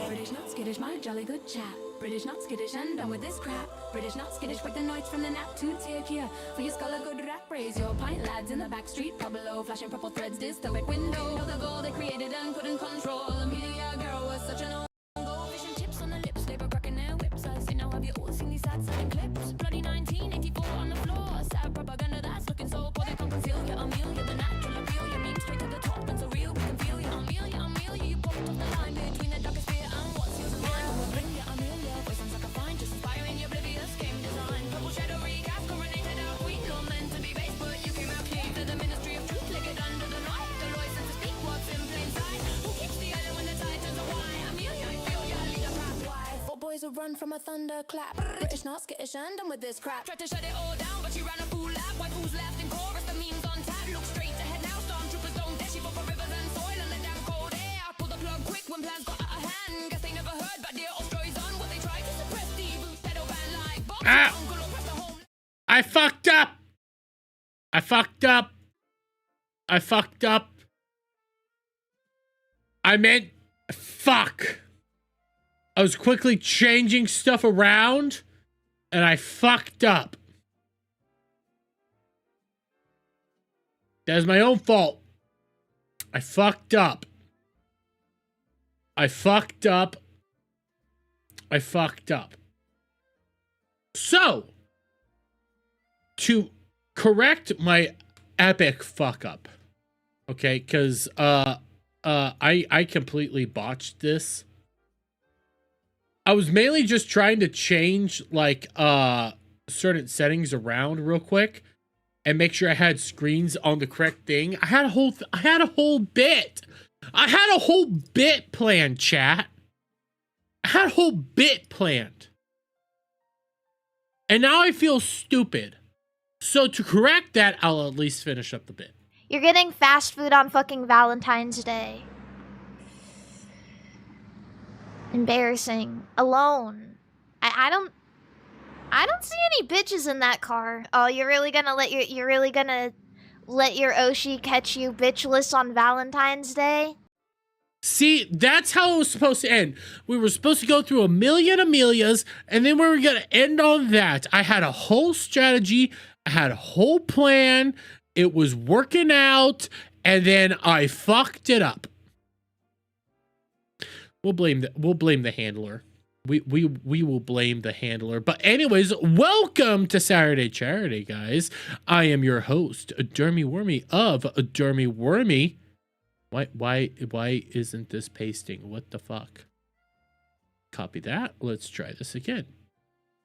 British not skittish, my jolly good chap. British not skittish, and done with this crap. British not skittish, with the noise from the nap to take here. For your skull a good rap, raise your pint, lads in the back street. Below, flashing purple threads, dystopic window. Know the goal they created and couldn't control. Amelia girl was such an old gold. Fish and chips on the lips, they were cracking their whips. I say now have you all seen these sad selling clips? Bloody 1984 on the floor. Sad propaganda that's looking so poor. They can't conceal you, Amelia, the natural appeal. You mean straight to the top and so real. We can feel you, Amelia, Amelia. You popped off the line between the darkest fear and what's yours and mine. We'll bring you, Amelia. Voice sounds like a fine, just inspiring your oblivious game design. Purple shadow recast, coronated out queen. Not meant to be base, but you came out clean. To the ministry of truth, lick it under the night. The license to speak what's in plain sight. Who keeps the island when the tide turns away? Amelia, I feel ya, lead a pack. Why? Four boys will run from a thunderclap. British not skittish and done with this crap. Tried to shut it all down, but she ran a fool lap. White fools left in chorus, the memes on tap. Look straight ahead now, stormtroopers don't dare. She fought for rivers and soil and the damn cold air. Pull the plug quick when plans got out of hand. Guess they never heard about dear Ostroy's on what they tried to suppress the boost shadow ban like Bob. Uncle across the home. I fucked up. I fucked up. I fucked up. I meant fuck. I was quickly changing stuff around and I fucked up. That was my own fault. I fucked up. I fucked up. I fucked up. So, to correct my epic fuck up, okay, because I completely botched this. I was mainly just trying to change like certain settings around real quick and make sure I had screens on the correct thing. I had a whole bit. I had a whole bit planned, chat. I had a whole bit planned. And now I feel stupid. So to correct that, I'll at least finish up the bit. You're getting fast food on fucking Valentine's Day. Embarrassing. Alone. I don't see any bitches in that car. Oh, you're really gonna let your Oshi catch you bitchless on Valentine's Day? See, that's how it was supposed to end. We were supposed to go through a million Amelias, and then we were gonna end on that. I had a whole strategy. I had a whole plan. It was working out, and then I fucked it up. We'll blame the handler. We will blame the handler. But anyways, welcome to Saturday Charity, guys. I am your host, Dermy Wormy of Dermy Wormy. Why isn't this pasting? What the fuck? Copy that. Let's try this again.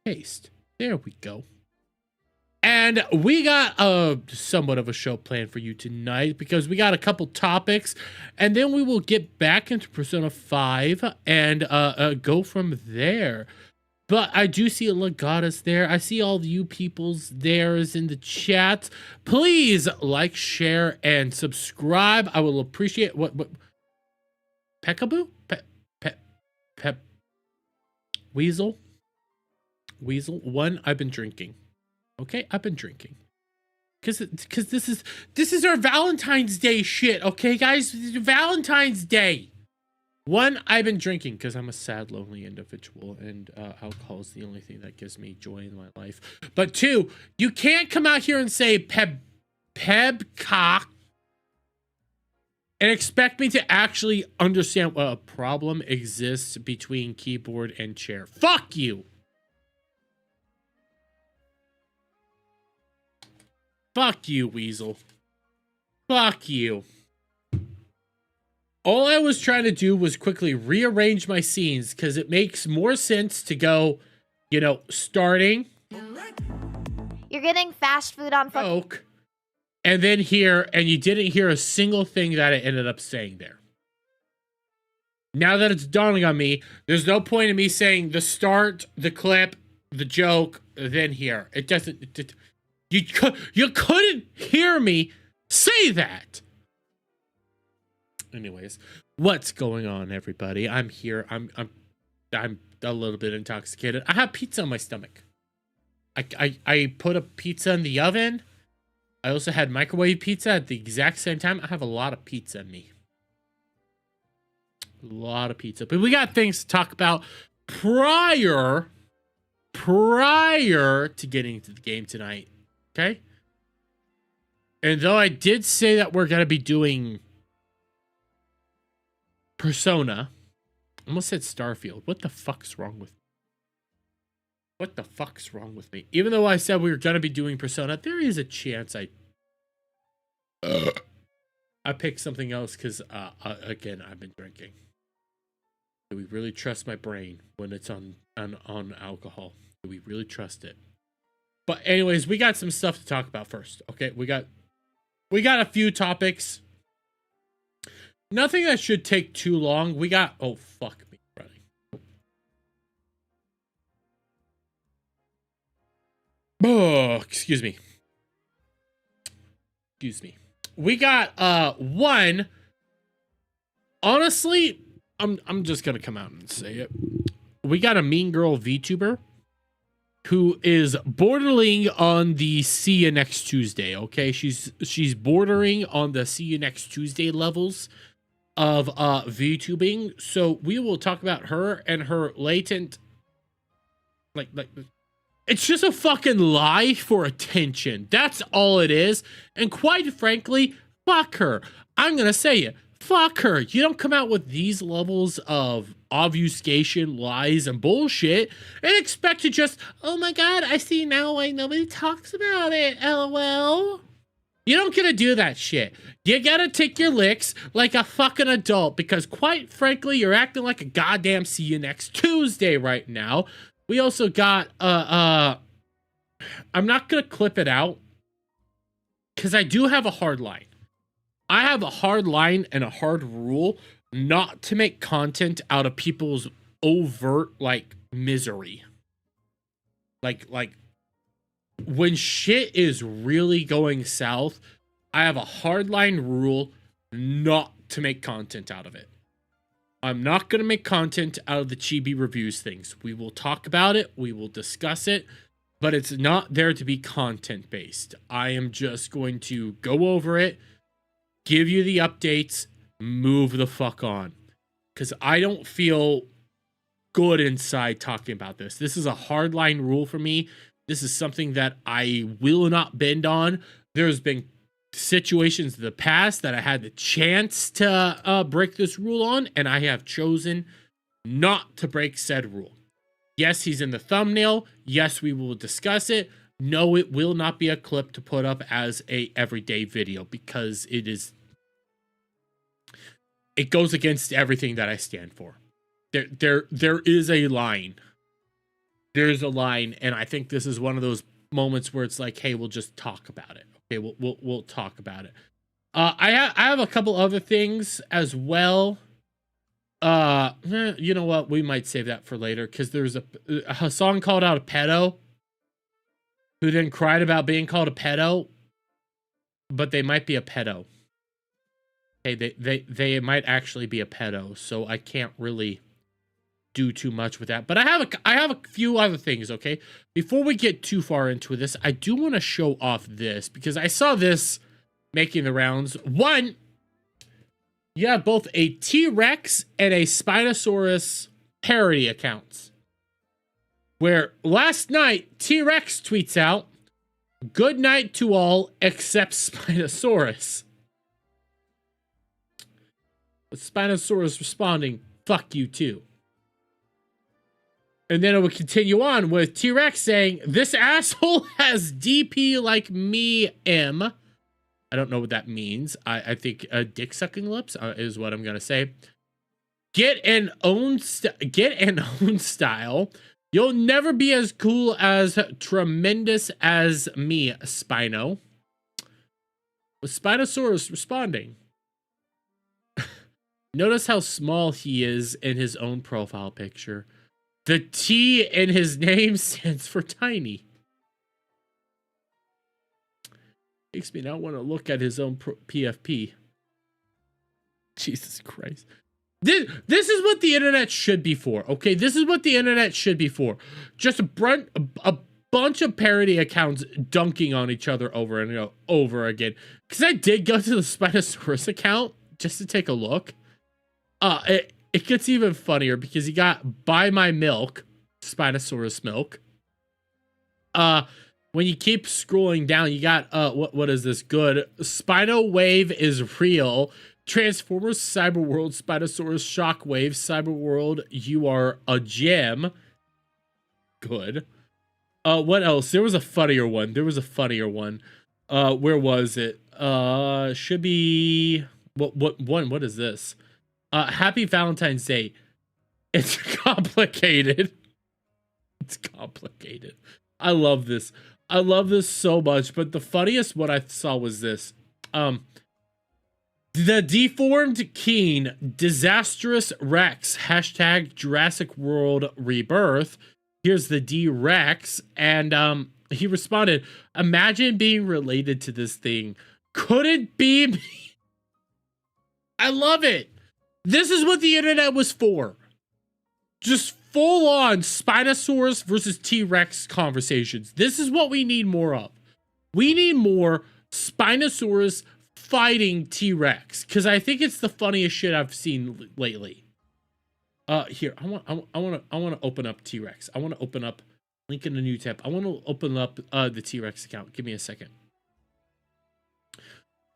Paste. There we go. And we got somewhat of a show planned for you tonight because we got a couple topics, and then we will get back into Persona 5 and go from there. But I do see a Legatus there. I see all you people's there's in the chat. Please like, share, and subscribe. I will appreciate what Peekaboo? Weasel. One, I've been drinking. Okay, I've been drinking. Cause this is our Valentine's Day shit, okay, guys? Valentine's Day. One, I've been drinking because I'm a sad, lonely individual, and alcohol is the only thing that gives me joy in my life. But two, you can't come out here and say pebcock and expect me to actually understand what a problem exists between keyboard and chair. Fuck you. Fuck you, Weasel. Fuck you. All I was trying to do was quickly rearrange my scenes because it makes more sense to go, you know, starting. You're getting fast food on Oak, and then here, and you didn't hear a single thing that I ended up saying there. Now that it's dawning on me, there's no point in me saying the start, the clip, the joke, then here. It doesn't... You couldn't hear me say that. Anyways, what's going on, everybody? I'm here. I'm a little bit intoxicated. I have pizza on my stomach. I put a pizza in the oven. I also had microwave pizza at the exact same time. I have a lot of pizza in me. A lot of pizza. But we got things to talk about prior to getting into the game tonight. Okay? And though I did say that we're going to be doing Persona, I almost said Starfield. What the fuck's wrong with me? What the fuck's wrong with me? Even though I said we were going to be doing Persona, there is a chance I picked something else because, again, I've been drinking. Do we really trust my brain when it's on alcohol? Do we really trust it? But anyways, we got some stuff to talk about first. Okay, we got a few topics. Nothing that should take too long. We got... Oh, fuck me. Running. Oh, excuse me. We got one. Honestly, I'm just gonna come out and say it. We got a Mean Girl VTuber who is bordering on the see you next Tuesday, okay? She's bordering on the see you next Tuesday levels of VTubing. So we will talk about her and her latent like it's just a fucking lie for attention. That's all it is. And quite frankly, fuck her. I'm gonna say it. Fuck her. You don't come out with these levels of obfuscation, lies, and bullshit and expect to just, oh my god, I see now why nobody talks about it, LOL. You don't get to do that shit. You gotta take your licks like a fucking adult because quite frankly, you're acting like a goddamn see you next Tuesday right now. We also got, I'm not gonna clip it out because I do have a hard line. I have a hard line and a hard rule not to make content out of people's overt, like, misery. Like, when shit is really going south, I have a hard line rule not to make content out of it. I'm not going to make content out of the Chibi reviews things. We will talk about it. We will discuss it. But it's not there to be content-based. I am just going to go over it, give you the updates, move the fuck on. Because I don't feel good inside talking about this. This is a hardline rule for me. This is something that I will not bend on. There's been situations in the past that I had the chance to break this rule on, and I have chosen not to break said rule. Yes, he's in the thumbnail. Yes, we will discuss it. No, it will not be a clip to put up as a everyday video because it goes against everything that I stand for. There is a line. There's a line, and I think this is one of those moments where it's like, hey, we'll just talk about it. Okay, we'll talk about it. I have a couple other things as well. You know what? We might save that for later because there's a song called out a pedo who then cried about being called a pedo, but they might be a pedo. Okay, they might actually be a pedo, so I can't really do too much with that. But I have a few other things, okay? Before we get too far into this, I do want to show off this because I saw this making the rounds. One, you have both a T-Rex and a Spinosaurus parody accounts. Where last night, T-Rex tweets out, "Good night to all except Spinosaurus." With Spinosaurus responding, "Fuck you too." And then it would continue on with T-Rex saying, "This asshole has DP like me, M." I don't know what that means. I think dick sucking lips is what I'm gonna say. Get an own style. You'll never be as cool as tremendous as me, Spino. With Spinosaurus responding. Notice how small he is in his own profile picture. The T in his name stands for tiny. Makes me not want to look at his own PFP. Jesus Christ. This is what the internet should be for, okay? This is what the internet should be for. Just a bunch of parody accounts dunking on each other over and over again. Because I did go to the Spinosaurus account just to take a look. It gets even funnier because you got Buy My Milk, Spinosaurus milk. When you keep scrolling down, you got what is this? Good. Spino Wave is real. Transformers, Cyberworld, Spinosaurus, Shockwave, Cyberworld, you are a gem. Good. What else? There was a funnier one. Where was it? Should be what is this? Happy Valentine's Day. It's complicated. It's complicated. I love this. I love this so much, but the funniest one I saw was this. The deformed Keen, disastrous Rex, hashtag Jurassic World Rebirth. Here's the D-Rex. And he responded, "Imagine being related to this thing. Couldn't be me." I love it. This is what the internet was for. Just full on Spinosaurus versus T-Rex conversations. This is what we need more of. We need more Spinosaurus fighting T-Rex, because I think it's the funniest shit I've seen lately. Here, I want to open up T-Rex. I want to open up, link in a new tab. I want to open up the T-Rex account. Give me a second.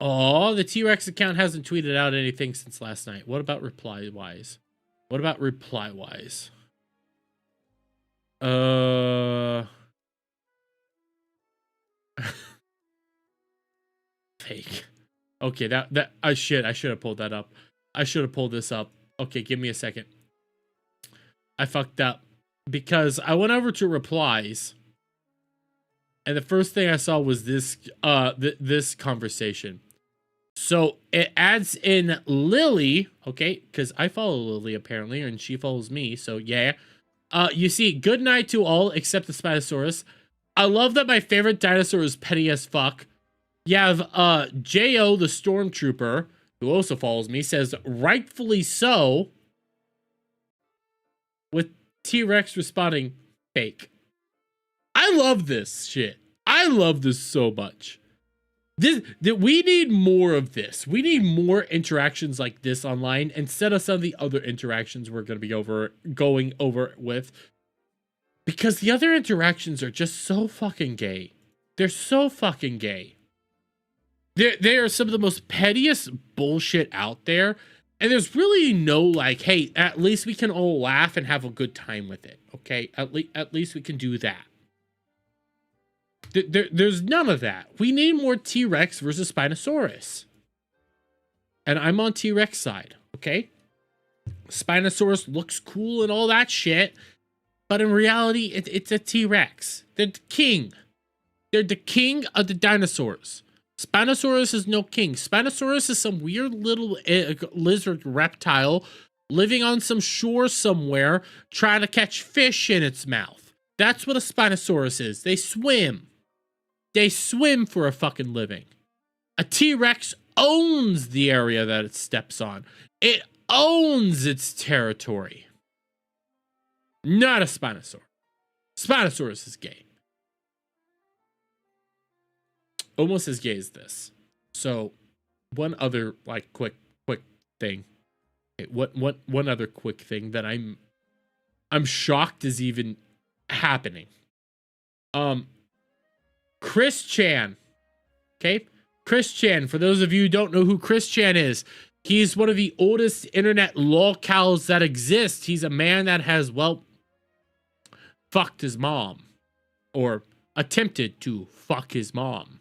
Oh, the T-Rex account hasn't tweeted out anything since last night. What about reply-wise? Fake. Okay, that I should have pulled that up. I should have pulled this up. Okay, give me a second. I fucked up because I went over to replies, and the first thing I saw was this this conversation. So it adds in Lily, okay, because I follow Lily apparently, and she follows me. So yeah, you see, good night to all except the Spinosaurus. I love that my favorite dinosaur is petty as fuck. You have J.O. the Stormtrooper, who also follows me, says, rightfully so, with T-Rex responding, fake. I love this shit. I love this so much. We need more of this. We need more interactions like this online instead of some of the other interactions we're going to be going over with. Because the other interactions are just so fucking gay. They're so fucking gay. They are some of the most pettiest bullshit out there. And there's really no like, hey, at least we can all laugh and have a good time with it. Okay? At least we can do that. There's none of that. We need more T-Rex versus Spinosaurus. And I'm on T-Rex side. Okay? Spinosaurus looks cool and all that shit. But in reality, it's a T-Rex. They're the king. They're the king of the dinosaurs. Spinosaurus is no king. Spinosaurus is some weird little lizard reptile living on some shore somewhere trying to catch fish in its mouth. That's what a Spinosaurus is. They swim. They swim for a fucking living. A T-Rex owns the area that it steps on. It owns its territory. Not a Spinosaurus. Spinosaurus is gay. Almost as gay as this. So, one other like quick thing. Okay, one other quick thing that I'm shocked is even happening. Chris Chan. Okay? Chris Chan, for those of you who don't know who Chris Chan is, he's one of the oldest internet lolcows that exist. He's a man that has, well, fucked his mom. Or attempted to fuck his mom.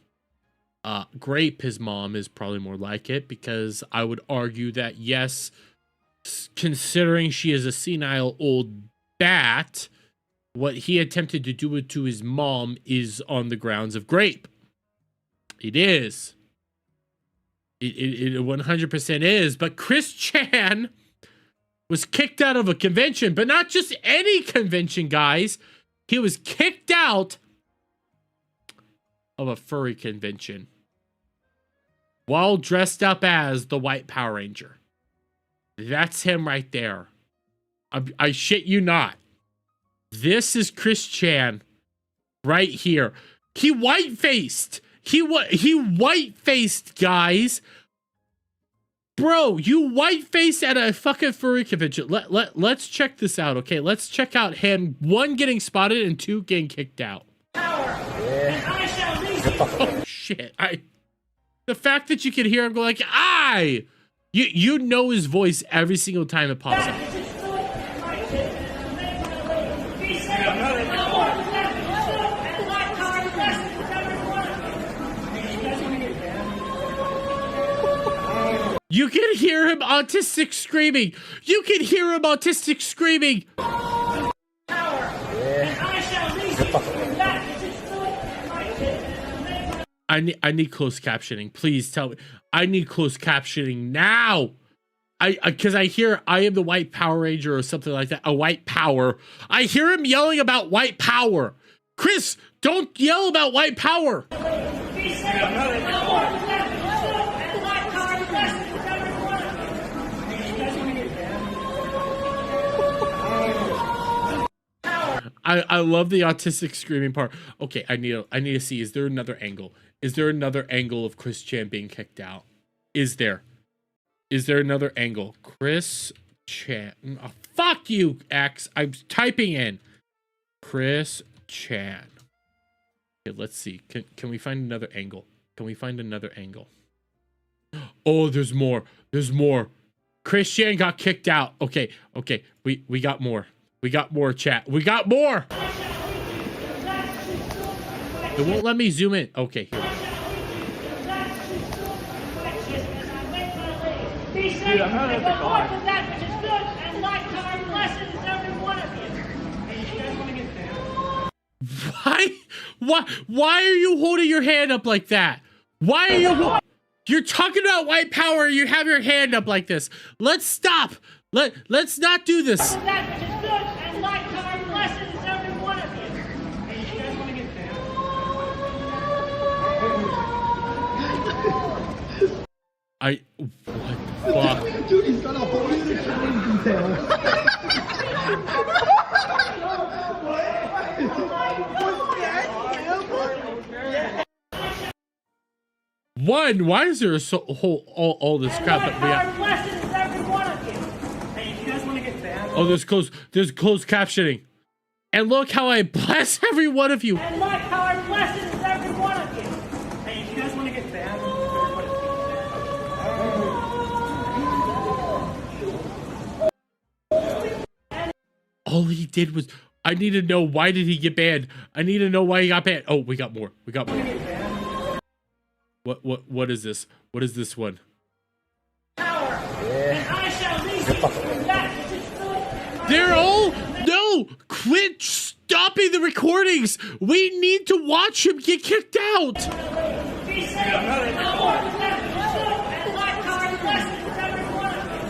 Grape his mom is probably more like it, because I would argue that, yes, considering she is a senile old bat, what he attempted to do to his mom is on the grounds of grape. It is. It 100% is. But Chris Chan was kicked out of a convention, but not just any convention, guys. He was kicked out of a furry convention while dressed up as the White Power Ranger. That's him right there. I shit you not. This is Chris Chan right here. He white-faced. He white-faced, guys. Bro, you white-faced at a fucking furry convention. Let's check this out, okay? Let's check out him, 1, getting spotted, and 2, getting kicked out. Oh, shit. The fact that you can hear him go like, "Aye!" You know his voice every single time it pops up. You can hear him autistic screaming. You can hear him autistic screaming. I need closed captioning. Please tell me. I need closed captioning now. Because I hear I am the White Power Ranger or something like that. A white power. I hear him yelling about white power. Chris, don't yell about white power. I love the autistic screaming part. Okay, I need to see. Is there another angle? Is there another angle of Chris Chan being kicked out? Is there another angle? Chris Chan. Oh, fuck you, X. I'm typing in Chris Chan. Okay, let's see. Can we find another angle? Can we find another angle? Oh, there's more. There's more. Chris Chan got kicked out. Okay. We got more. We got more, chat. We got more. It won't let me zoom in. Okay, here. Dude, I'm not at the car. Why are you holding your hand up like that? Why are you You're talking about white power, you have your hand up like this. Let's stop. Let's not do this. What the fuck? Dude, he's got a whole other showing detail. One, why is there all this crap that we have? Oh, there's closed captioning. And look how I bless every one of you. And look how I blesses every one of you. Hey, if you guys want to get banned, all he did was, I need to know, why did he get banned? I need to know why he got banned. Oh, we got more. We got more. What is this? What is this one? power. And I shall lead you from that which is good. They're all, no, quit stopping the recordings. We need to watch him get kicked out. Be saved. And walk with that which is good. And like power and blessings every one of you.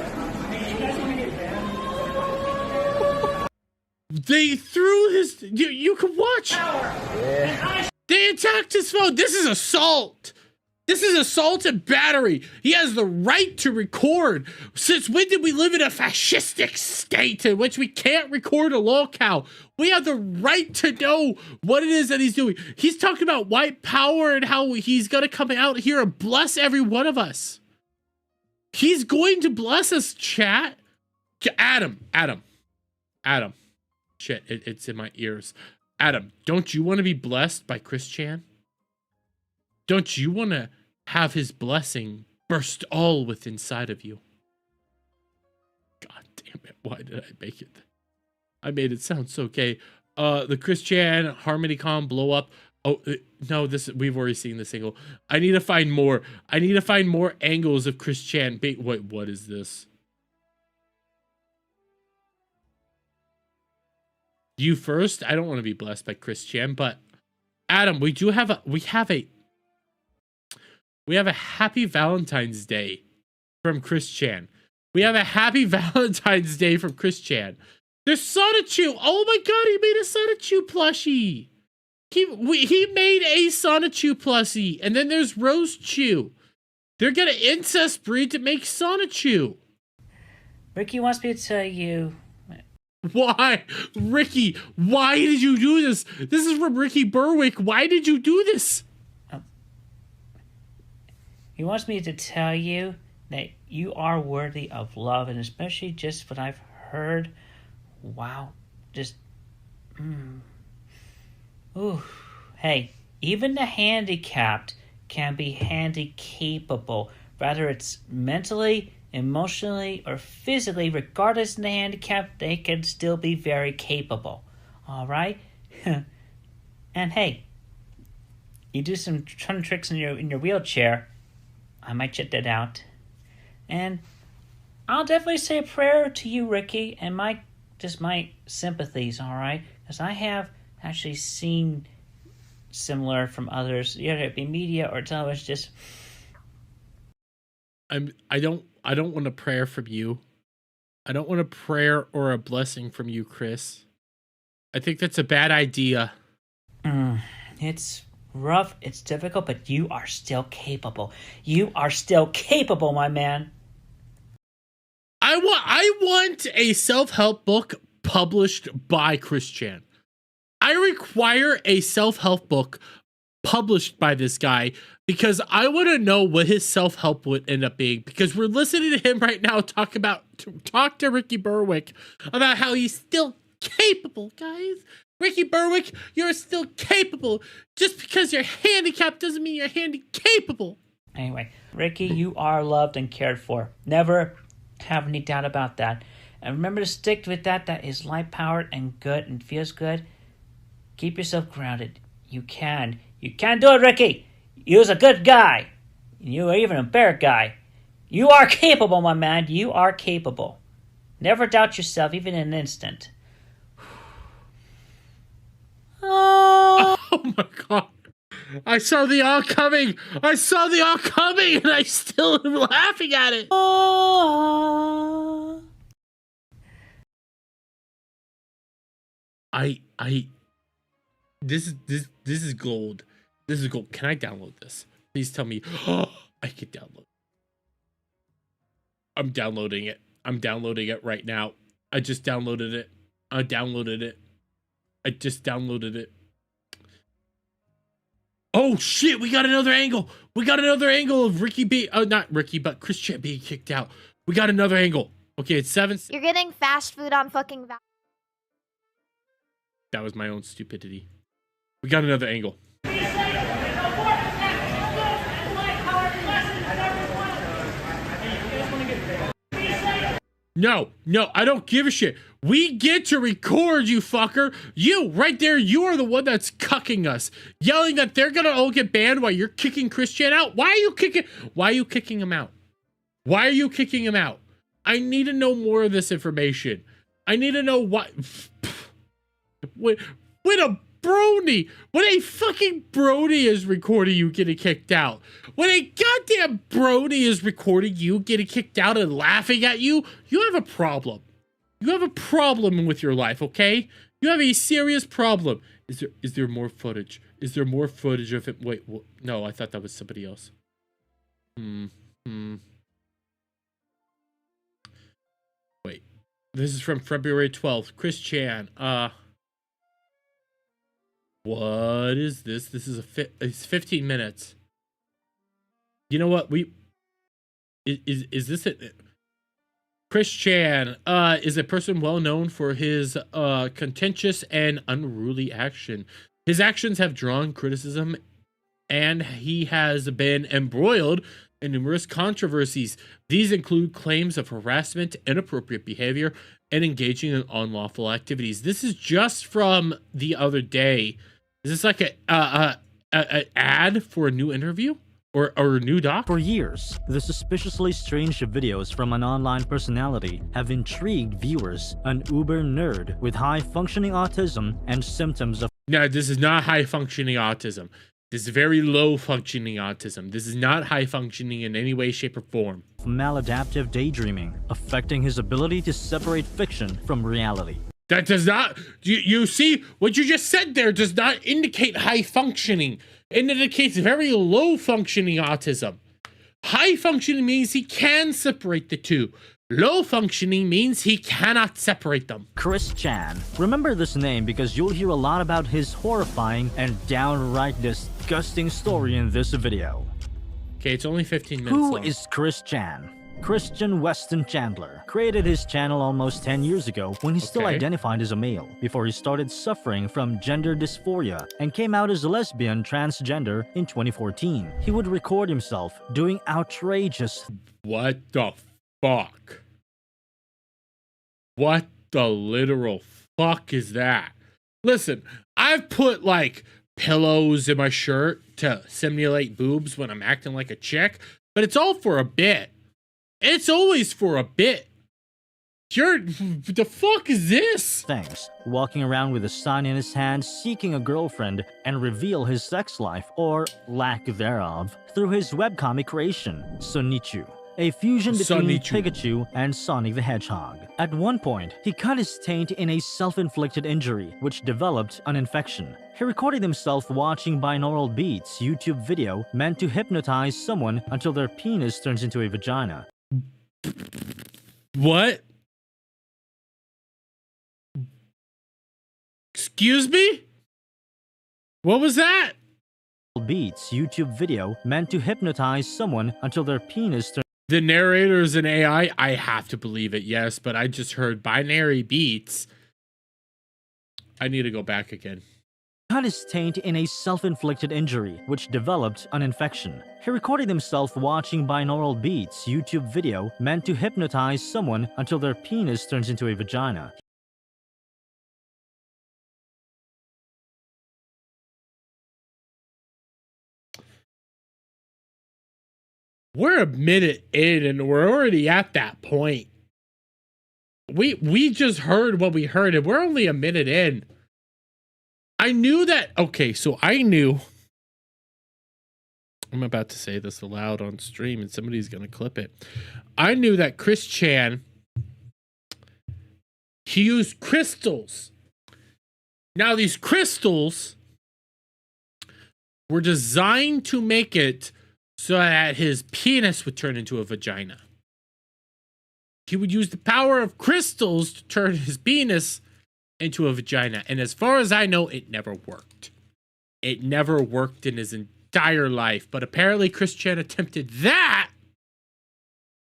Hey, you guys want to get banned? They threw his, you can watch. Power. And I They attacked his phone. This is assault. This is assault and battery. He has the right to record. Since when did we live in a fascistic state in which we can't record a locale? We have the right to know what it is that he's doing. He's talking about white power and how he's going to come out here and bless every one of us. He's going to bless us, chat. Adam. Shit, it's in my ears. Adam, don't you want to be blessed by Chris Chan? Don't you want to have his blessing burst all within inside of you? God damn it. Why did I make it? I made it sound so gay. The Chris Chan HarmonyCon blow up. Oh, no, we've already seen this angle. I need to find more. I need to find more angles of Chris Chan. Wait, what is this? You first? I don't want to be blessed by Chris Chan, but Adam, we have a happy Valentine's Day from Chris Chan. We have a happy Valentine's Day from Chris Chan. There's Sonichu. Oh my god, he made a Sonichu plushie. He made a Sonichu plushie. And then there's Rose Chew. They're gonna incest breed to make Sonichu. Ricky wants me to tell you. Why? Ricky, why did you do this? This is from Ricky Berwick. Why did you do this? He wants me to tell you that you are worthy of love, and especially just what I've heard. Wow. Just. Ooh. Hey, even the handicapped can be handy-capable. Whether it's mentally, emotionally, or physically, regardless of the handicap, they can still be very capable. Alright? And hey, you do some ton of tricks in your wheelchair. I might check that out. And I'll definitely say a prayer to you, Ricky, and my sympathies, alright? Because I have actually seen similar from others, whether it be media or television. Just I don't want a prayer from you. I don't want a prayer or a blessing from you, Chris. I think that's a bad idea. It's rough, it's difficult, but you are still capable. You are still capable, my man. I want a self-help book published by Chris Chan. I require a self-help book published by this guy because I want to know what his self-help would end up being, because we're listening to him right now talk to Ricky Berwick about how he's still capable, guys. Ricky Berwick, you're still capable. Just because you're handicapped doesn't mean you're handy-capable. Anyway, Ricky, you are loved and cared for. Never have any doubt about that. And remember to stick with that. That is light-powered and good and feels good. Keep yourself grounded. You can. You can do it, Ricky. You're a good guy. You are even a bear guy. You are capable, my man. You are capable. Never doubt yourself, even in an instant. Oh my god. I saw the all coming. And I still am laughing at it. This is gold. This is gold. Can I download this? Please tell me. Oh, I can download. I'm downloading it. I'm downloading it right now. I just downloaded it. I just downloaded it. Oh shit, we got another angle. We got another angle of Ricky B. Oh, not Ricky, but Chris Chan being kicked out. We got another angle. Okay, it's 7. You're getting fast food on fucking That was my own stupidity. We got another angle. No, I don't give a shit. We get to record, you fucker. You, right there, you are the one that's cucking us. Yelling that they're gonna all get banned while you're kicking Chris Chan out. Why are you kicking him out? Why are you kicking him out? I need to know more of this information. I need to know what... When a fucking brony is recording you getting kicked out, when a goddamn brony is recording you getting kicked out and laughing at you, you have a problem. You have a problem with your life, okay? You have a serious problem. Is there more footage? Is there more footage of it? Wait, no, I thought that was somebody else. Hmm. Hmm. Wait. This is from February 12th. Chris Chan. What is this? This is it's 15 minutes. You know what? Is this it? Chris Chan is a person well known for his contentious and unruly action. His actions have drawn criticism, and he has been embroiled in numerous controversies. These include claims of harassment, inappropriate behavior, and engaging in unlawful activities. This is just from the other day. Is this like a ad for a new interview or a new doc? For years, the suspiciously strange videos from an online personality have intrigued viewers. An uber nerd with high-functioning autism and symptoms of No, this is not high-functioning autism. This is very low-functioning autism. This is not high-functioning in any way, shape, or form. maladaptive daydreaming, affecting his ability to separate fiction from reality. That does not, you see, what you just said there does not indicate high functioning. It indicates very low functioning autism. High functioning means he can separate the two. Low functioning means he cannot separate them. Chris Chan. Remember this name because you'll hear a lot about his horrifying and downright disgusting story in this video. Okay, it's only 15 minutes Who long. is Chris Chan? Christian Weston Chandler created his channel almost 10 years ago when he still Okay. identified as a male, before he started suffering from gender dysphoria and came out as a lesbian transgender in 2014. He would record himself doing outrageous What the fuck? What the literal fuck is that? Listen, I've put like pillows in my shirt to simulate boobs when I'm acting like a chick, but it's all for a bit. It's always for a bit. The fuck is this? things, walking around with a sign in his hand seeking a girlfriend, and reveal his sex life, or lack thereof, through his webcomic creation, Sonichu, a fusion between Sonichu. Pikachu and Sonic the Hedgehog. At one point, he cut his taint in a self-inflicted injury, which developed an infection. He recorded himself watching binaural beats YouTube video meant to hypnotize someone until their penis turns into a vagina. What? Excuse me? What was that? Beats YouTube video meant to hypnotize someone until their penis turns The narrator is an AI? I have to believe it, yes, but I just heard binary beats. I need to go back again. cut his taint in a self-inflicted injury, which developed an infection. He recorded himself watching binaural beats YouTube video meant to hypnotize someone until their penis turns into a vagina. We're a minute in and we're already at that point. We just heard what we heard and we're only a minute in. I knew that. Okay, so I knew. I'm about to say this aloud on stream and somebody's going to clip it. I knew that Chris Chan, he used crystals. Now these crystals were designed to make it so that his penis would turn into a vagina. He would use the power of crystals to turn his penis into a vagina. And as far as I know, it never worked. It never worked in his entire life. But apparently Chris Chan attempted that.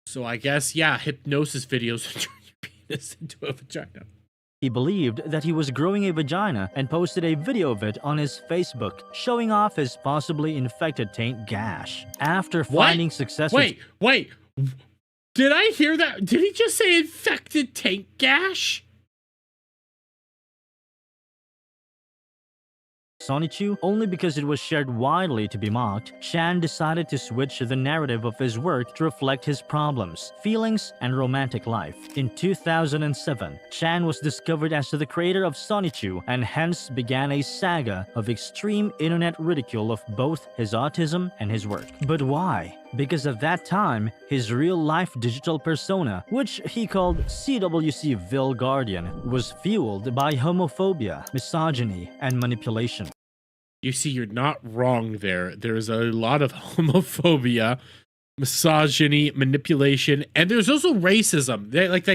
So I guess, yeah, hypnosis videos would turn your penis into a vagina. He believed that he was growing a vagina and posted a video of it on his Facebook, showing off his possibly infected taint gash. After finding success with Wait. Did I hear that? Did he just say infected taint gash? Sonichu, only because it was shared widely to be mocked, Chan decided to switch the narrative of his work to reflect his problems, feelings, and romantic life. In 2007, Chan was discovered as the creator of Sonichu and hence began a saga of extreme internet ridicule of both his autism and his work. But why? Because at that time, his real-life digital persona, which he called CWC Vil Guardian, was fueled by homophobia, misogyny, and manipulation. You see, you're not wrong there. There's a lot of homophobia, misogyny, manipulation, and there's also racism. Like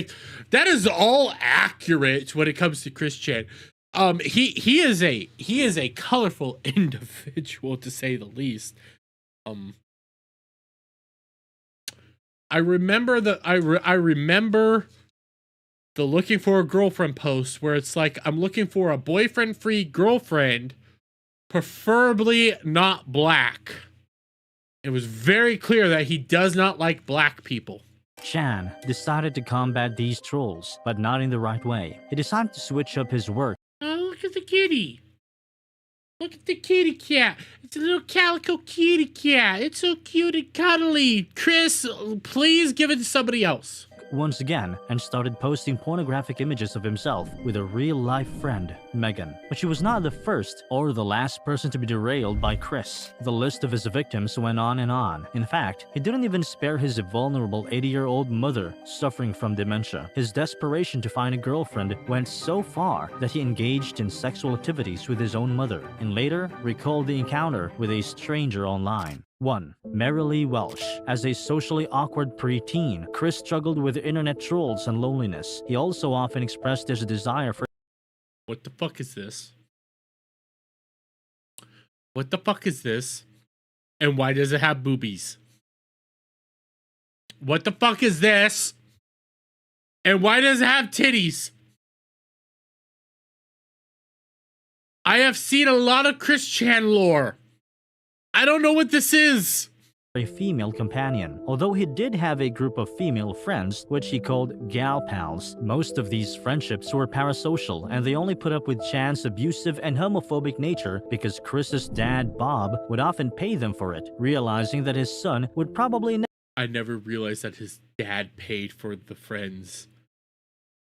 that is all accurate when it comes to Chris Chan. He is a colorful individual, to say the least. I remember the looking for a girlfriend post where it's like, I'm looking for a boyfriend-free girlfriend, preferably not black. It was very clear that he does not like black people. Chan decided to combat these trolls, but not in the right way. He decided to switch up his work. Oh, look at the kitty. Look at the kitty cat. It's a little calico kitty cat. It's so cute and cuddly. Chris, please give it to somebody else. Once again, and started posting pornographic images of himself with a real-life friend, Megan. But she was not the first or the last person to be derailed by Chris. The list of his victims went on and on. In fact, he didn't even spare his vulnerable 80-year-old mother suffering from dementia. His desperation to find a girlfriend went so far that he engaged in sexual activities with his own mother, and later recalled the encounter with a stranger online. 1. Merrily Welsh. As a socially awkward preteen, Chris struggled with internet trolls and loneliness. He also often expressed his desire for... What the fuck is this? What the fuck is this? And why does it have boobies? What the fuck is this? And why does it have titties? I have seen a lot of Chris Chan lore. I don't know what this is. A female companion. Although he did have a group of female friends, which he called gal pals, most of these friendships were parasocial, and they only put up with Chan's abusive and homophobic nature because Chris's dad, Bob, would often pay them for it, realizing that his son would probably I never realized that his dad paid for the friends.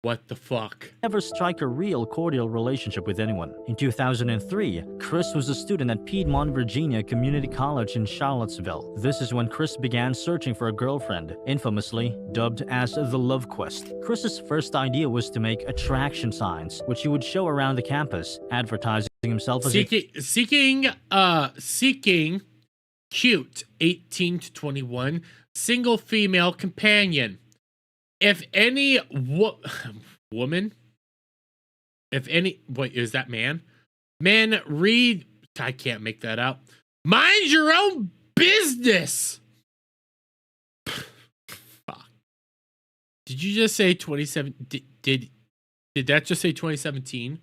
What the fuck? never strike a real cordial relationship with anyone. In 2003, Chris was a student at Piedmont, Virginia Community College in Charlottesville. This is when Chris began searching for a girlfriend, infamously dubbed as the Love Quest. Chris's first idea was to make attraction signs, which he would show around the campus, advertising himself as seeking cute 18 to 21 single female companion. If any woman, if any, wait, is that man? Man, read, I can't make that out. Mind your own business. Fuck. Did you just say 27? Did that just say 2017?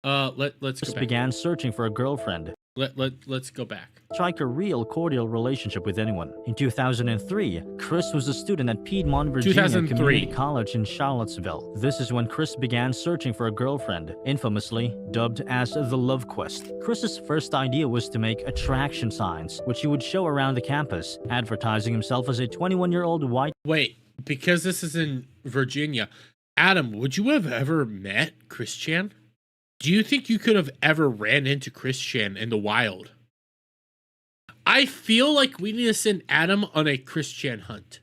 Let's go back. Began searching for a girlfriend. Let's go back. Strike a real cordial relationship with anyone. In 2003, Chris was a student at Piedmont, Virginia 2003. Community College in Charlottesville. This is when Chris began searching for a girlfriend, infamously dubbed as the Love Quest. Chris's first idea was to make attraction signs, which he would show around the campus, advertising himself as a 21-year-old white... Wait, because this is in Virginia, Adam, would you have ever met Chris Chan? Do you think you could have ever ran into Chris Chan in the wild? I feel like we need to send Adam on a Chris Chan hunt.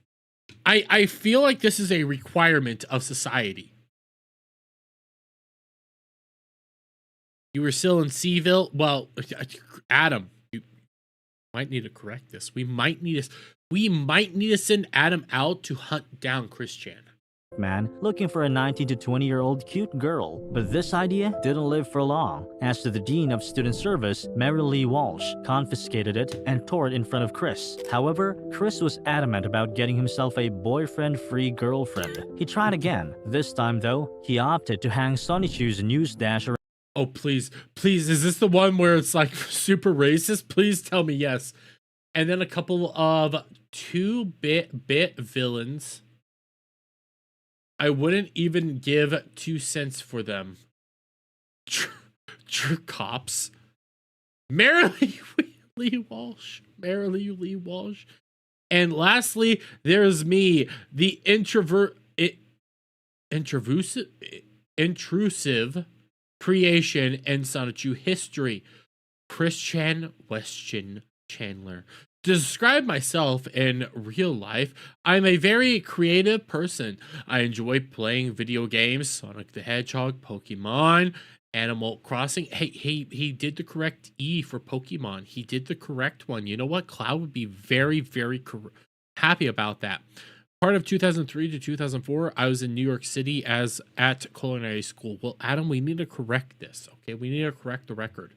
I feel like this is a requirement of society. You were still in Seville? Well, Adam, you might need to correct this. We might need to send Adam out to hunt down Chris Chan. Man looking for a 19 to 20-year-old cute girl, but this idea didn't live for long, as the Dean of Student Service, Mary Lee Walsh, confiscated it and tore it in front of Chris. However, Chris was adamant about getting himself a boyfriend-free girlfriend. He tried again. This time, though, he opted to hang Sonichu's news dash around. Oh, please, is this the one where it's like super racist? Please tell me yes. And then a couple of 2-bit villains. I wouldn't even give 2 cents for them. True cops. Mary Lee Walsh. And lastly, there's me, the intrusive creation and Sonichu history. Chris Chan Weston Chandler. To describe myself in real life, I'm a very creative person. I enjoy playing video games, Sonic the Hedgehog, Pokemon, Animal Crossing. Hey, he did the correct E for Pokemon. He did the correct one. You know what? Cloud would be very, very happy about that. Part of 2003 to 2004, I was in New York City at culinary school. Well, Adam, we need to correct this, okay? We need to correct the record.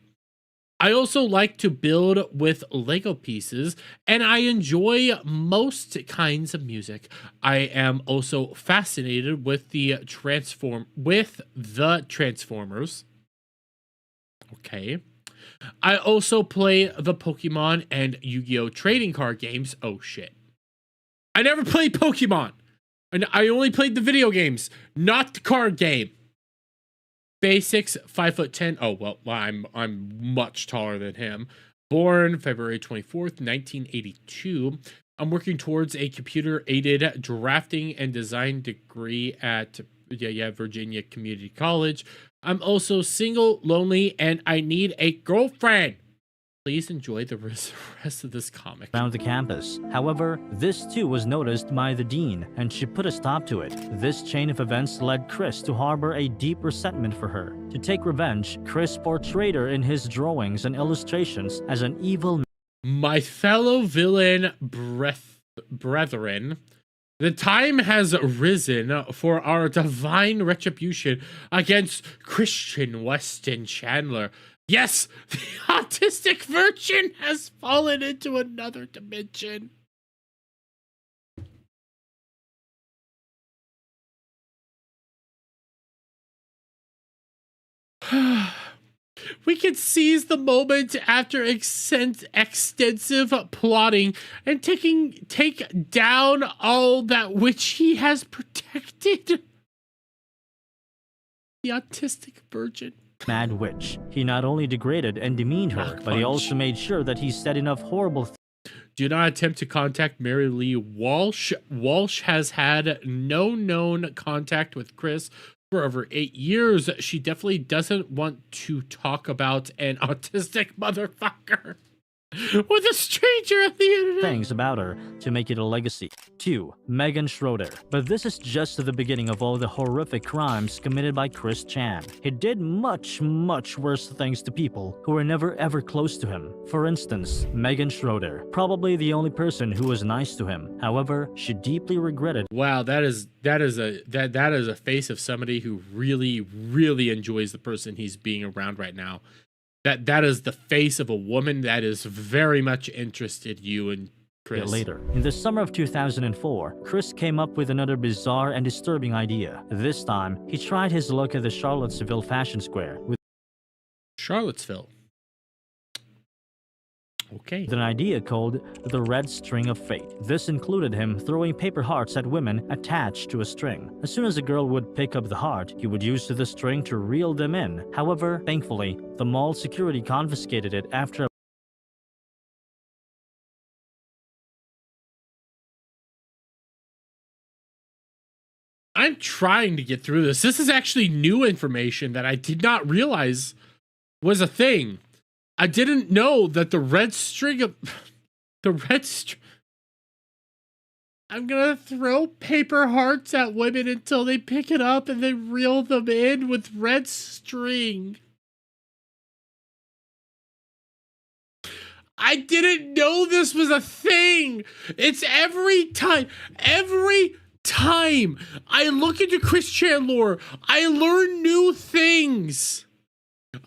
I also like to build with Lego pieces, and I enjoy most kinds of music. I am also fascinated with the Transformers. Okay. I also play the Pokemon and Yu-Gi-Oh! Trading card games. Oh, shit. I never played Pokemon. And I only played the video games, not the card game. Basics, 5'10". Oh, well, I'm much taller than him. Born February 24th, 1982. I'm working towards a computer-aided drafting and design degree at Virginia Community College. I'm also single, lonely, and I need a girlfriend. Please enjoy the rest of this comic. Around the campus. However, this too was noticed by the dean, and she put a stop to it. This chain of events led Chris to harbor a deep resentment for her. To take revenge, Chris portrayed her in his drawings and illustrations as an evil. My fellow villain brethren, the time has risen for our divine retribution against Christian Weston Chandler. Yes, the autistic version has fallen into another dimension. We can seize the moment after extensive plotting and take down all that which he has protected. The autistic virgin. Mad witch. He not only degraded and demeaned her, but he also made sure that he said enough horrible things. Do not attempt to contact Mary Lee Walsh. Walsh has had no known contact with Chris for over 8 years. She definitely doesn't want to talk about an autistic motherfucker with a stranger on the internet. Things about her to make it a legacy. 2. Megan Schroeder. But this is just the beginning of all the horrific crimes committed by Chris Chan. He did much, much worse things to people who were never ever close to him. For instance, Megan Schroeder, probably the only person who was nice to him. However, she deeply regretted. Wow, that is a face of somebody who really, really enjoys the person he's being around right now. That is the face of a woman that is very much interested you in Chris. Later. In the summer of 2004, Chris came up with another bizarre and disturbing idea. This time, he tried his luck at the Charlottesville Fashion Square with Charlottesville. Okay. an idea called the Red String of Fate. This included him throwing paper hearts at women attached to a string. As soon as a girl would pick up the heart, he would use the string to reel them in. However, thankfully, the mall security confiscated it after I'm trying to get through this. This is actually new information that I did not realize was a thing. I didn't know that the red string of... I'm gonna throw paper hearts at women until they pick it up and then reel them in with red string. I didn't know this was a thing. It's every time I look into Chris Chandler, I learn new things.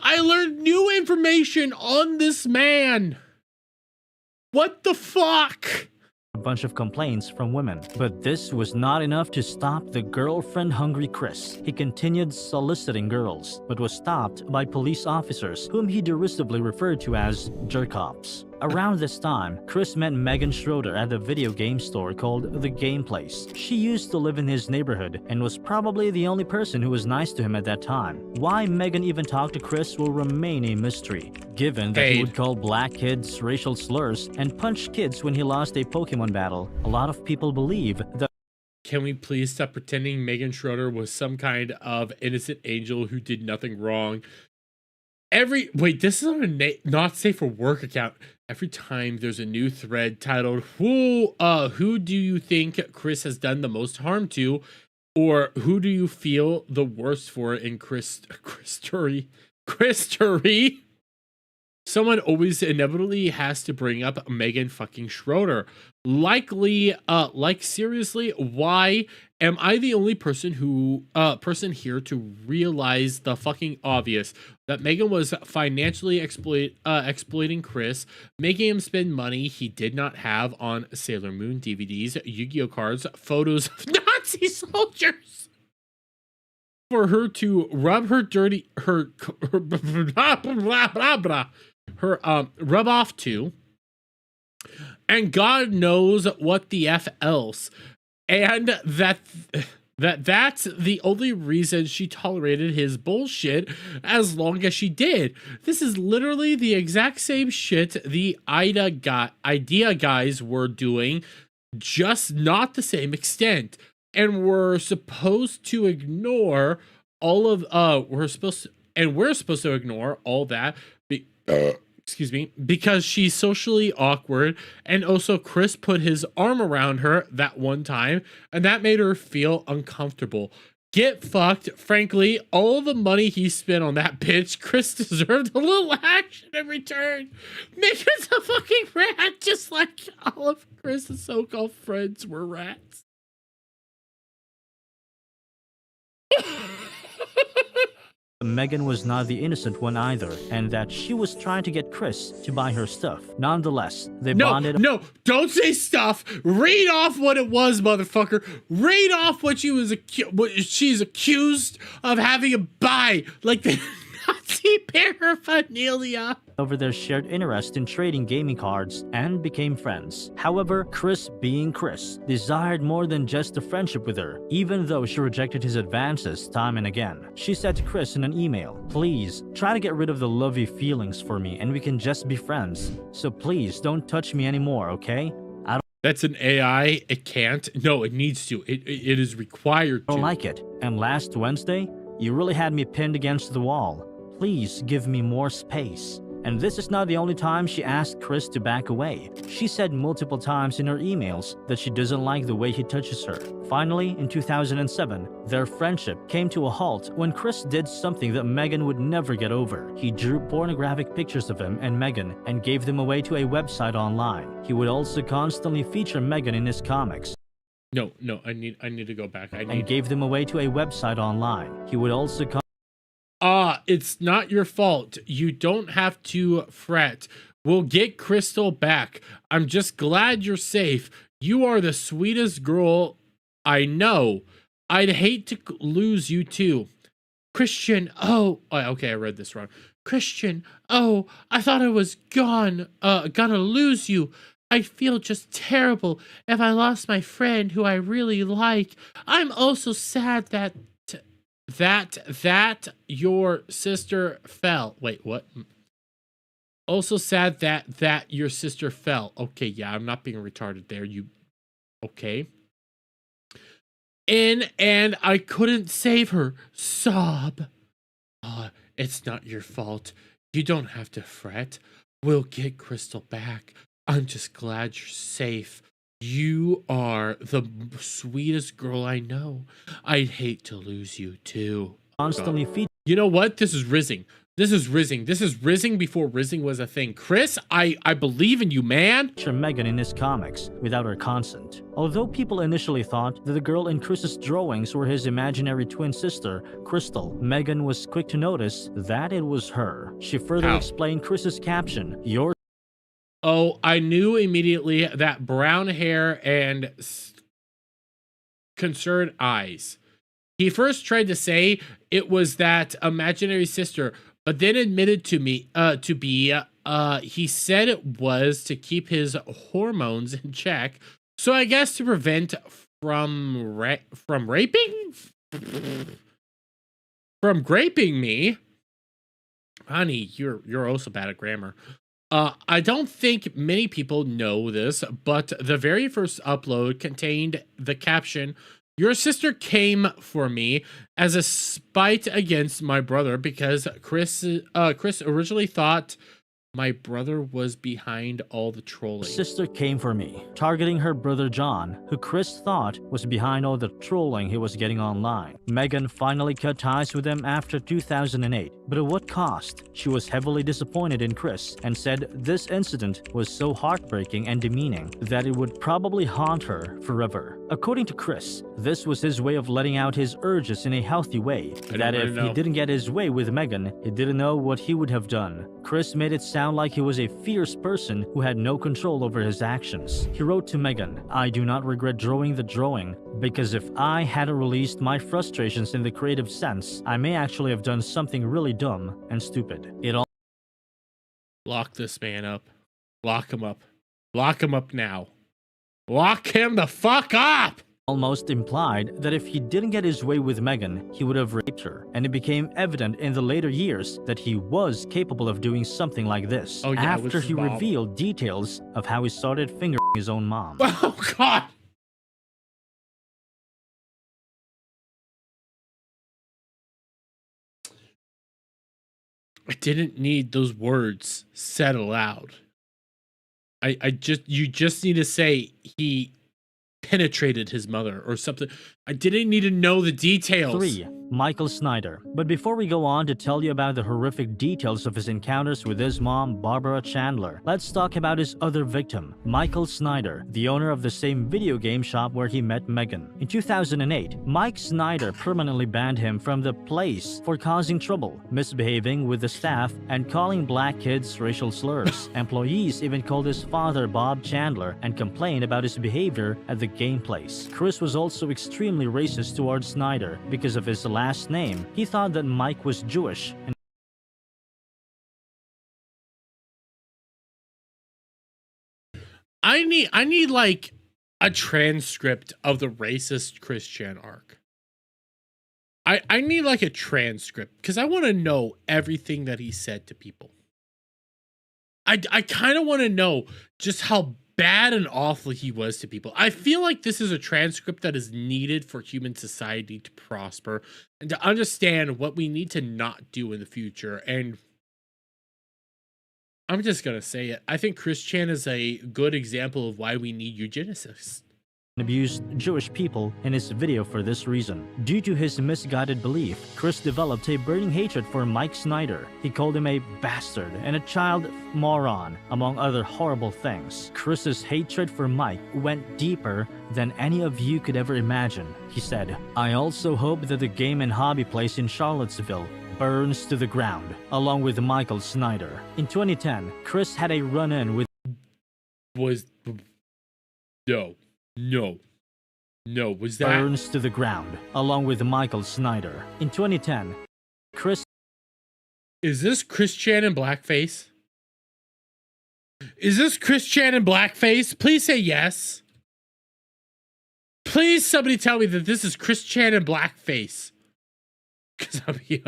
I learned new information on this man. What the fuck? a bunch of complaints from women. But this was not enough to stop the girlfriend-hungry Chris. He continued soliciting girls, but was stopped by police officers, whom he derisively referred to as jerk-offs. Around this time, Chris met Megan Schroeder at the video game store called The Game Place. She used to live in his neighborhood and was probably the only person who was nice to him at that time. Why Megan even talked to Chris will remain a mystery, given that he would call black kids racial slurs and punch kids when he lost a Pokemon battle. A lot of people believe that. Can we please stop pretending Megan Schroeder was some kind of innocent angel who did nothing wrong? Wait, this is on a not safe for work account. Every time there's a new thread titled who do you think Chris has done the most harm to, or who do you feel the worst for in Chris story? someone always inevitably has to bring up Megan fucking Schroeder. Likely, like seriously, why am I the only person here to realize the fucking obvious? That Megan was financially exploiting Chris, making him spend money he did not have on Sailor Moon DVDs, Yu-Gi-Oh cards, photos of Nazi soldiers, for her to rub her dirty rub off to, and God knows what the F else. And that's the only reason she tolerated his bullshit as long as she did. This is literally the exact same shit the idea guys were doing, just not the same extent. And we're supposed to ignore all of we're supposed to ignore all that excuse me, because she's socially awkward, and also Chris put his arm around her that one time, and that made her feel uncomfortable. Get fucked. Frankly, all the money he spent on that bitch, Chris deserved a little action in return. Megan's a fucking rat, just like all of Chris's so-called friends were rats. Megan was not the innocent one either, and that she was trying to get Chris to buy her stuff. Nonetheless, they bonded. No, don't say stuff. Read off what it was, motherfucker. Read off what she's accused of having a buy, like the Nazi paraphernalia. Over their shared interest in trading gaming cards and became friends. However, Chris, being Chris, desired more than just a friendship with her, even though she rejected his advances time and again. She said to Chris in an email, "Please, try to get rid of the lovey feelings for me and we can just be friends. So please don't touch me anymore, okay? That's an AI. It can't. No, it needs to. It is required to. I don't like it. And last Wednesday, you really had me pinned against the wall. Please give me more space." And this is not the only time she asked Chris to back away. She said multiple times in her emails that she doesn't like the way he touches her. Finally, in 2007, their friendship came to a halt when Chris did something that Megan would never get over. He drew pornographic pictures of him and Megan and gave them away to a website online. He would also constantly feature Megan in his comics. No, I need to go back. And gave them away to a website online. He would also it's not your fault. You don't have to fret. We'll get Crystal back. I'm just glad you're safe. You are the sweetest girl I know. I'd hate to lose you too. Christian, okay, I read this wrong. Christian, I thought I was gonna lose you. I feel just terrible if I lost my friend who I really like. I'm also sad that your sister fell. Wait, what? Also sad that your sister fell. Okay, yeah, I'm not being retarded there. Okay. And I couldn't save her. Sob. It's not your fault. You don't have to fret. We'll get Crystal back. I'm just glad you're safe. You are the sweetest girl I know. I'd hate to lose you too. constantly featured. You know what? This is rizzing. This is rizzing before rizzing was a thing. Chris, I believe in you, man. Megan in his comics without her consent. Although people initially thought that the girl in Chris's drawings were his imaginary twin sister, Crystal, Megan was quick to notice that it was her. She further explained Chris's caption, "Your..." Oh, I knew immediately that brown hair and concerned eyes. He first tried to say it was that imaginary sister, but then admitted to me he said it was to keep his hormones in check. So I guess to prevent from raping me. Honey, you're also bad at grammar. I don't think many people know this, but the very first upload contained the caption, "Your sister came for me as a spite against my brother because Chris originally thought My brother was behind all the trolling. Sister came for me, targeting her brother John, who Chris thought was behind all the trolling he was getting online. Megan finally cut ties with him after 2008, but at what cost? She was heavily disappointed in Chris and said this incident was so heartbreaking and demeaning that it would probably haunt her forever. According to Chris, this was his way of letting out his urges in a healthy way. That if he didn't get his way with Megan, he didn't know what he would have done. Chris made it sound like he was a fierce person who had no control over his actions. He wrote to Megan, "I do not regret drawing the drawing, because if I hadn't released my frustrations in the creative sense, I may actually have done something really dumb and stupid." It all Lock this man up. Lock him up. Lock him up now. Lock him the fuck up! almost implied that if he didn't get his way with Megan, he would have raped her, and it became evident in the later years that he was capable of doing something like this. Oh, yeah, after he revealed details of how he started fingering his own mom. Oh, God! I didn't need those words said aloud. You just need to say he penetrated his mother or something. I didn't need to know the details. 3. Michael Snyder. But before we go on to tell you about the horrific details of his encounters with his mom, Barbara Chandler, let's talk about his other victim, Michael Snyder, the owner of the same video game shop where he met Megan. In 2008, Mike Snyder permanently banned him from the place for causing trouble, misbehaving with the staff, and calling black kids racial slurs. Employees even called his father, Bob Chandler, and complained about his behavior at the game place. Chris was also extremely racist towards Snyder because of his last name. He thought that Mike was Jewish and I need like a transcript of the racist Chris Chan arc. I need like a transcript because I want to know everything that he said to people. I kind of want to know just how bad and awful he was to people. I feel like this is a transcript that is needed for human society to prosper and to understand what we need to not do in the future. And I'm just going to say it. I think Chris Chan is a good example of why we need eugenicists. abused Jewish people in his video for this reason. Due to his misguided belief, Chris developed a burning hatred for Mike Snyder. He called him a bastard and a child moron, among other horrible things. Chris's hatred for Mike went deeper than any of you could ever imagine. He said, "I also hope that the game and hobby place in Charlottesville burns to the ground, along with Michael Snyder." In 2010, Chris had a run-in with No, was that burns to the ground, along with Michael Snyder. In 2010, Chris Is this Chris Chan in blackface? Is this Chris Chan in blackface? Please say yes. Please somebody tell me that this is Chris Chan in blackface. Because that'd be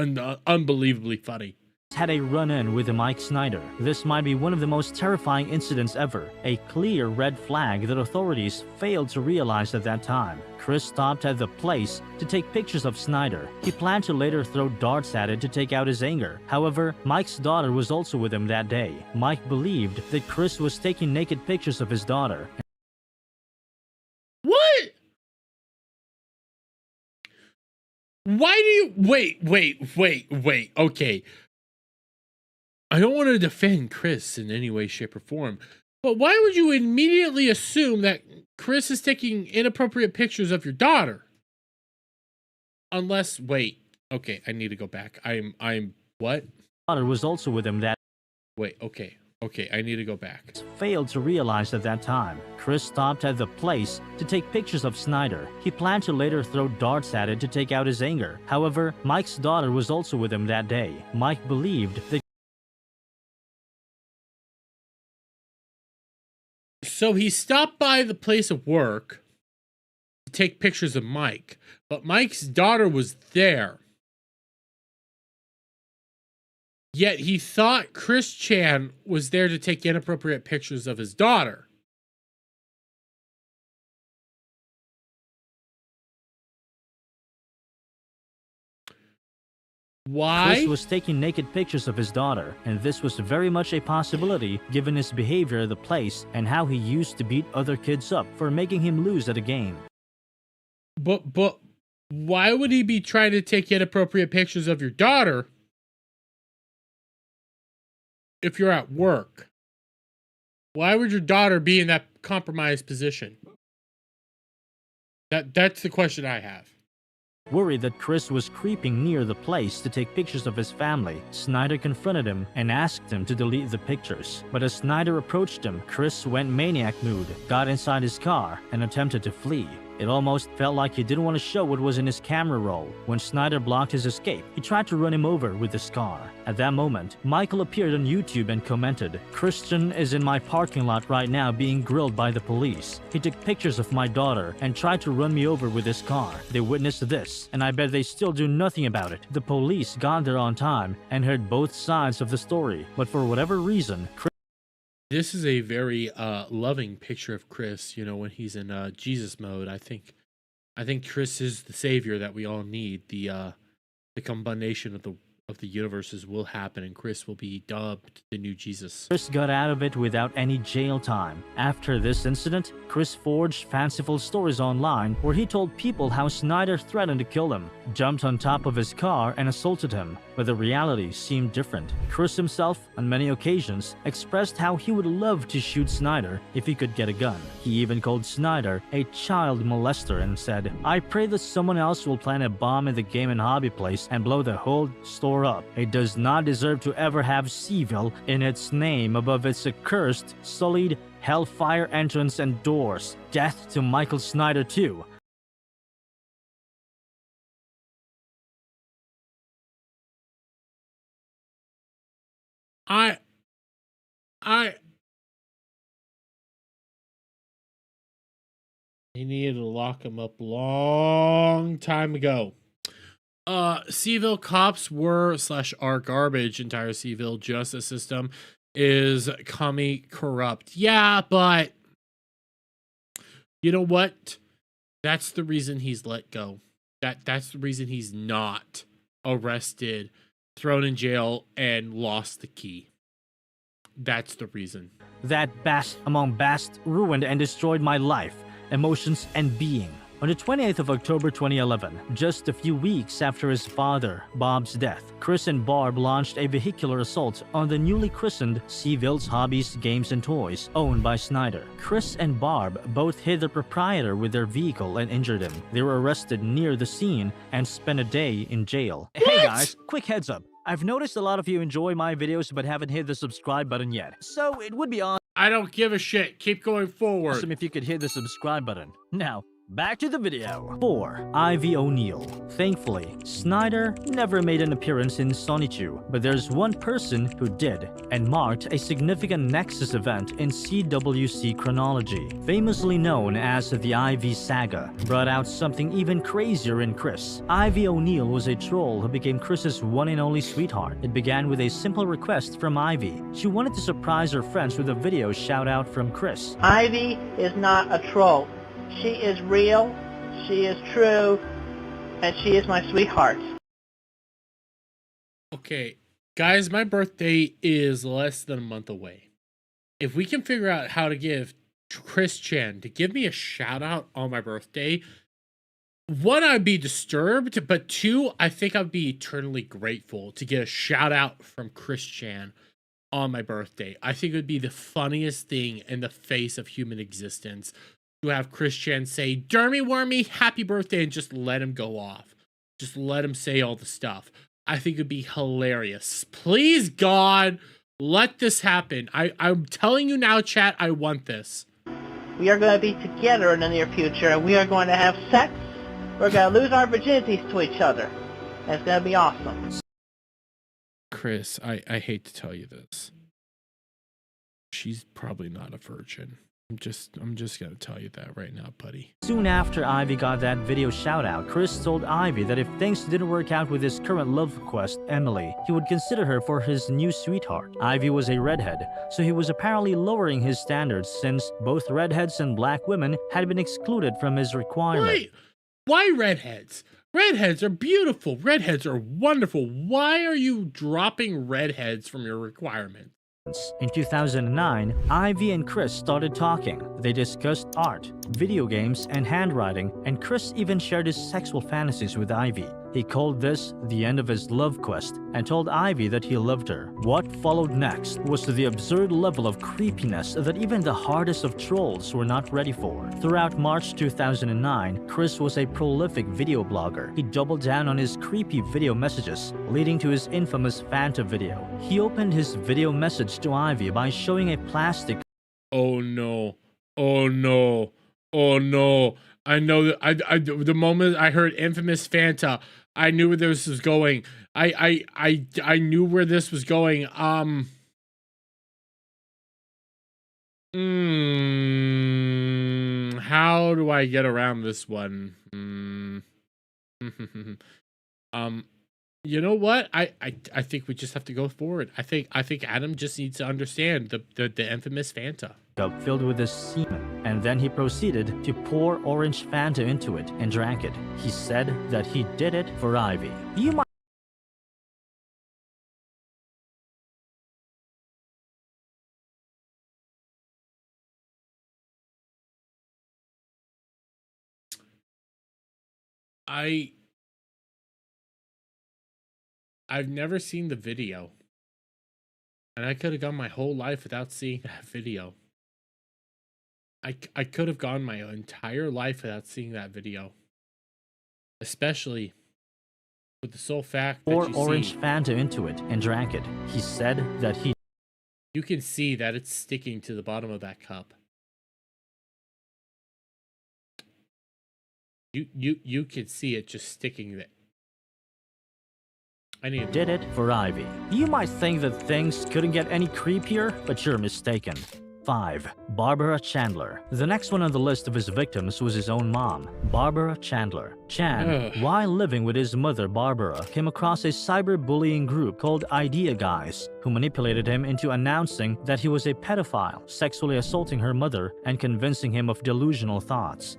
unbelievably funny. had a run-in with Mike Snyder. This might be one of the most terrifying incidents ever, a clear red flag that authorities failed to realize at that time. Chris stopped at the place to take pictures of Snyder. He planned to later throw darts at it to take out his anger. However, Mike's daughter was also with him that day. Mike believed that Chris was taking naked pictures of his daughter. What? Why do you wait, okay. I don't want to defend Chris in any way, shape, or form, but why would you immediately assume that Chris is taking inappropriate pictures of your daughter? Unless, wait, okay, I need to go back. I'm what? Daughter was also with him that Wait, okay, I need to go back. failed to realize at that time. Chris stopped at the place to take pictures of Snyder. He planned to later throw darts at it to take out his anger. However, Mike's daughter was also with him that day. Mike believed that So he stopped by the place of work to take pictures of Mike, but Mike's daughter was there. Yet he thought Chris Chan was there to take inappropriate pictures of his daughter. Why? Chris was taking naked pictures of his daughter, and this was very much a possibility given his behavior at the place and how he used to beat other kids up for making him lose at a game. But why would he be trying to take inappropriate pictures of your daughter if you're at work? Why would your daughter be in that compromised position? That's the question I have. Worried that Chris was creeping near the place to take pictures of his family, Snyder confronted him and asked him to delete the pictures. But as Snyder approached him, Chris went maniac mood, got inside his car, and attempted to flee. It almost felt like he didn't want to show what was in his camera roll. When Snyder blocked his escape, he tried to run him over with his car. At that moment, Michael appeared on YouTube and commented, "Christian is in my parking lot right now being grilled by the police. He took pictures of my daughter and tried to run me over with his car. They witnessed this, and I bet they still do nothing about it." The police got there on time and heard both sides of the story, but for whatever reason, This is a very loving picture of Chris, you know, when he's in Jesus mode. I think Chris is the savior that we all need. The combination of the universes will happen, and Chris will be dubbed the new Jesus. Chris got out of it without any jail time. After this incident, Chris forged fanciful stories online where he told people how Snyder threatened to kill him, jumped on top of his car and assaulted him, but the reality seemed different. Chris himself, on many occasions, expressed how he would love to shoot Snyder if he could get a gun. He even called Snyder a child molester and said, "I pray that someone else will plant a bomb in the game and hobby place and blow the whole store up. It does not deserve to ever have Seville in its name above its accursed, sullied, hellfire entrance and doors. Death to Michael Snyder too." He needed to lock him up long time ago. Seville cops were / are garbage. Entire Seville justice system is commie corrupt. Yeah, but you know what? That's the reason he's let go. That's the reason he's not arrested, thrown in jail, and lost the key. That's the reason. That bast among bast ruined and destroyed my life, emotions, and being. On the 28th of October 2011, just a few weeks after his father, Bob's death, Chris and Barb launched a vehicular assault on the newly christened Seville's Hobbies, Games and Toys, owned by Snyder. Chris and Barb both hit the proprietor with their vehicle and injured him. They were arrested near the scene and spent a day in jail. Hey guys, quick heads up. I've noticed a lot of you enjoy my videos but haven't hit the subscribe button yet. So it would be awesome I don't give a shit. Keep going forward. if you could hit the subscribe button. Now, back to the video. 4. Ivy O'Neill. Thankfully, Snyder never made an appearance in Sonichu, but there's one person who did, and marked a significant Nexus event in CWC chronology. Famously known as the Ivy Saga, brought out something even crazier in Chris. Ivy O'Neill was a troll who became Chris's one and only sweetheart. It began with a simple request from Ivy. She wanted to surprise her friends with a video shout-out from Chris. Ivy is not a troll. She is real, she is true, and she is my sweetheart. Okay, guys, my birthday is less than a month away. If we can figure out how to give Chris Chan to give me a shout out on my birthday, one, I'd be disturbed, but two, I think I'd be eternally grateful to get a shout out from Chris Chan on my birthday. I think it would be the funniest thing in the face of human existence to have Chris Chan say, "Dermy Wormy, happy birthday," and just let him go off. Just let him say all the stuff. I think it'd be hilarious. Please, God, let this happen. I'm telling you now, chat, I want this. We are going to be together in the near future, and we are going to have sex. We're going to lose our virginities to each other. And it's going to be awesome. Chris, I hate to tell you this. She's probably not a virgin. I'm just gonna tell you that right now, buddy. Soon after Ivy got that video shout-out, Chris told Ivy that if things didn't work out with his current love quest, Emily, he would consider her for his new sweetheart. Ivy was a redhead, so he was apparently lowering his standards since both redheads and black women had been excluded from his requirement. Why redheads? Redheads are beautiful. Redheads are wonderful. Why are you dropping redheads from your requirements? In 2009, Ivy and Chris started talking. They discussed art, video games, and handwriting, and Chris even shared his sexual fantasies with Ivy. He called this the end of his love quest and told Ivy that he loved her. What followed next was the absurd level of creepiness that even the hardest of trolls were not ready for. Throughout March 2009, Chris was a prolific video blogger. He doubled down on his creepy video messages, leading to his infamous Fanta video. He opened his video message to Ivy by showing a plastic. Oh no. Oh no. Oh no. I know that the moment I heard infamous Fanta, I knew where this was going. I knew where this was going. How do I get around this one? You know what? I think we just have to go forward. I think Adam just needs to understand the infamous Fanta Cup filled with his semen, and then he proceeded to pour orange Fanta into it and drank it. He said that he did it for Ivy. You might I've never seen the video, and I could have gone my whole life without seeing that video. I could have gone my entire life without seeing that video, especially with the sole fact that pour orange Fanta into it and drank it. He said that he. You can see that it's sticking to the bottom of that cup. You can see it just sticking there. Did it for Ivy. You might think that things couldn't get any creepier, but you're mistaken. 5. Barbara Chandler. The next one on the list of his victims was his own mom, Barbara Chandler. Chan, while living with his mother Barbara, came across a cyberbullying group called Idea Guys, who manipulated him into announcing that he was a pedophile, sexually assaulting her mother and convincing him of delusional thoughts.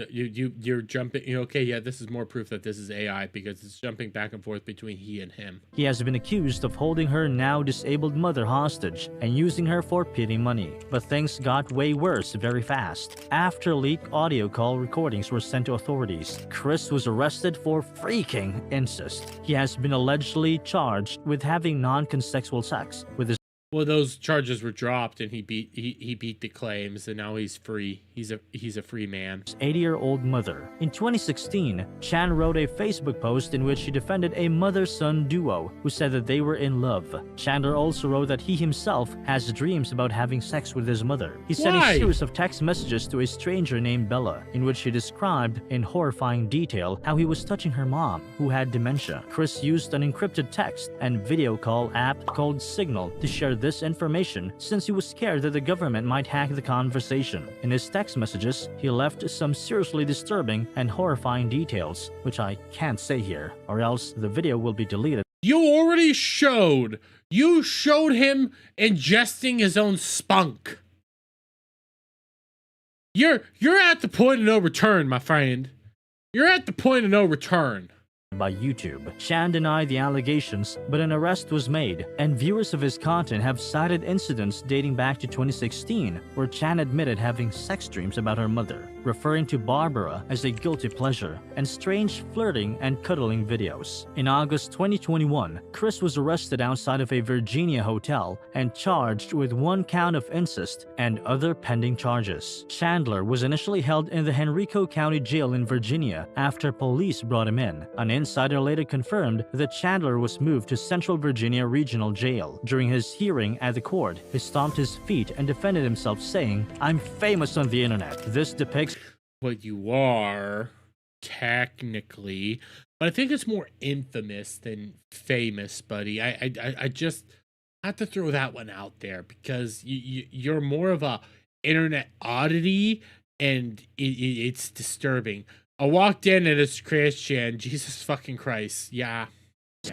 You're jumping. Okay, yeah, this is more proof that this is AI because it's jumping back and forth between he and him. He has been accused of holding her now disabled mother hostage and using her for pity money. But things got way worse very fast. After leaked audio call recordings were sent to authorities, Chris was arrested for freaking incest. He has been allegedly charged with having non-consensual sex with his. Well, those charges were dropped, and he beat the claims, and now he's free. He's a free man. 80-year-old mother. In 2016, Chan wrote a Facebook post in which she defended a mother-son duo who said that they were in love. Chandler also wrote that he himself has dreams about having sex with his mother. He sent a series of text messages to a stranger named Bella, in which he described in horrifying detail how he was touching her mom, who had dementia. Chris used an encrypted text and video call app called Signal to share this information since he was scared that the government might hack the conversation. In his text messages, he left some seriously disturbing and horrifying details, which I can't say here, or else the video will be deleted. You already showed. You showed him ingesting his own spunk. You're at the point of no return, my friend. You're at the point of no return. By YouTube. Chan denied the allegations, but an arrest was made, and viewers of his content have cited incidents dating back to 2016 where Chan admitted having sex dreams about her mother, referring to Barbara as a guilty pleasure, and strange flirting and cuddling videos. In August 2021, Chris was arrested outside of a Virginia hotel and charged with 1 count of incest and other pending charges. Chandler was initially held in the Henrico County Jail in Virginia after police brought him in. An insider later confirmed that Chandler was moved to Central Virginia Regional Jail. During his hearing at the court, he stomped his feet and defended himself, saying, "I'm famous on the internet. This depicts..." Well, you are, technically, but I think it's more infamous than famous, buddy. I just have to throw that one out there because you're more of a internet oddity, and it's disturbing. I walked in and it's Christian. Jesus fucking Christ. Yeah.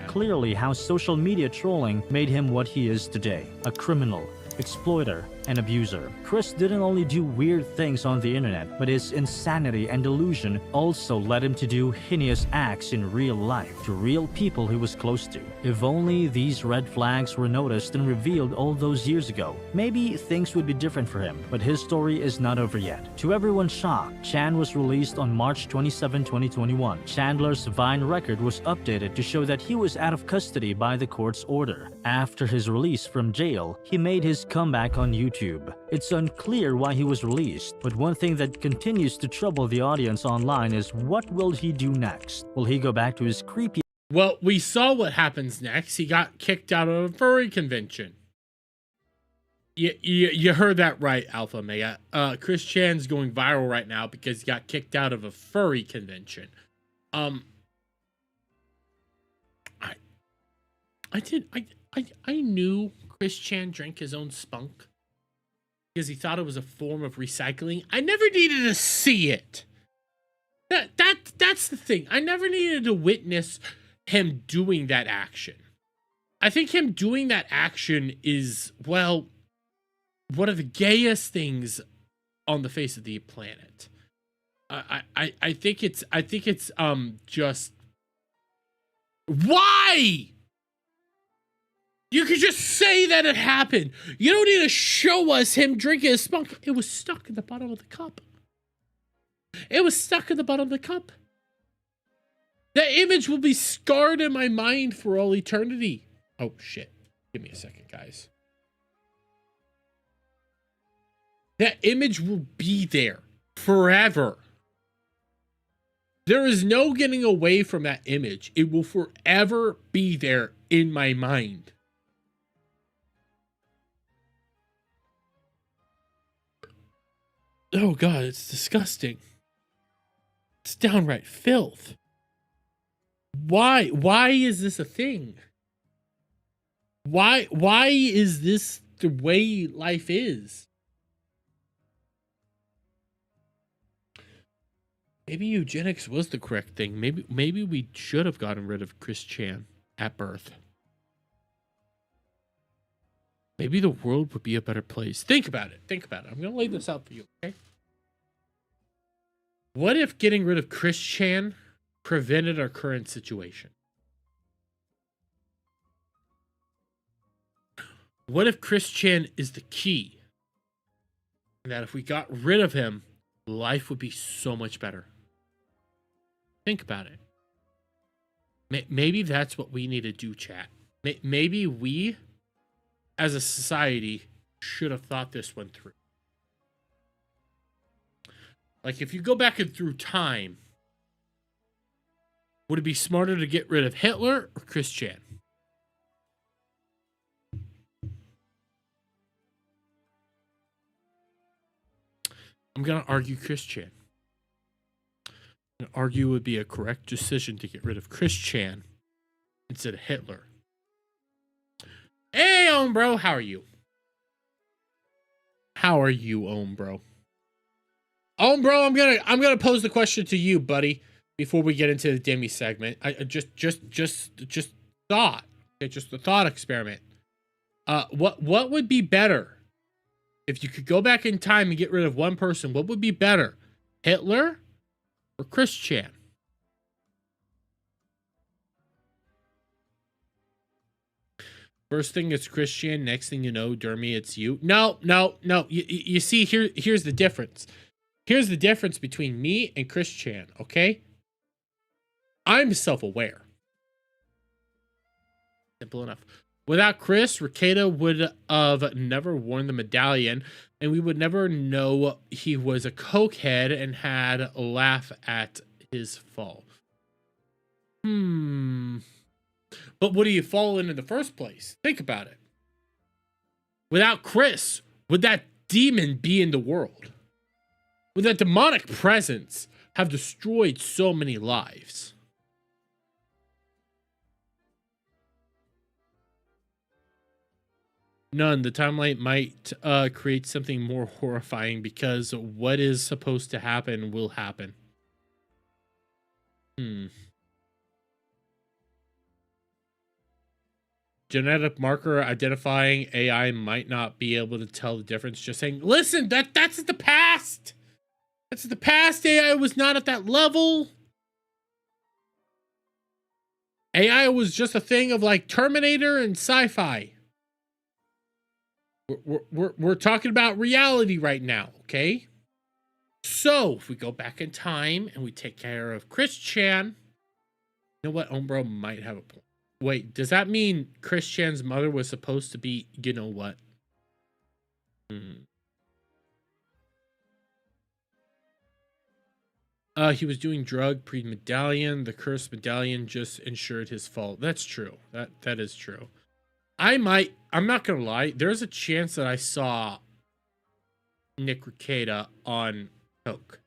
Clearly how social media trolling made him what he is today. A criminal, exploiter, an abuser. Chris didn't only do weird things on the internet, but his insanity and delusion also led him to do heinous acts in real life to real people he was close to. If only these red flags were noticed and revealed all those years ago, maybe things would be different for him. But his story is not over yet. To everyone's shock, Chan was released on March 27, 2021. Chandler's Vine record was updated to show that he was out of custody by the court's order. After his release from jail, he made his comeback on YouTube. It's unclear why he was released, but one thing that continues to trouble the audience online is what will he do next? Will he go back to his creepy... Well, we saw what happens next. He got kicked out of a furry convention. You heard that right, Alpha Mega. Chris Chan's going viral right now because he got kicked out of a furry convention. I knew Chris Chan drank his own spunk because he thought it was a form of recycling. I never needed to see it. That's the thing. I never needed to witness him doing that action. I think him doing that action is, well, one of the gayest things on the face of the planet. I think it's just, why? You could just say that it happened. You don't need to show us him drinking a spunk. It was stuck in the bottom of the cup. It was stuck in the bottom of the cup. That image will be scarred in my mind for all eternity. Oh, shit. Give me a second, guys. That image will be there forever. There is no getting away from that image. It will forever be there in my mind. Oh, God, it's disgusting. It's downright filth. Why? Why is this a thing? Why is this the way life is? Maybe eugenics was the correct thing. Maybe we should have gotten rid of Chris Chan at birth. Maybe the world would be a better place. Think about it. Think about it. I'm going to lay this out for you, okay? What if getting rid of Chris Chan prevented our current situation? What if Chris Chan is the key? And that if we got rid of him, life would be so much better. Think about it. Maybe that's what we need to do, chat. Maybe we, as a society, should have thought this one through. Like, if you go back and through time, would it be smarter to get rid of Hitler or Chris Chan? I'm going to argue Chris Chan. I'm going to argue it would be a correct decision to get rid of Chris Chan instead of Hitler. Hey, Bro, how are you? How are you, Bro? Bro, I'm gonna pose the question to you, buddy, before we get into the Deme segment. I just thought. Okay, just a thought experiment. What would be better if you could go back in time and get rid of one person? What would be better, Hitler or Chris Chan? First thing it's Chris Chan. Next thing you know, Deme, it's you. No. You see, here's the difference. Here's the difference between me and Chris Chan, okay? I'm self-aware. Simple enough. Without Chris, Rikeda would have never worn the medallion, and we would never know he was a cokehead and had a laugh at his fall. But would he have fallen in the first place? Think about it. Without Chris, would that demon be in the world? Would that demonic presence have destroyed so many lives? None. The timeline might create something more horrifying because what is supposed to happen will happen. genetic marker identifying AI might not be able to tell the difference. Just saying, listen, that's the past. That's the past. AI was not at that level. AI was just a thing of like Terminator and sci-fi. We're talking about reality right now, okay? So if we go back in time and we take care of Chris Chan, you know what? Umbro might have a point. Wait, does that mean Chris Chan's mother was supposed to be, you know what? He was doing drug pre-medallion. The cursed medallion just ensured his fault. That's true. That is true. I'm not gonna lie, there's a chance that I saw Nick Rekieta on coke.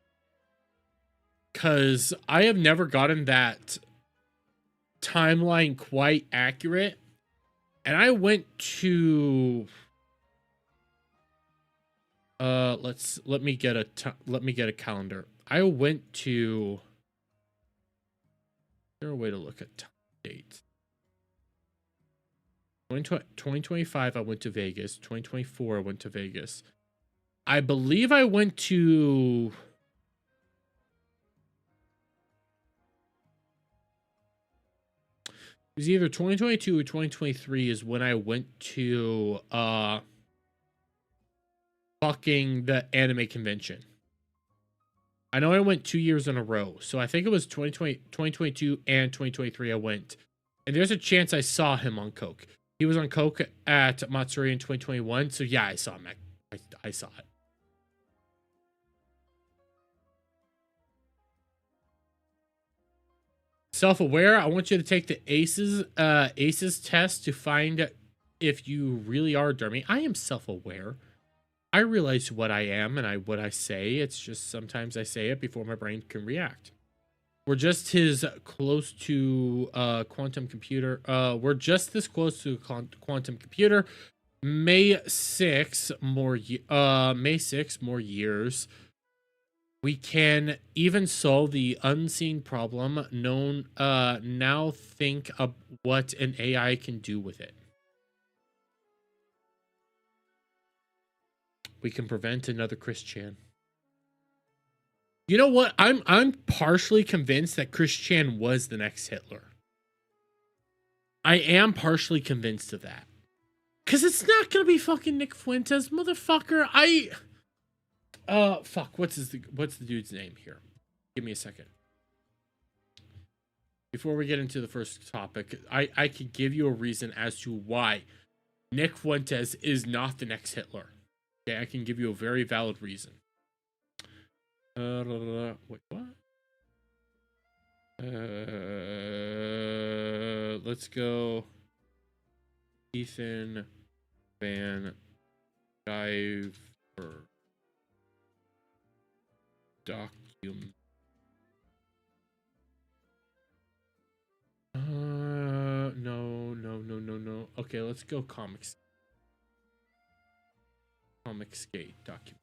Cause I have never gotten that timeline quite accurate. And I went to let me get a calendar. I went to, is there a way to look at time dates? 2025 I went to Vegas. 2024 I went to Vegas. I believe I went to it was either 2022 or 2023 is when I went to fucking the anime convention. I know I went 2 years in a row. So I think it was 2022 and 2023 I went. And there's a chance I saw him on coke. He was on coke at Matsuri in 2021. So yeah, I saw him. I saw it. Self-aware, I want you to take the ACEs test to find if you really are Dermy. I am self-aware. I realize what I am and what I say. It's just sometimes I say it before my brain can react. We're just as close to quantum computer. We're just this close to quantum computer. May 6 more years. We can even solve the unseen problem known. Now think of what an AI can do with it. We can prevent another Chris Chan. You know what? I'm partially convinced that Chris Chan was the next Hitler. I am partially convinced of that. Cause it's not gonna be fucking Nick Fuentes, motherfucker. Fuck. What's the dude's name here? Give me a second. Before we get into the first topic, I could give you a reason as to why Nick Fuentes is not the next Hitler. Okay, I can give you a very valid reason. Wait, what? Let's go. Ethan Van Diver. Document. No. Okay, let's go comics. Comic skate document.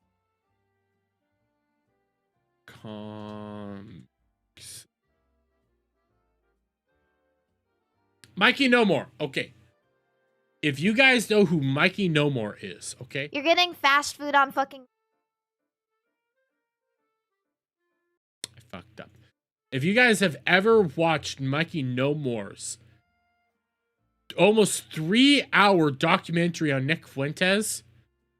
Comics. Mikey No More. Okay. If you guys know who Mikey No More is, okay? You're getting fast food on fucking... I fucked up. If you guys have ever watched Mikey No More's almost 3-hour documentary on Nick Fuentes,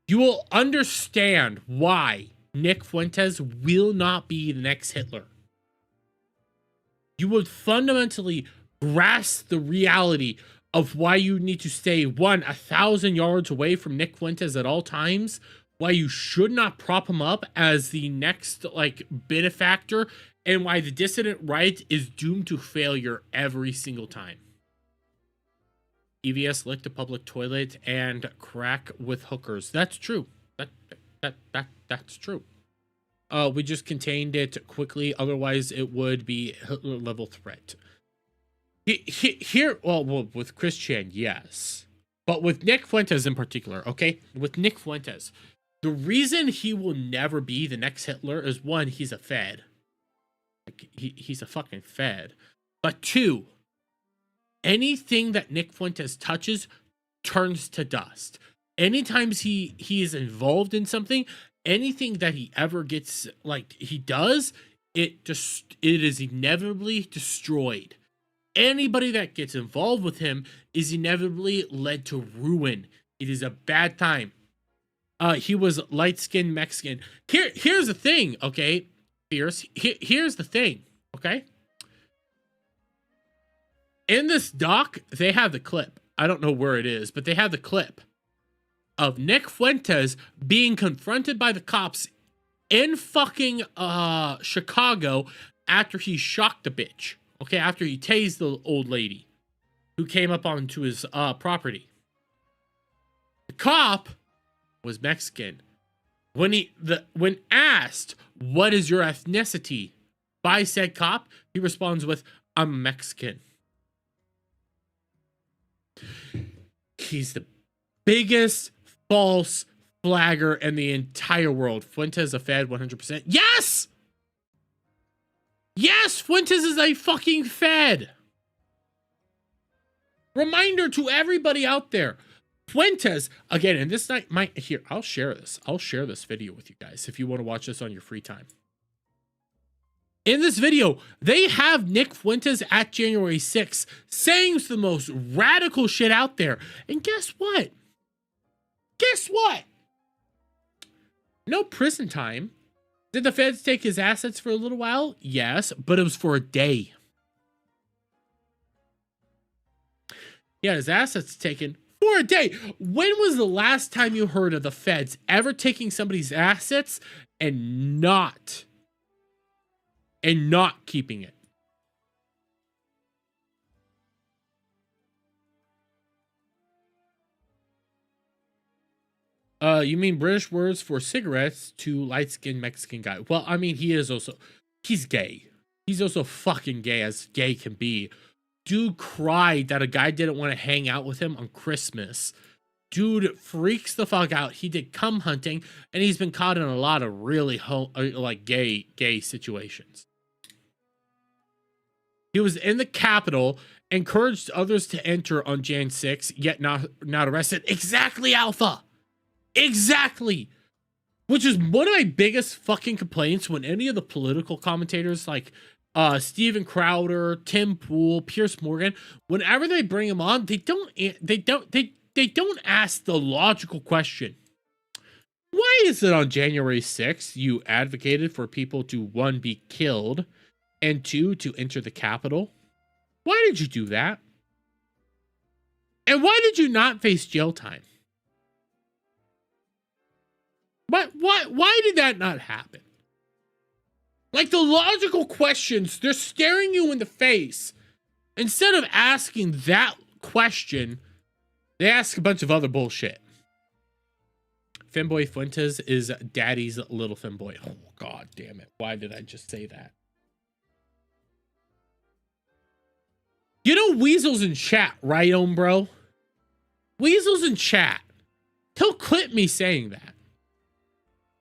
you will understand why Nick Fuentes will not be the next Hitler. You would fundamentally grasp the reality of why you need to stay 1,000 yards away from Nick Fuentes at all times, why you should not prop him up as the next benefactor, and why the dissident right is doomed to failure every single time. EVS licked a public toilet and crack with hookers. That's true. That's true. We just contained it quickly. Otherwise, it would be Hitler level threat. Here, well, with Chris Chan, yes. But with Nick Fuentes in particular, okay? With Nick Fuentes, the reason he will never be the next Hitler is, one, he's a Fed. He's a fucking Fed. But two, anything that Nick Fuentes touches turns to dust. Anytime he is involved in something, anything that he ever gets, like, he does, it is inevitably destroyed. Anybody that gets involved with him is inevitably led to ruin. It is a bad time. He was light-skinned Mexican. Here's the thing, okay, Fierce. Here's the thing, okay? In this doc, they have the clip. I don't know where it is, but they have the clip of Nick Fuentes being confronted by the cops in fucking Chicago after he shocked the bitch. Okay, after he tased the old lady who came up onto his property. The cop was Mexican. When asked, what is your ethnicity by said cop, he responds with, I'm Mexican. He's the biggest false flagger in the entire world. Fuentes a Fed 100%. Yes! Yes, Fuentes is a fucking Fed. Reminder to everybody out there. Fuentes, again, and this night might, here, I'll share this. I'll share this video with you guys if you want to watch this on your free time. In this video, they have Nick Fuentes at January 6th saying the most radical shit out there. And guess what? Guess what? No prison time. Did the feds take his assets for a little while? Yes, but it was for a day. Yeah, his assets taken for a day. When was the last time you heard of the feds ever taking somebody's assets and not keeping it? You mean British words for cigarettes to light-skinned Mexican guy. Well, I mean, he's gay. He's also fucking gay as gay can be. Dude cried that a guy didn't want to hang out with him on Christmas. Dude freaks the fuck out. He did cum hunting, and he's been caught in a lot of really gay situations. He was in the Capitol, encouraged others to enter on Jan 6, yet not arrested. Exactly, Alpha. Exactly. Which is one of my biggest fucking complaints when any of the political commentators like Steven Crowder, Tim Pool, Pierce Morgan, whenever they bring him on, they don't ask the logical question. Why is it on January 6th you advocated for people to, 1, be killed, and 2, to enter the Capitol? Why did you do that? And why did you not face jail time? Why did that not happen? Like, the logical questions, they're staring you in the face. Instead of asking that question, they ask a bunch of other bullshit. Femboy Fuentes is daddy's little femboy. Oh, god damn it. Why did I just say that? You know Weasel's in chat, right, bro? Weasel's in chat. He'll clip me saying that.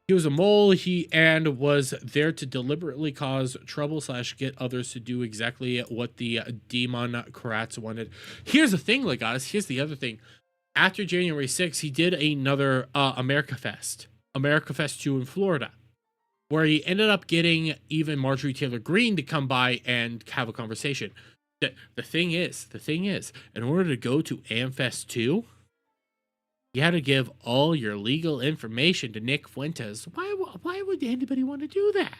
He was a mole, and was there to deliberately cause trouble / get others to do exactly what the demon Karats wanted. Here's the thing, guys. Here's the other thing. After January 6th, he did another America Fest 2 in Florida, where he ended up getting even Marjorie Taylor Greene to come by and have a conversation. The thing is, in order to go to AmFest 2, you had to give all your legal information to Nick Fuentes. Why would anybody want to do that?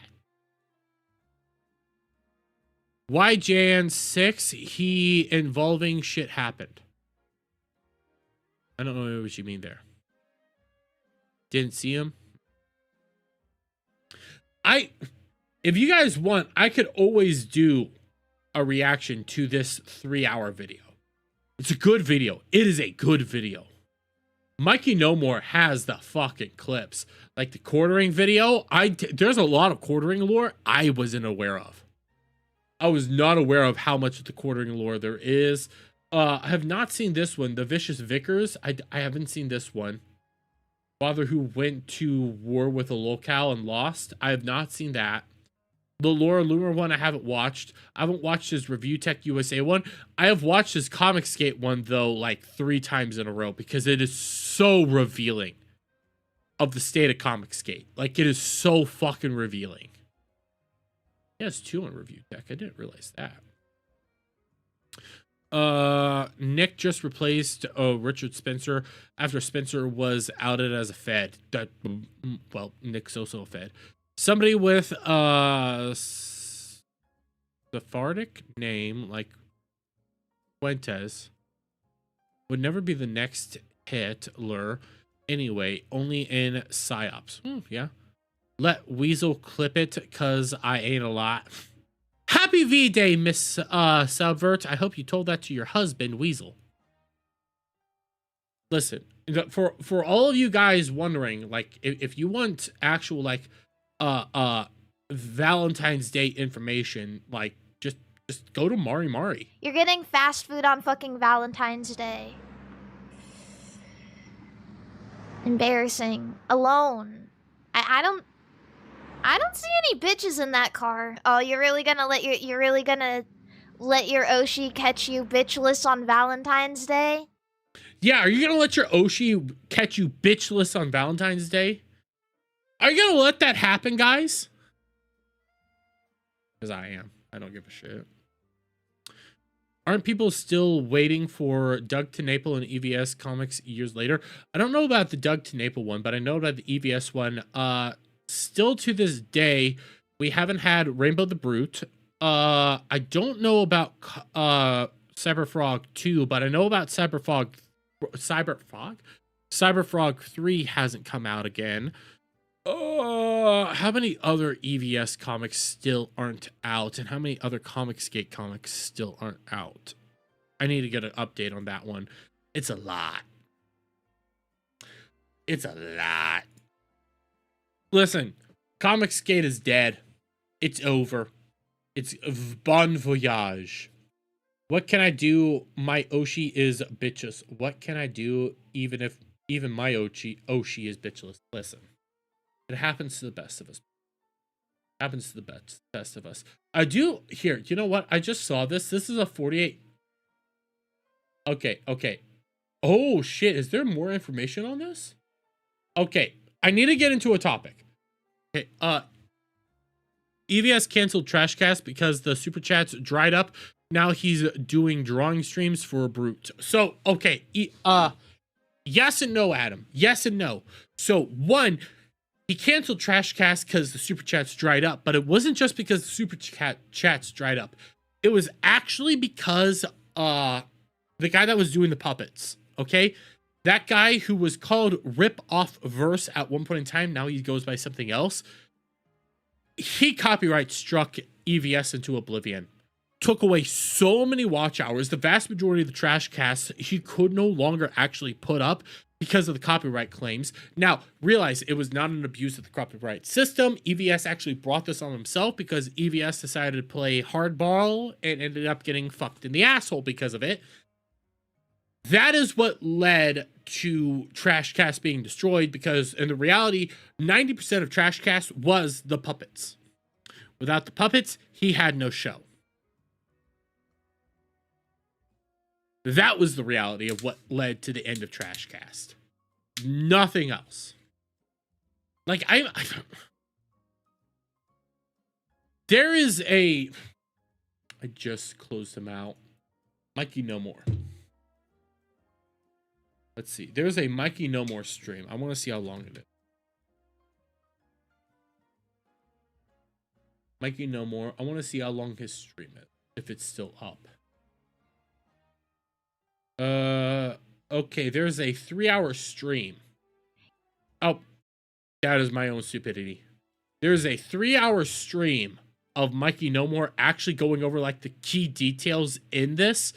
Why Jan 6? He involving shit happened. I don't know what you mean there. Didn't see him. If you guys want, I could always do a reaction to this 3-hour video. It's a good video. It is a good video. Mikey No More has the fucking clips. Like the quartering video, there's a lot of quartering lore I wasn't aware of. I was not aware of how much of the quartering lore there is. I have not seen this one. The Vicious Vickers, I haven't seen this one. Father who went to war with a locale and lost. I have not seen that. The Laura Loomer one I haven't watched. I haven't watched his Review Tech USA one. I have watched his Comicsgate one, though, like 3 times in a row because it is so revealing of the state of Comicsgate. Like, it is so fucking revealing. He has 2 on Review Tech. I didn't realize that. Nick just replaced Richard Spencer after Spencer was outed as a Fed. Well, Nick's also a Fed. Somebody with Sephardic name like Fuentes would never be the next Hitler anyway, only in PsyOps. Yeah. Let Weasel clip it, cause I ain't a lot. Happy V-Day, Miss Subvert. I hope you told that to your husband, Weasel. Listen, for all of you guys wondering, like, if you want actual, like, Valentine's Day information, like, just go to Mari Mari. You're getting fast food on fucking Valentine's Day. Embarrassing. Alone. I don't see any bitches in that car. Oh, you're really gonna let your Oshi catch you bitchless on Valentine's Day? Yeah, are you gonna let your Oshi catch you bitchless on Valentine's Day? Are you gonna let that happen, guys? Because I am. I don't give a shit. Aren't people still waiting for Doug TeNapel and EVS comics years later? I don't know about the Doug TeNapel one, but I know about the EVS one. Still to this day, we haven't had Rainbow the Brute. I don't know about Cyberfrog 2, but I know about Cyberfrog 3 hasn't come out again. How many other EVS comics still aren't out, and how many other Comicsgate comics still aren't out? I need to get an update on that one. It's a lot. It's a lot. Listen, Comicsgate is dead. It's over. It's bon voyage. What can I do? My Oshi is bitchless. What can I do even if my Oshi is bitchless? Listen, it happens to the best of us. It happens to the best of us. I do here. You know what? I just saw this. This is a 48. Okay. Oh shit! Is there more information on this? Okay, I need to get into a topic. Okay, EVS canceled Trashcast because the super chats dried up. Now he's doing drawing streams for Brute. So, okay, yes and no, Adam. Yes and no. So, one, he canceled Trashcast because the super chats dried up, but it wasn't just because the super chats dried up. It was actually because the guy that was doing the puppets, okay? That guy who was called Rip Off Verse at one point in time, now he goes by something else. He copyright struck EVS into oblivion. Took away so many watch hours. The vast majority of the trash casts he could no longer actually put up because of the copyright claims. Now, realize it was not an abuse of the copyright system. EVS actually brought this on himself because EVS decided to play hardball and ended up getting fucked in the asshole because of it. That is what led to Trashcast being destroyed because in the reality, 90% of Trashcast was the puppets. Without the puppets, he had no show. That was the reality of what led to the end of Trashcast. Nothing else. Like, there is a... I just closed him out. Mikey No More. Let's see. There's a Mikey No More stream. I want to see how long it is. Mikey No More. I want to see how long his stream is. If it's still up. Okay. There's a 3-hour stream. Oh. That is my own stupidity. There's a 3-hour stream of Mikey No More actually going over like the key details in this.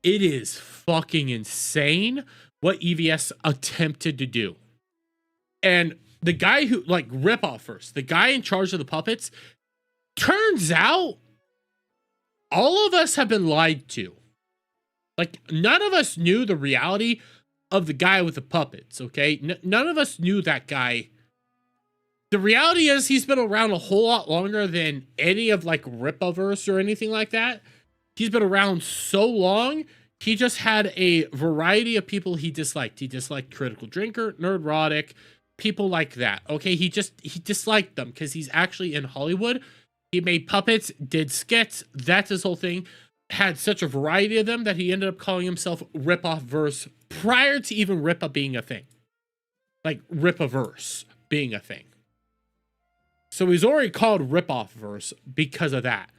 It is fucking insane what EVS attempted to do. And the guy who, like, Rip Off First, the guy in charge of the puppets, turns out all of us have been lied to. Like, none of us knew the reality of the guy with the puppets, okay? None of us knew that guy The reality is he's been around a whole lot longer than any of like Ripaverse or anything like that. He's been around so long. He just had a variety of people he disliked. He disliked Critical Drinker, Nerdrotic, people like that. Okay, he disliked them because he's actually in Hollywood. He made puppets, did skits. That's his whole thing. Had such a variety of them that he ended up calling himself Ripoff Verse prior to even Ripa being a thing. Like Ripaverse being a thing. So he's already called Ripoff Verse because of that.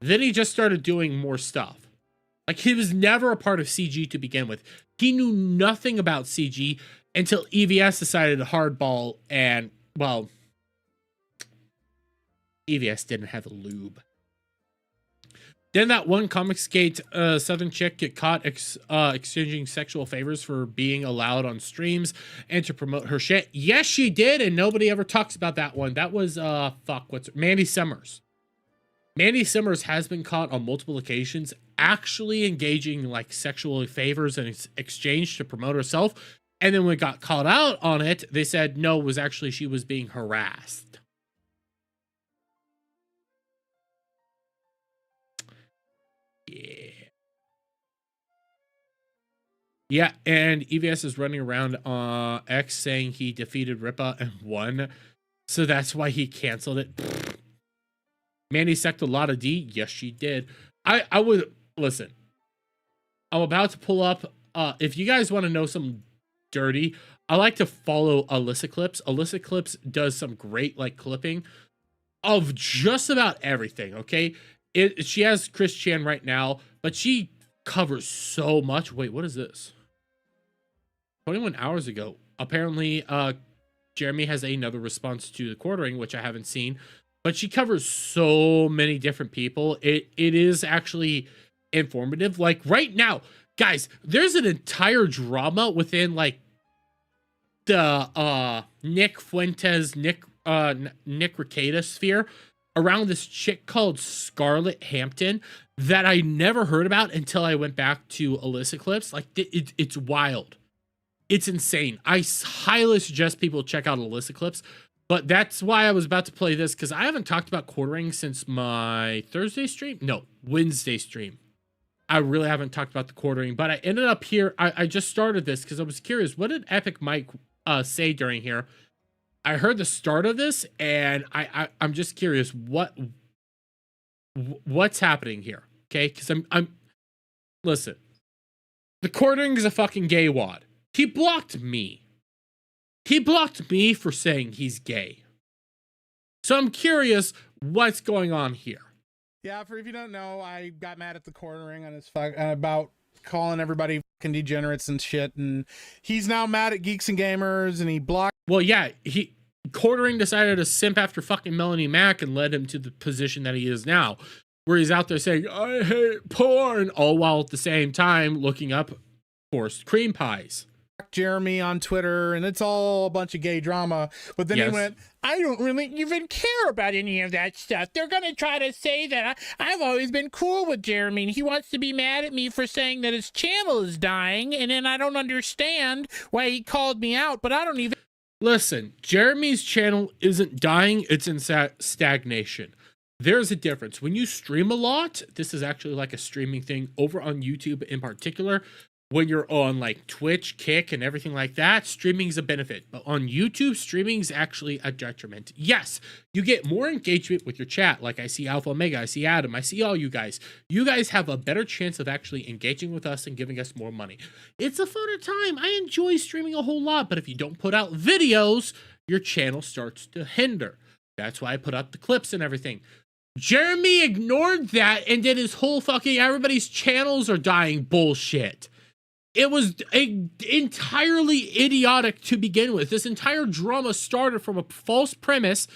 Then he just started doing more stuff. Like, he was never a part of CG to begin with. He knew nothing about CG until EVS decided to hardball, and, well, EVS didn't have a lube. Then that one Comicsgate Southern chick get caught exchanging sexual favors for being allowed on streams and to promote her shit. Yes, she did, and nobody ever talks about that one. That was, Mandy Summers. Mandy Summers has been caught on multiple occasions actually engaging in, like, sexual favors and exchange to promote herself. And then when it got called out on it, they said, no, it was actually she was being harassed. Yeah, and EVS is running around X saying he defeated Ripa and won, so that's why he canceled it. Mandy sucked a lot of D. Yes, she did. I would listen. I'm about to pull up. If you guys want to know some dirty, I like to follow Alyssa Clips. Alyssa Clips does some great like clipping of just about everything. Okay, she has Chris Chan right now, but she covers so much. Wait, what is this? 21 hours ago, apparently Jeremy has another response to the quartering, which I haven't seen, but she covers so many different people. It is actually informative. Like right now, guys, there's an entire drama within like the Nick Fuentes, Nick Rekieta sphere around this chick called Scarlett Hampton that I never heard about until I went back to Alyssa Clips. Like it's wild. It's insane. I highly suggest people check out Alyssa Clips, but that's why I was about to play this, because I haven't talked about quartering since my Thursday stream. No, Wednesday stream. I really haven't talked about the quartering, but I ended up here. I just started this because I was curious. What did Epic Mike say during here? I heard the start of this, and I'm just curious what's happening here. Okay, because I'm listen. The quartering is a fucking gay wad. He blocked me. He blocked me for saying he's gay. So I'm curious what's going on here. Yeah, if you don't know, I got mad at the quartering on his about calling everybody fucking degenerates and shit, and he's now mad at Geeks and Gamers, and he blocked. Well, yeah, quartering decided to simp after fucking Melanie Mac and led him to the position that he is now, where he's out there saying, I hate porn, all while at the same time looking up forced cream pies. Jeremy on Twitter, and it's all a bunch of gay drama, but then he went, I don't really even care about any of that stuff. They're gonna try to say that I've always been cool with Jeremy, and he wants to be mad at me for saying that his channel is dying, and then I don't understand why he called me out, but I don't even... Listen, Jeremy's channel isn't dying, it's in stagnation. There's a difference. When you stream a lot, this is actually like a streaming thing over on YouTube in particular. When you're on like Twitch, Kick, and everything like that, streaming is a benefit. But on YouTube, streaming is actually a detriment. Yes, you get more engagement with your chat. Like I see Alpha Omega, I see Adam, I see all you guys. You guys have a better chance of actually engaging with us and giving us more money. It's a funner time. I enjoy streaming a whole lot, but if you don't put out videos, your channel starts to hinder. That's why I put out the clips and everything. Jeremy ignored that and did his whole fucking everybody's channels are dying bullshit. It was entirely idiotic to begin with. This entire drama started from a false premise.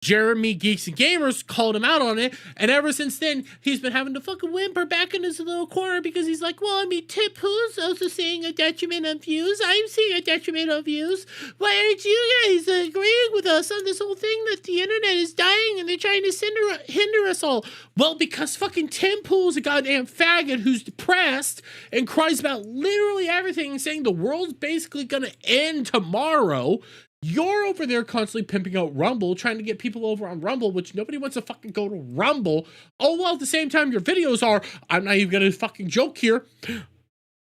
Jeremy Geeks and Gamers called him out on it, and ever since then, he's been having to fucking whimper back in his little corner because he's like, well, I mean, Tip Pooh's also seeing a detriment of views. I'm seeing a detriment of views. Why aren't you guys agreeing with us on this whole thing that the internet is dying and they're trying to hinder us all? Well, because fucking Tim Pool's a goddamn faggot who's depressed and cries about literally everything, saying the world's basically gonna end tomorrow. You're over there constantly pimping out Rumble, trying to get people over on Rumble, which nobody wants to fucking go to Rumble. Oh, well, at the same time, your videos are, I'm not even gonna fucking joke here.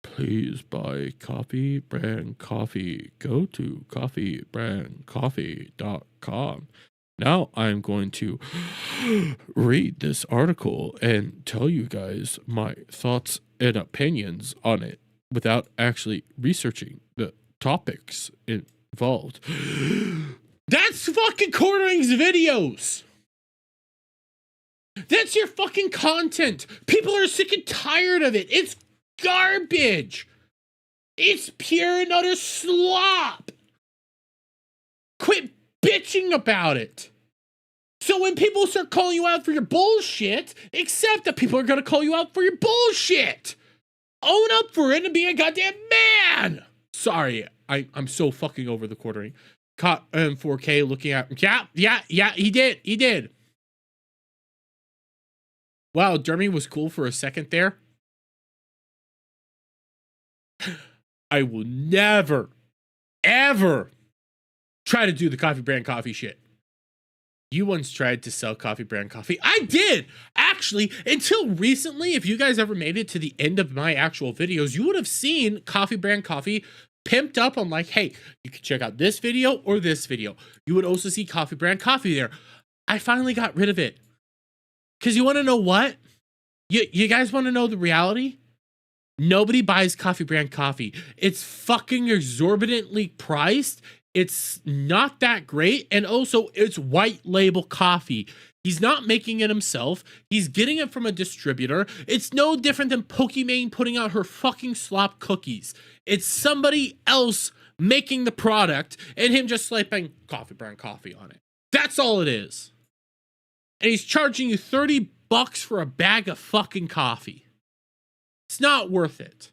Please buy Coffee Brand Coffee. Go to coffeebrandcoffee.com. Now I'm going to read this article and tell you guys my thoughts and opinions on it without actually researching the topics involved. That's fucking Quartering's videos. That's your fucking content. People are sick and tired of it. It's garbage. It's pure and utter slop. Quit bitching about it. So when people start calling you out for your bullshit, accept that people are going to call you out for your bullshit. Own up for it and be a goddamn man. Sorry, I'm so fucking over the Quartering. Caught 4K looking at, yeah, he did. Wow, Dermy was cool for a second there. I will never, ever try to do the Coffee Brand Coffee shit. You once tried to sell Coffee Brand Coffee. I did, actually, until recently. If you guys ever made it to the end of my actual videos, you would have seen Coffee Brand Coffee pimped up on like, hey, you can check out this video or this video. You would also see Coffee Brand Coffee there. I finally got rid of it. Because you want to know what? You guys want to know the reality? Nobody buys Coffee Brand Coffee. It's fucking exorbitantly priced. It's not that great. And also, it's white label coffee. He's not making it himself. He's getting it from a distributor. It's no different than Pokimane putting out her fucking slop cookies. It's somebody else making the product and him just slapping Coffee Brand Coffee on it. That's all it is. And he's charging you $30 for a bag of fucking coffee. It's not worth it.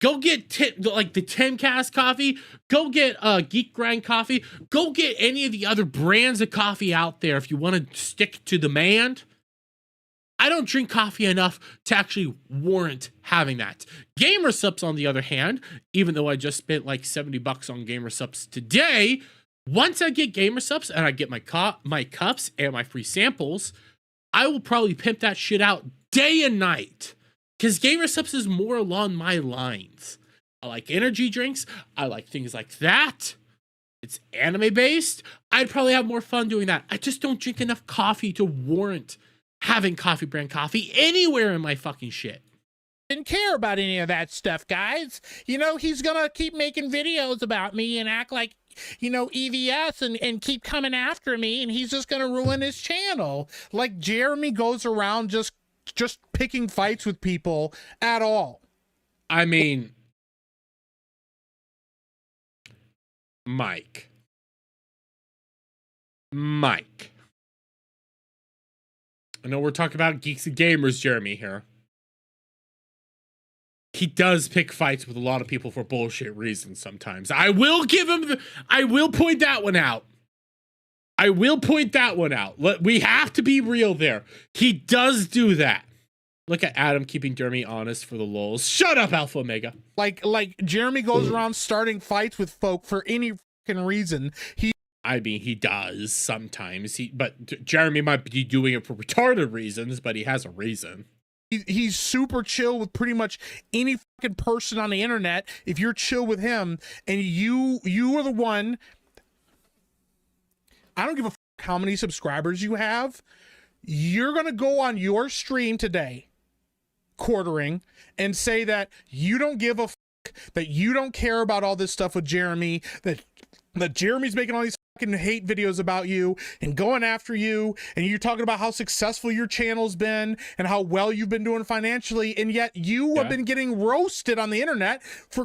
Go get the Timcast coffee. Go get Geek Grind coffee. Go get any of the other brands of coffee out there if you want to stick to demand. I don't drink coffee enough to actually warrant having that. Gamer Sups, on the other hand, even though I just spent like $70 on Gamer Sups today, once I get Gamer Sups and I get my cups and my free samples, I will probably pimp that shit out day and night. Because Gamer Subs is more along my lines. I like energy drinks. I like things like that. It's anime based. I'd probably have more fun doing that. I just don't drink enough coffee to warrant having Coffee Brand Coffee anywhere in my fucking shit. Didn't care about any of that stuff, guys. You know, he's gonna keep making videos about me and act like, you know, EVS and keep coming after me, and he's just gonna ruin his channel. Like Jeremy goes around just picking fights with people at all. I mean, Mike. I know we're talking about Geeks and Gamers, Jeremy, here. He does pick fights with a lot of people for bullshit reasons sometimes. I will point that one out. We have to be real there. He does do that. Look at Adam keeping Dermy honest for the lulz. Shut up, Alpha Omega. Like Jeremy goes around starting fights with folk for any fucking reason. I mean, he does sometimes. But Jeremy might be doing it for retarded reasons, but he has a reason. He's super chill with pretty much any fucking person on the internet. If you're chill with him and you are the one, I don't give a fuck how many subscribers you have. You're going to go on your stream today, Quartering, and say that you don't give a fuck, that you don't care about all this stuff with Jeremy, that Jeremy's making all these fucking hate videos about you and going after you, and you're talking about how successful your channel's been and how well you've been doing financially, and yet you have been getting roasted on the internet for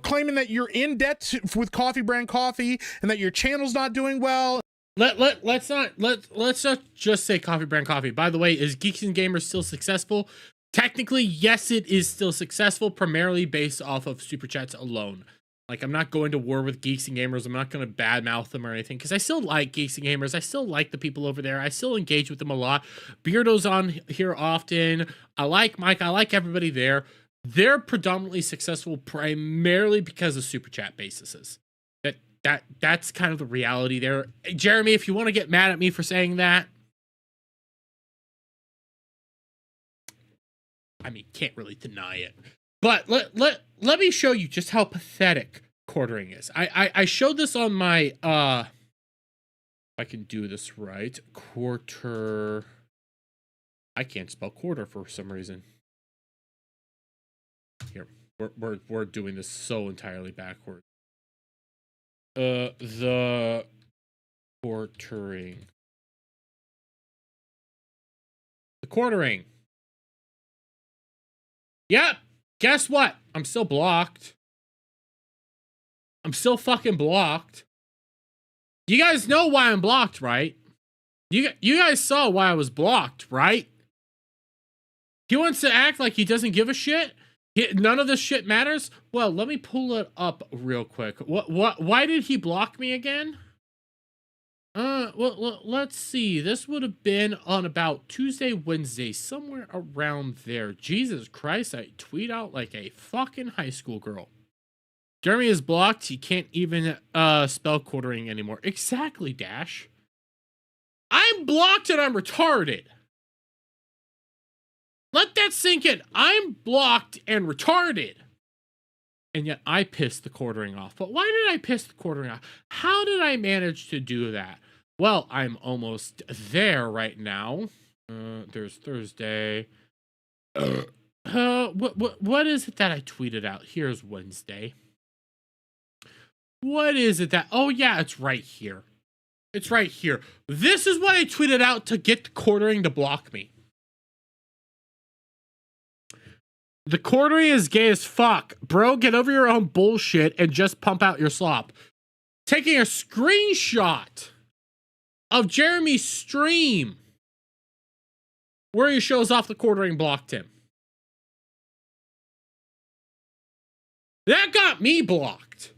claiming that you're in debt with Coffee Brand Coffee and that your channel's not doing well. Let's not just say Coffee Brand Coffee. By the way, is Geeks and Gamers still successful? Technically, yes, it is still successful, primarily based off of super chats alone. Like, I'm not going to war with Geeks and Gamers. I'm not going to badmouth them or anything, because I still like Geeks and Gamers. I still like the people over there. I still engage with them a lot. Beardo's on here often. I like Mike. I like everybody there. They're predominantly successful primarily because of super chat bases. that's kind of the reality there. Jeremy, if you want to get mad at me for saying that, I mean, can't really deny it. But let me show you just how pathetic quartering is. I showed this on my if I can do this right. Quarter. I can't spell quarter for some reason. Here, we're doing this so entirely backwards. The quartering. The quartering. Yep. Guess what? I'm still blocked. I'm still fucking blocked. You guys know why I'm blocked, right? You guys saw why I was blocked, right? He wants to act like he doesn't give a shit. None of this shit matters. Well, let me pull it up real quick. Why did he block me again? Well, let's see. This would have been on about Tuesday, Wednesday, somewhere around there. Jesus Christ, I tweet out like a fucking high school girl. Jeremy is blocked. He can't even spell quartering anymore. Exactly, Dash. I'm blocked and I'm retarded. Let that sink in. I'm blocked and retarded. And yet I pissed the quartering off. But why did I piss the quartering off? How did I manage to do that? Well, I'm almost there right now. There's Thursday. What is it that I tweeted out? Here's Wednesday. What is it that... Oh, yeah, it's right here. It's right here. This is what I tweeted out to get the quartering to block me. The quartering is gay as fuck. Bro, get over your own bullshit and just pump out your slop. Taking a screenshot of Jeremy's stream where he shows off the quartering blocked him. That got me blocked.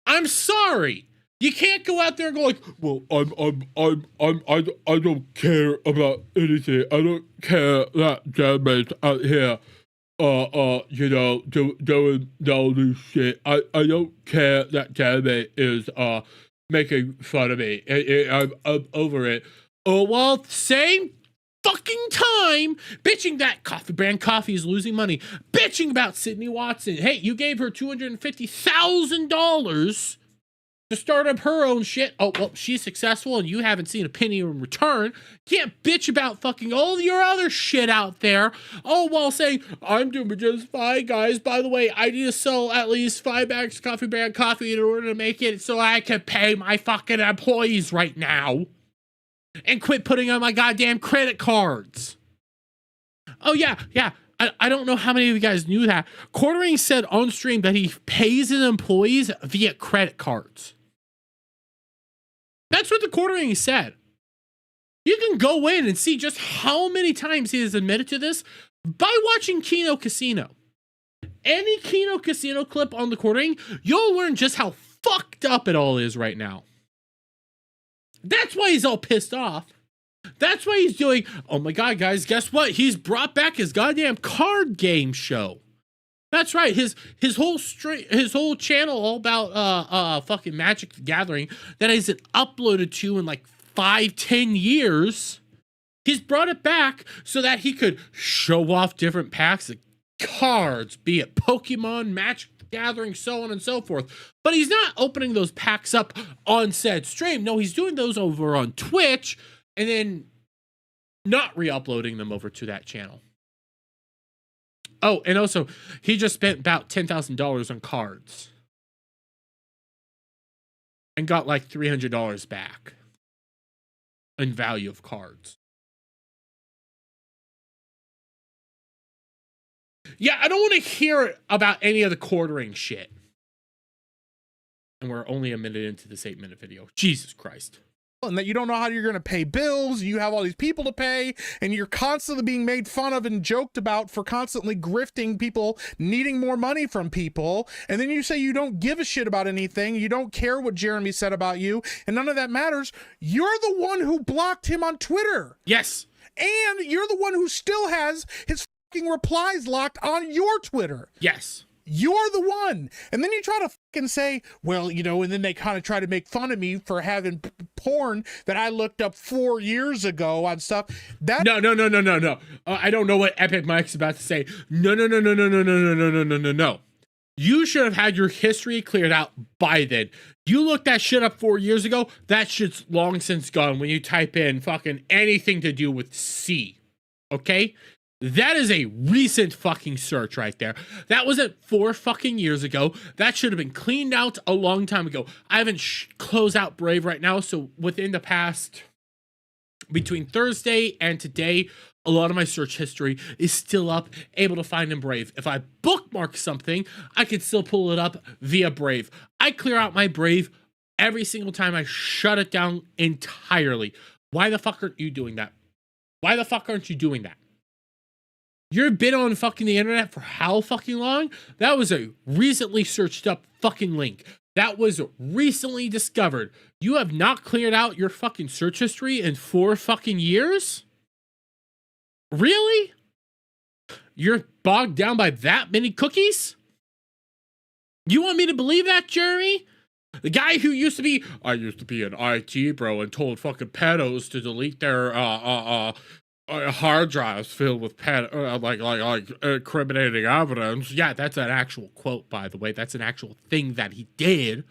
I'm sorry. You can't go out there and go like, well, I don't care about anything. I don't care that Deme's out here, you know, doing all this shit. I don't care that Deme is, making fun of me. I'm over it. Oh, well, same fucking time, bitching that coffee brand coffee is losing money, bitching about Sydney Watson. Hey, you gave her $250,000 to start up her own shit. Oh, well, she's successful and you haven't seen a penny in return. Can't bitch about fucking all your other shit out there. Oh, while saying, I'm doing just fine, guys. By the way, I need to sell at least 5 bags of coffee brand coffee in order to make it so I can pay my fucking employees right now. And quit putting on my goddamn credit cards. Oh, yeah. I don't know how many of you guys knew that. Quartering said on stream that he pays his employees via credit cards. That's what the quartering said. You can go in and see just how many times he has admitted to this by watching Kino Casino. Any Kino Casino clip on the quartering, you'll learn just how fucked up it all is right now. That's why he's all pissed off. That's why he's doing, oh my god, guys, guess what? He's brought back his goddamn card game show. That's right. His whole channel all about fucking Magic the Gathering that hasn't uploaded to in like 5-10 years. He's brought it back so that he could show off different packs of cards, be it Pokemane, Magic the Gathering, so on and so forth. But he's not opening those packs up on said stream. No, he's doing those over on Twitch and then not re-uploading them over to that channel. Oh, and also, he just spent about $10,000 on cards. And got like $300 back in value of cards. Yeah, I don't want to hear about any of the quartering shit. And we're only a minute into this 8-minute video. Jesus Christ. And that you don't know how you're going to pay bills, you have all these people to pay, and you're constantly being made fun of and joked about for constantly grifting people, needing more money from people, and then you say you don't give a shit about anything, you don't care what Jeremy said about you, and none of that matters. You're the one who blocked him on Twitter. Yes. And you're the one who still has his fucking replies locked on your Twitter. Yes. You're the one. And then you try to fucking say, well, you know, and then they kind of try to make fun of me for having porn that I looked up 4 years ago on stuff. No. I don't know what Epic Mike's about to say. No. You should have had your history cleared out by then. You looked that shit up 4 years ago, that shit's long since gone when you type in fucking anything to do with C. Okay? That is a recent fucking search right there. That wasn't 4 fucking years ago. That should have been cleaned out a long time ago. I haven't closed out Brave right now, so within the past, between Thursday and today, a lot of my search history is still up, able to find in Brave. If I bookmark something, I can still pull it up via Brave. I clear out my Brave every single time I shut it down entirely. Why the fuck aren't you doing that? Why the fuck aren't you doing that? You've been on fucking the internet for how fucking long? That was a recently searched up fucking link. That was recently discovered. You have not cleared out your fucking search history in 4 fucking years? Really? You're bogged down by that many cookies? You want me to believe that, Jeremy? The guy who used to be, I used to be an IT bro and told fucking pedos to delete their hard drives filled with incriminating evidence. Yeah, that's an actual quote, by the way. That's an actual thing that he did. I'm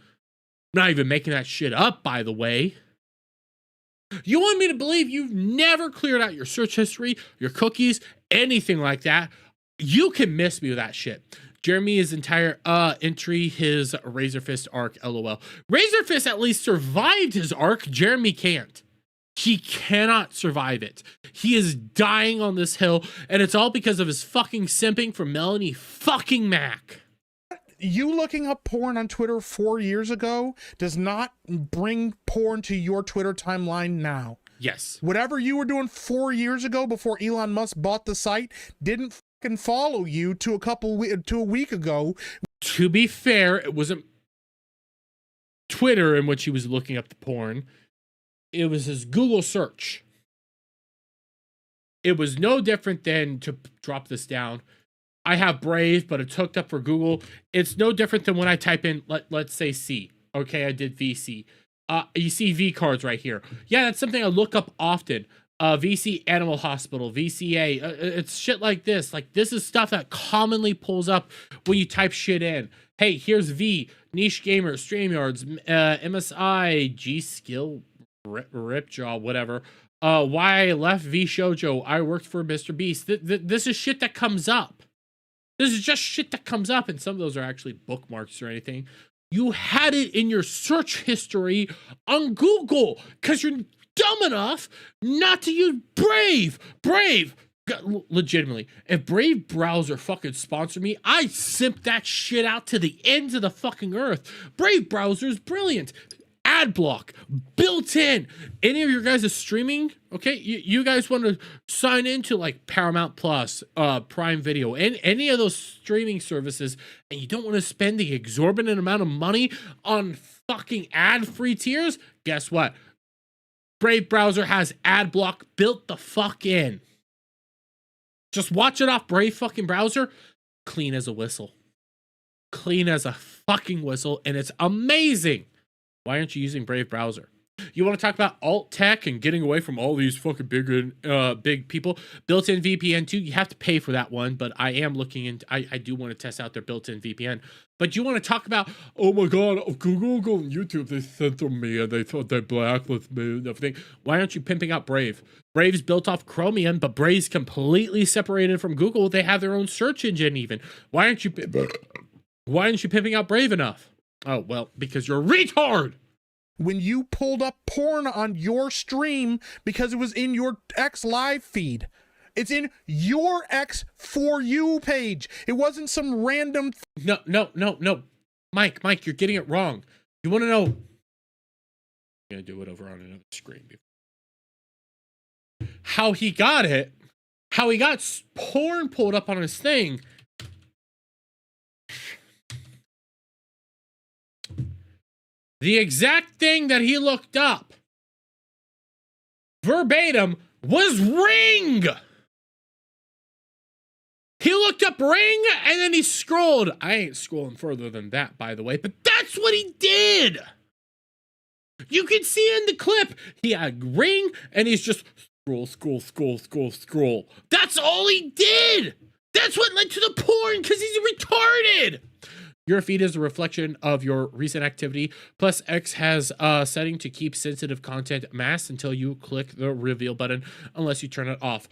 not even making that shit up, by the way. You want me to believe you've never cleared out your search history, your cookies, anything like that? You can miss me with that shit. Jeremy's entire entry, his Razor Fist arc, LOL. Razor Fist at least survived his arc. Jeremy can't. He cannot survive it. He is dying on this hill, and it's all because of his fucking simping for Melanie fucking Mac. You looking up porn on Twitter 4 years ago does not bring porn to your Twitter timeline now. Yes. Whatever you were doing 4 years ago before Elon Musk bought the site didn't fucking follow you to a week ago. To be fair, it wasn't Twitter in which he was looking up the porn. It was his Google search. It was no different than, to drop this down, I have Brave, but it's hooked up for Google. It's no different than when I type in, let's say C. Okay, I did VC. You see V cards right here. Yeah, that's something I look up often. VC Animal Hospital, VCA. It's shit like this. Like, this is stuff that commonly pulls up when you type shit in. Hey, here's V, Niche Gamer, StreamYards, MSI, G-Skill, Ripjaw, whatever. Why I left V Shoujo. I worked for Mr. Beast. This is shit that comes up. This is just shit that comes up, and some of those are actually bookmarks or anything. You had it in your search history on Google because you're dumb enough not to use Brave. Brave. Legitimately, if Brave browser fucking sponsored me, I simp that shit out to the ends of the fucking earth. Brave browser is brilliant. Ad block built in. Any of your guys is streaming, okay? You guys want to sign into like Paramount Plus, Prime Video, and any of those streaming services, and you don't want to spend the exorbitant amount of money on fucking ad-free tiers? Guess what? Brave browser has ad block built the fuck in. Just watch it off Brave fucking browser. Clean as a whistle. Clean as a fucking whistle, and it's amazing. Why aren't you using Brave browser? You want to talk about alt tech and getting away from all these fucking big people? Built-in VPN too. You have to pay for that one, but I am looking into. I do want to test out their built-in VPN. But you want to talk about? Oh my God, Google and YouTube, they censored me and they thought they blacklisted me and everything. Why aren't you pimping out Brave? Brave's built off Chromium, but Brave's completely separated from Google. They have their own search engine even. Why aren't you pimping out Brave enough? Oh, well, because you're a retard! When you pulled up porn on your stream because it was in your X live feed. It's in your X For You page. It wasn't some random... No. Mike, you're getting it wrong. You want to know... I'm going to do it over on another screen. How he got it, how he got porn pulled up on his thing... The exact thing that he looked up, verbatim, was Ring. He looked up ring and then he scrolled. I ain't scrolling further than that, by the way, but that's what he did. You can see in the clip, he had ring and he's just scroll. That's all he did. That's what led to the porn, because he's retarded. Your feed is a reflection of your recent activity. Plus, X has a setting to keep sensitive content masked until you click the reveal button, unless you turn it off.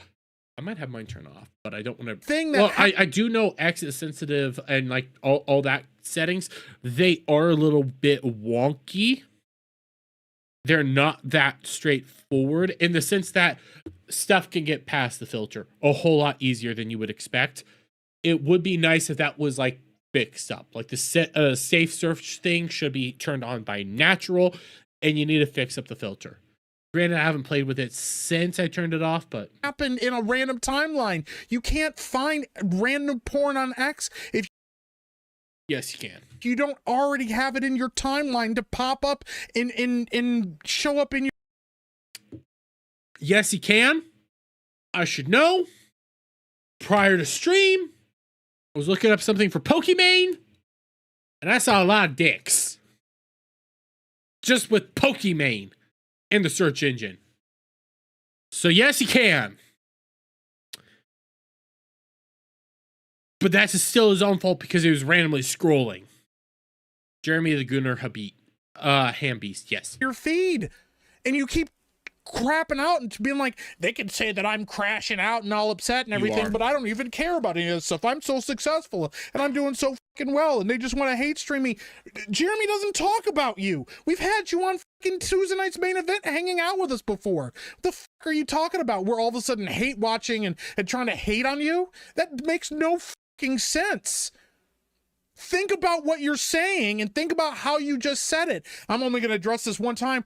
I might have mine turned off, but I don't want to. I do know X is sensitive and like all that settings. They are a little bit wonky. They're not that straightforward in the sense that stuff can get past the filter a whole lot easier than you would expect. It would be nice if that was like fixed up. Like the safe search thing should be turned on by natural, and you need to fix up the filter. Granted, I haven't played with it since I turned it off, but happened in a random timeline. You can't find random porn on X if yes, you can. You don't already have it in your timeline to pop up and show up in your. Yes, you can. I should know. Prior to stream, I was looking up something for Pokemane, and I saw a lot of dicks. Just with Pokemane in the search engine. So yes, you can. But that's still his own fault because he was randomly scrolling. Jeremy the Gunner Hambeast, yes. Your feed. And you keep crapping out and being like, they can say that I'm crashing out and all upset and everything, but I don't even care about any of this stuff. I'm so successful and I'm doing so fucking well, and they just want to hate stream me. Jeremy doesn't talk about you. We've had you on fucking Tuesday night's main event hanging out with us before. What the fuck are you talking about? We're all of a sudden hate watching and trying to hate on you? That makes no fucking sense. Think about what you're saying and think about how you just said it. I'm only going to address this one time.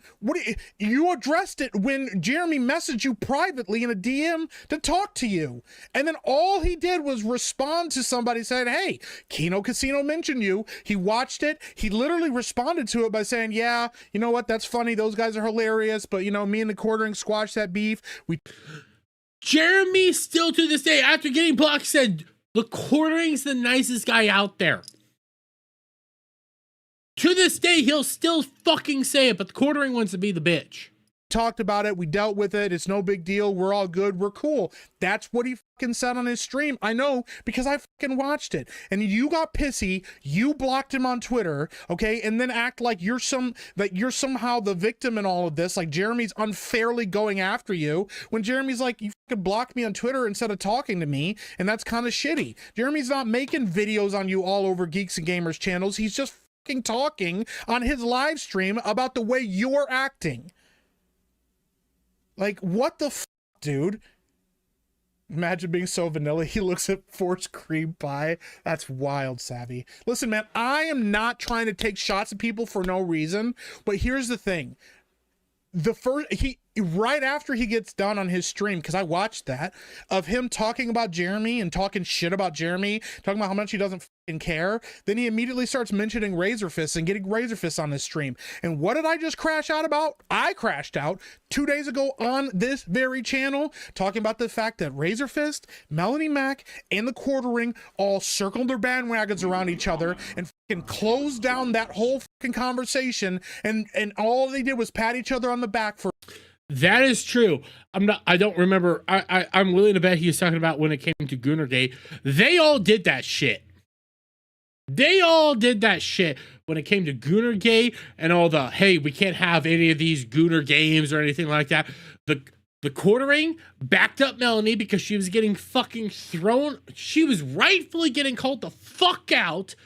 You addressed it when Jeremy messaged you privately in a DM to talk to you. And then all he did was respond to somebody saying, hey, Kino Casino mentioned you. He watched it. He literally responded to it by saying, yeah, you know what? That's funny. Those guys are hilarious. But, you know, me and the quartering squashed that beef. Jeremy still to this day, after getting blocked, said, the quartering's the nicest guy out there. To this day, he'll still fucking say it, but the quartering wants to be the bitch. Talked about it. We dealt with it. It's no big deal. We're all good. We're cool. That's what he fucking said on his stream. I know because I fucking watched it. And you got pissy. You blocked him on Twitter, okay? And then act like you're somehow the victim in all of this. Like Jeremy's unfairly going after you. When Jeremy's like, you fucking blocked me on Twitter instead of talking to me, and that's kind of shitty. Jeremy's not making videos on you all over Geeks and Gamers channels. He's just talking on his live stream about the way you're acting. Like, what the dude? Imagine being so vanilla. He looks at forced cream pie. That's wild, Savvy. Listen, man, I am not trying to take shots at people for no reason, but here's the thing. Right after he gets done on his stream, because I watched that, of him talking about Jeremy and talking shit about Jeremy, talking about how much he doesn't fucking care, then he immediately starts mentioning Razor Fist and getting Razor Fist on his stream. And what did I just crash out about? I crashed out 2 days ago on this very channel, talking about the fact that Razor Fist, Melanie Mac, and the quartering all circled their bandwagons around each other and fucking closed down that whole fucking conversation, and all they did was pat each other on the back for. That is true. I don't remember. I'm willing to bet he was talking about when it came to Goonergate. They all did that shit. They all did that shit when it came to Goonergate and all the, hey, we can't have any of these Gooner games or anything like that. The quartering backed up Melanie because she was getting fucking thrown. She was rightfully getting called the fuck out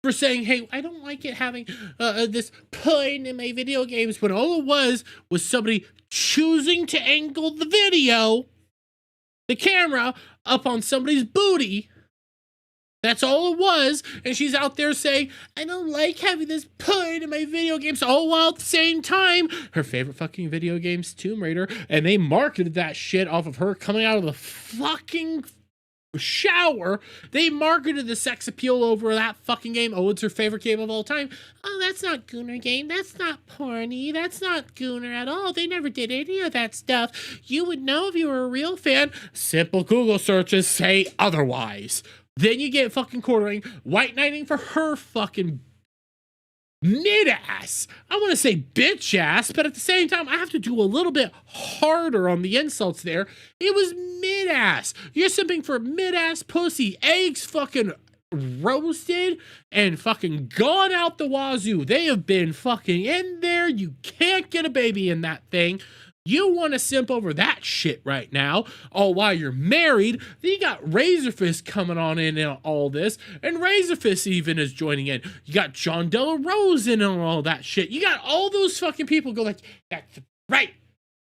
for saying, hey, I don't like it having this porn in my video games, when all it was somebody choosing to angle the camera up on somebody's booty. That's all it was. And she's out there saying, I don't like having this porn in my video games, all while at the same time, her favorite fucking video game's Tomb Raider, and they marketed that shit off of her coming out of the fucking shower, they marketed the sex appeal over that fucking game. Oh, it's her favorite game of all time. Oh, that's not Gooner game. That's not porny. That's not Gooner at all. They never did any of that stuff. You would know if you were a real fan. Simple Google searches say otherwise. Then you get fucking quartering, white knighting for her fucking mid-ass. I want to say bitch ass, but at the same time, I have to do a little bit harder on the insults there. It was mid-ass. You're simping for mid-ass pussy. Eggs fucking roasted and fucking gone out the wazoo. They have been fucking in there. You can't get a baby in that thing. You want to simp over that shit right now, all while you're married. Then you got Razorfist coming on in all this, and Razorfist even is joining in. You got John Della Rose in on all that shit. You got all those fucking people go like, that's right,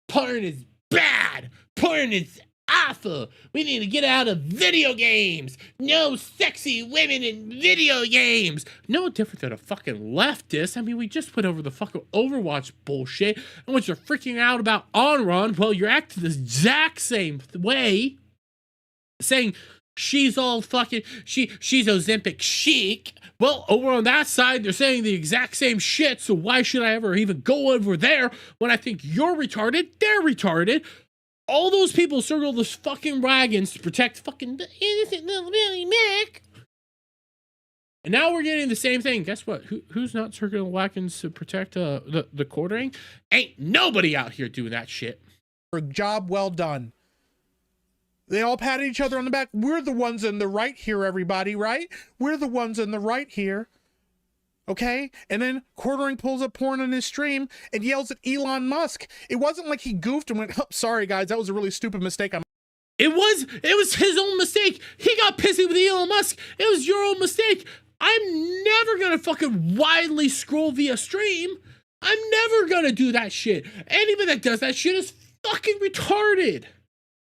porn is bad, porn is awful, we need to get out of video games, no sexy women in video games. No different than a fucking leftist. I mean, we just went over the fucking Overwatch bullshit, and what you're freaking out about Onron, well, you're acting the exact same way, saying she's all fucking, she's Ozempic chic. Well, over on that side, they're saying the exact same shit, so why should I ever even go over there when I think you're retarded, they're retarded? All those people circle those fucking wagons to protect fucking the innocent little Billy Mac. And now we're getting the same thing. Guess what? Who's not circling wagons to protect the quartering? Ain't nobody out here doing that shit. For a job well done. They all patted each other on the back. We're the ones in the right here, everybody, right? We're the ones in the right here. Okay? And then Quartering pulls up porn on his stream and yells at Elon Musk. It wasn't like he goofed and went, oh, sorry guys, that was a really stupid mistake. It was his own mistake. He got pissy with Elon Musk. It was your own mistake. I'm never gonna fucking widely scroll via stream. I'm never gonna do that shit. Anybody that does that shit is fucking retarded.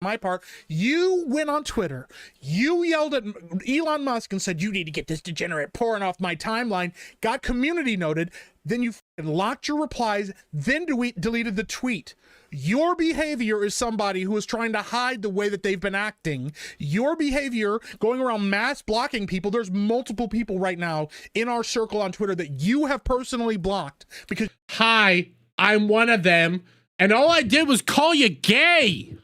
My part, you went on Twitter, you yelled at Elon Musk and said, you need to get this degenerate porn off my timeline, got community noted, then you locked your replies, then deleted the tweet. Your behavior is somebody who is trying to hide the way that they've been acting. Your behavior going around mass blocking people. There's multiple people right now in our circle on Twitter that you have personally blocked because, hi, I'm one of them, and all I did was call you gay.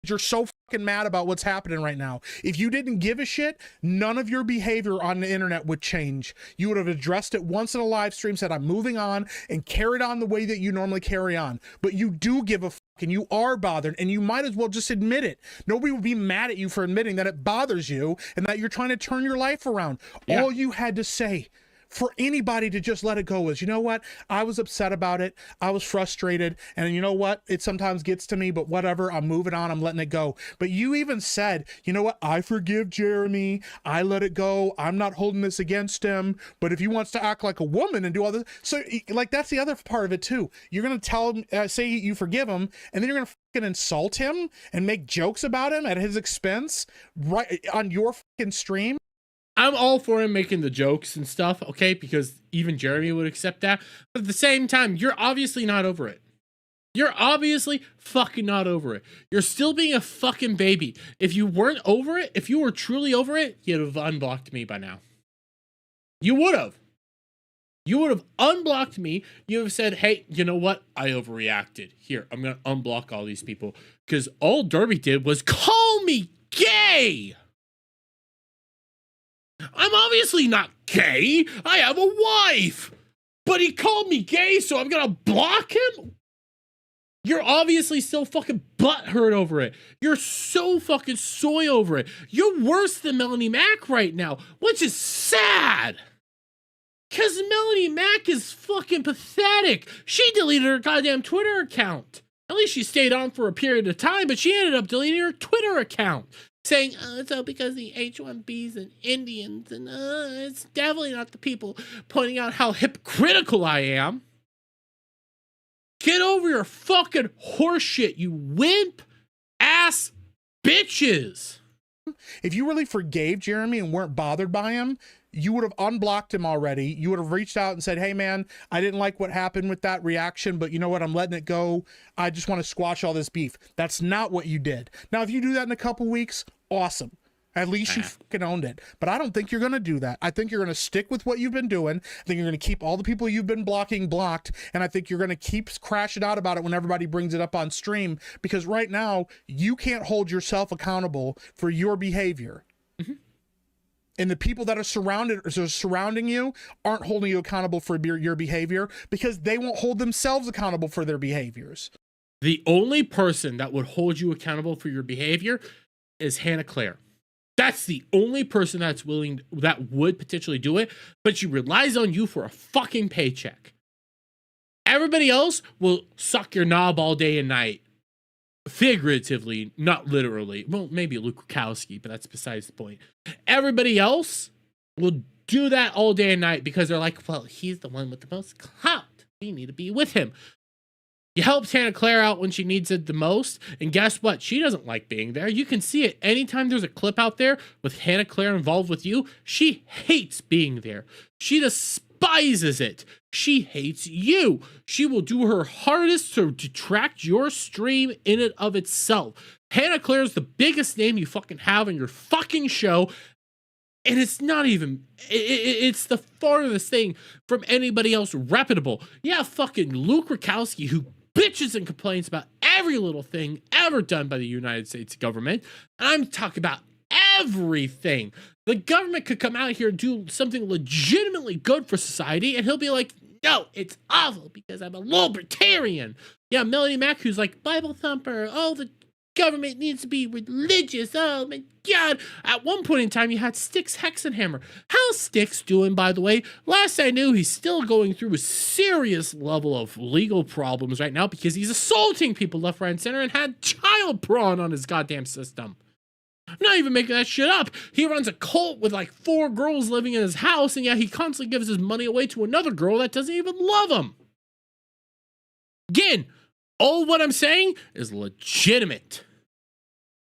you're so fucking mad about what's happening right now. If you didn't give a shit, none of your behavior on the internet would change. You would have addressed it once in a live stream, said I'm moving on, and carried on the way that you normally carry on. But you do give a fuck, and you are bothered, and you might as well just admit it. Nobody would be mad at you for admitting that it bothers you and that you're trying to turn your life around. Yeah. All you had to say for anybody to just let it go is, you know what? I was upset about it. I was frustrated. And you know what? It sometimes gets to me, but whatever. I'm moving on. I'm letting it go. But you even said, you know what? I forgive Jeremy. I let it go. I'm not holding this against him. But if he wants to act like a woman and do all this. So like, that's the other part of it too. You're going to tell him, say you forgive him, and then you're going to fucking insult him and make jokes about him at his expense right on your fucking stream. I'm all for him making the jokes and stuff, okay? Because even Jeremy would accept that. But at the same time, you're obviously not over it. You're obviously fucking not over it. You're still being a fucking baby. If you weren't over it, if you were truly over it, you'd have unblocked me by now. You would have. You would have unblocked me. You would have said, hey, you know what? I overreacted. Here, I'm going to unblock all these people. Because all Derby did was call me gay. I'm obviously not gay. I have a wife. But he called me gay, so I'm gonna block him? You're obviously still fucking butthurt over it. You're so fucking soy over it. You're worse than Melanie Mac right now, which is sad. Because Melanie Mac is fucking pathetic. She deleted her goddamn Twitter account. At least she stayed on for a period of time, but she ended up deleting her Twitter account. Saying, oh, it's all because the H-1Bs and Indians, and it's definitely not the people, pointing out how hypocritical I am. Get over your fucking horseshit, you wimp-ass bitches. If you really forgave Jeremy and weren't bothered by him, you would have unblocked him already. You would have reached out and said, hey man, I didn't like what happened with that reaction, but you know what? I'm letting it go. I just want to squash all this beef. That's not what you did. Now, if you do that in a couple weeks, Awesome. At least you fucking owned it. But I don't think you're going to do that. I think you're going to stick with what you've been doing. I think you're going to keep all the people you've been blocking blocked. And I think you're going to keep crashing out about it when everybody brings it up on stream. Because right now, you can't hold yourself accountable for your behavior. And the people that are surrounding you aren't holding you accountable for your behavior because they won't hold themselves accountable for their behaviors. The only person that would hold you accountable for your behavior is Hannah Claire. That's the only person that would potentially do it, but she relies on you for a fucking paycheck. Everybody else will suck your knob all day and night. Figuratively, not literally. Well, maybe Luke Rakowski, but that's besides the point. Everybody else will do that all day and night because they're like, well, he's the one with the most clout. We need to be with him. You helped Hannah Claire out when she needs it the most, and guess what? She doesn't like being there. You can see it anytime there's a clip out there with Hannah Claire involved with you. She hates being there. She despises it. She hates you. She will do her hardest to detract your stream in and of itself. Hannah Claire is the biggest name you fucking have on your fucking show, and it's not even, it's the farthest thing from anybody else reputable. Yeah, fucking Luke Rakowski, who bitches and complains about every little thing ever done by the United States government. And I'm talking about everything. The government could come out here and do something legitimately good for society, and he'll be like, no, it's awful because I'm a libertarian. Yeah, Melanie Mack, who's like, Bible thumper, oh, the government needs to be religious. Oh my God. At one point in time, you had Styx Hexenhammer. How's Styx doing, by the way? Last I knew, he's still going through a serious level of legal problems right now because he's assaulting people left, right, and center and had child porn on his goddamn system. I'm not even making that shit up. He runs a cult with like 4 girls living in his house, and yet he constantly gives his money away to another girl that doesn't even love him. Again, all what I'm saying is legitimate.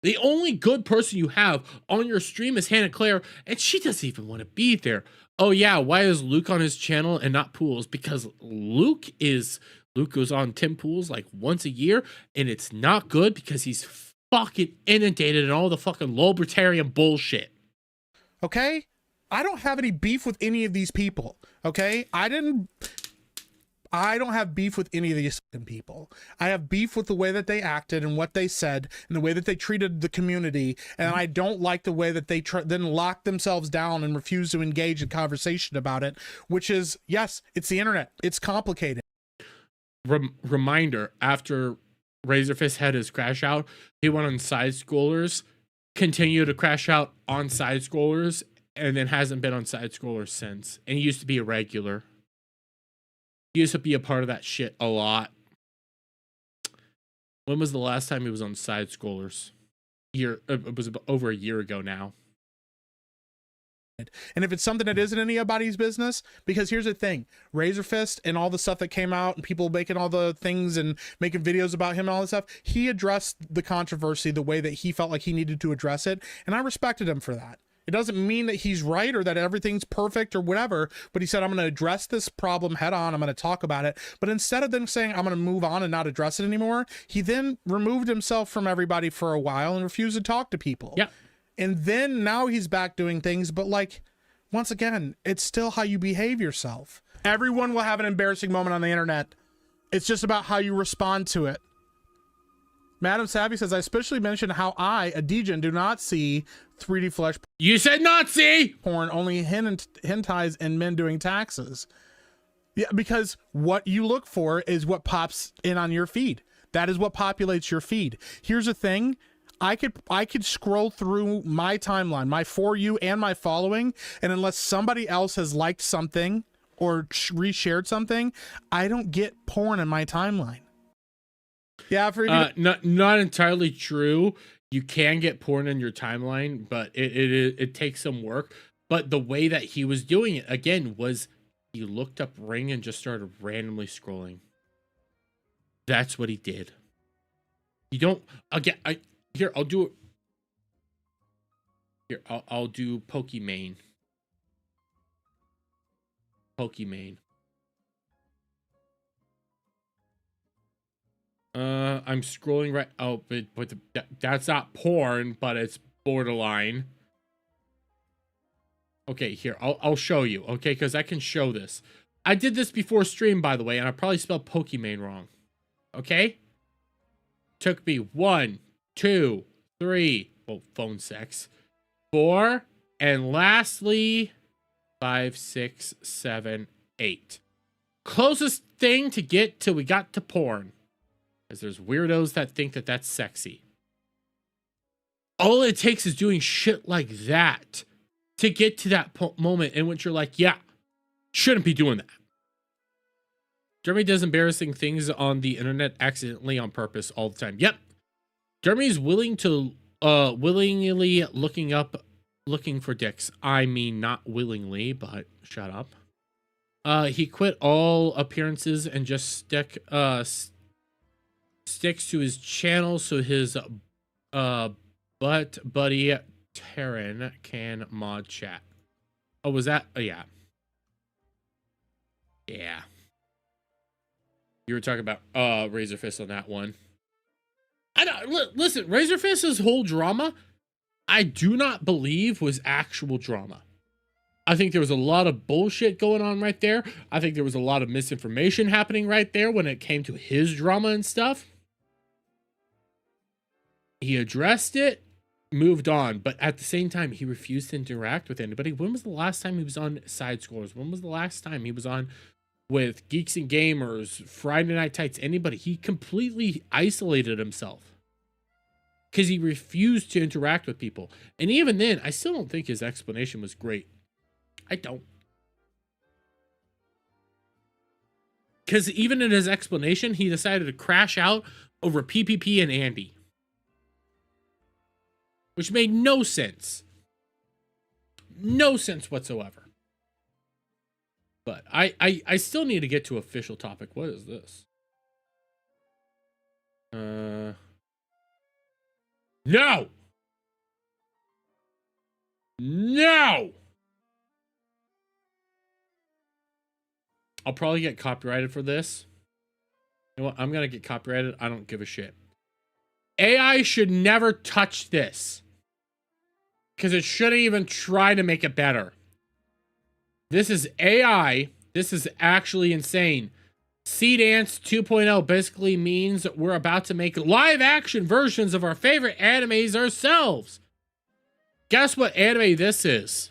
The only good person you have on your stream is Hannah Claire, and she doesn't even want to be there. Oh yeah, why is Luke on his channel and not Pools? Because Luke goes on Tim Pools like once a year, and it's not good because he's fucking inundated in all the fucking libertarian bullshit. Okay? I don't have any beef with any of these people. Okay? I don't have beef with any of these people. I have beef with the way that they acted and what they said and the way that they treated the community. And I don't like the way that they then lock themselves down and refuse to engage in conversation about it, which is, yes, it's the internet. It's complicated. Reminder, after Razorfist had his crash out, he went on Side Scrollers, continued to crash out on Side Scrollers, and then hasn't been on Side Scrollers since. And he used to be a regular. He used to be a part of that shit a lot. When was the last time he was on Side Scrollers? It was over a year ago now. And if it's something that isn't anybody's business, because here's the thing, Razorfist and all the stuff that came out and people making all the things and making videos about him and all this stuff, he addressed the controversy the way that he felt like he needed to address it. And I respected him for that. It doesn't mean that he's right or that everything's perfect or whatever, but he said, I'm going to address this problem head on. I'm going to talk about it. But instead of then saying, I'm going to move on and not address it anymore, he then removed himself from everybody for a while and refused to talk to people. Yeah. And then now he's back doing things, but like, once again, it's still how you behave yourself. Everyone will have an embarrassing moment on the internet. It's just about how you respond to it. Madam Savvy says, I especially mentioned how I, a degen, do not see 3D flesh. You said not see porn, only hentais and men doing taxes. Yeah, because what you look for is what pops in on your feed. That is what populates your feed. Here's the thing. I could scroll through my timeline, my For You and my following, and unless somebody else has liked something or reshared something, I don't get porn in my timeline. Yeah, for not entirely true. You can get porn in your timeline, but it takes some work. But the way that he was doing it again was he looked up Ring and just started randomly scrolling. That's what he did. You don't Here, I'll do it. Here, I'll do Pokemane. I'm scrolling right. Oh, but that's not porn, but it's borderline. Okay, here, I'll show you, okay? Because I can show this. I did this before stream, by the way, and I probably spelled Pokemane wrong. Okay? Took me 1, 2, 3, well, phone sex, 4, and lastly, 5, 6, 7, 8. Closest thing to get till we got to porn. Because there's weirdos that think that that's sexy. All it takes is doing shit like that to get to that moment in which you're like, yeah, shouldn't be doing that. Jeremy does embarrassing things on the internet accidentally on purpose all the time. Yep. Jeremy's willingly looking for dicks. I mean, not willingly, but shut up. He quit all appearances and just sticks to his channel so his butt buddy Taryn can mod chat. Oh, was that? Oh, yeah. Yeah. You were talking about Razor Fist on that one. I don't, listen, Razor Fist's whole drama, I do not believe was actual drama. I think there was a lot of bullshit going on right there. I think there was a lot of misinformation happening right there when it came to his drama and stuff. He addressed it, moved on, but at the same time, he refused to interact with anybody. When was the last time he was on Side Scores? When was the last time he was on with Geeks and Gamers, Friday Night Tights, anybody? He completely isolated himself because he refused to interact with people. And even then, I still don't think his explanation was great. I don't. Because even in his explanation, he decided to crash out over PPP and Andy, which made no sense. No sense whatsoever. But I still need to get to official topic. What is this? No! No! I'll probably get copyrighted for this. You know what? I'm gonna get copyrighted. I don't give a shit. AI should never touch this, because it shouldn't even try to make it better. This is AI. This is actually insane. Sea Dance 2.0 basically means we're about to make live action versions of our favorite animes ourselves. Guess what anime this is?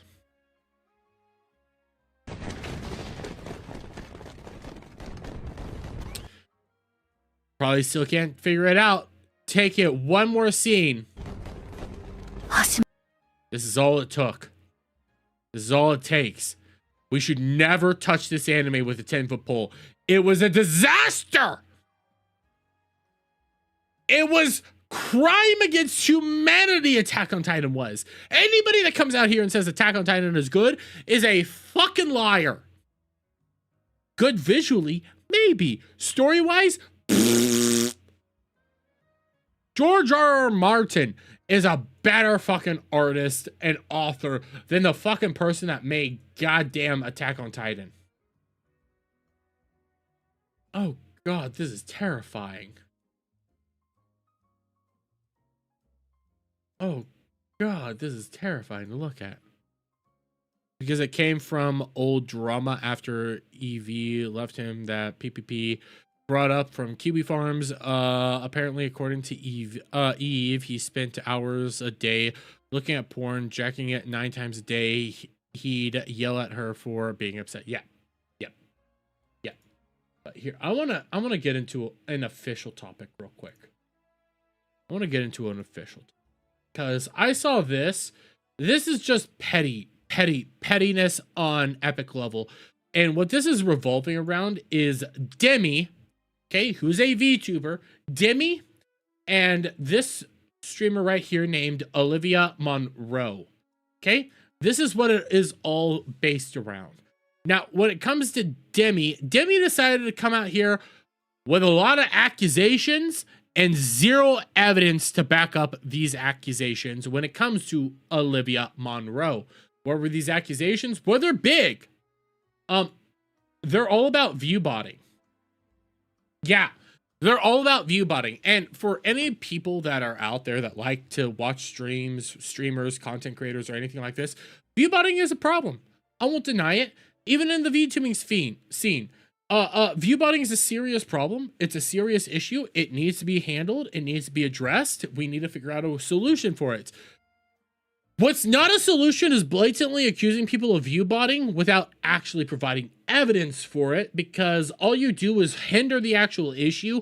Probably still can't figure it out. Take it one more scene. Awesome. This is all it took. This is all it takes. We should never touch this anime with a 10-foot pole. It was a disaster. It was crime against humanity. Attack on Titan was. Anybody that comes out here and says Attack on Titan is good is a fucking liar. Good visually, maybe. Story-wise, George R.R. Martin is a better fucking artist and author than the fucking person that made goddamn Attack on Titan. Oh god, this is terrifying. Oh god, this is terrifying to look at. Because it came from old drama after EV left him that PPP brought up from Kiwi Farms. Apparently, according to Eve, he spent hours a day looking at porn, jacking it 9 times a day. He'd yell at her for being upset. Yeah. But here, I wanna get into an official topic real quick. I want to get into an official topic because I saw this. This is just pettiness on epic level, and what this is revolving around is Deme. Okay, who's a VTuber, Deme, and this streamer right here named Olivia Monroe. Okay, this is what it is all based around. Now, when it comes to Deme decided to come out here with a lot of accusations and zero evidence to back up these accusations when it comes to Olivia Monroe. What were these accusations? Well, they're big. They're all about view botting. Yeah, They're all about view botting. And for any people that are out there that like to watch streamers, content creators, or anything like this, view botting is a problem. I won't deny it. Even in the VTubing scene, view botting is a serious problem. It's a serious issue. It needs to be handled. It needs to be addressed. We need to figure out a solution for it. What's not a solution is blatantly accusing people of view botting without actually providing evidence for it, because all you do is hinder the actual issue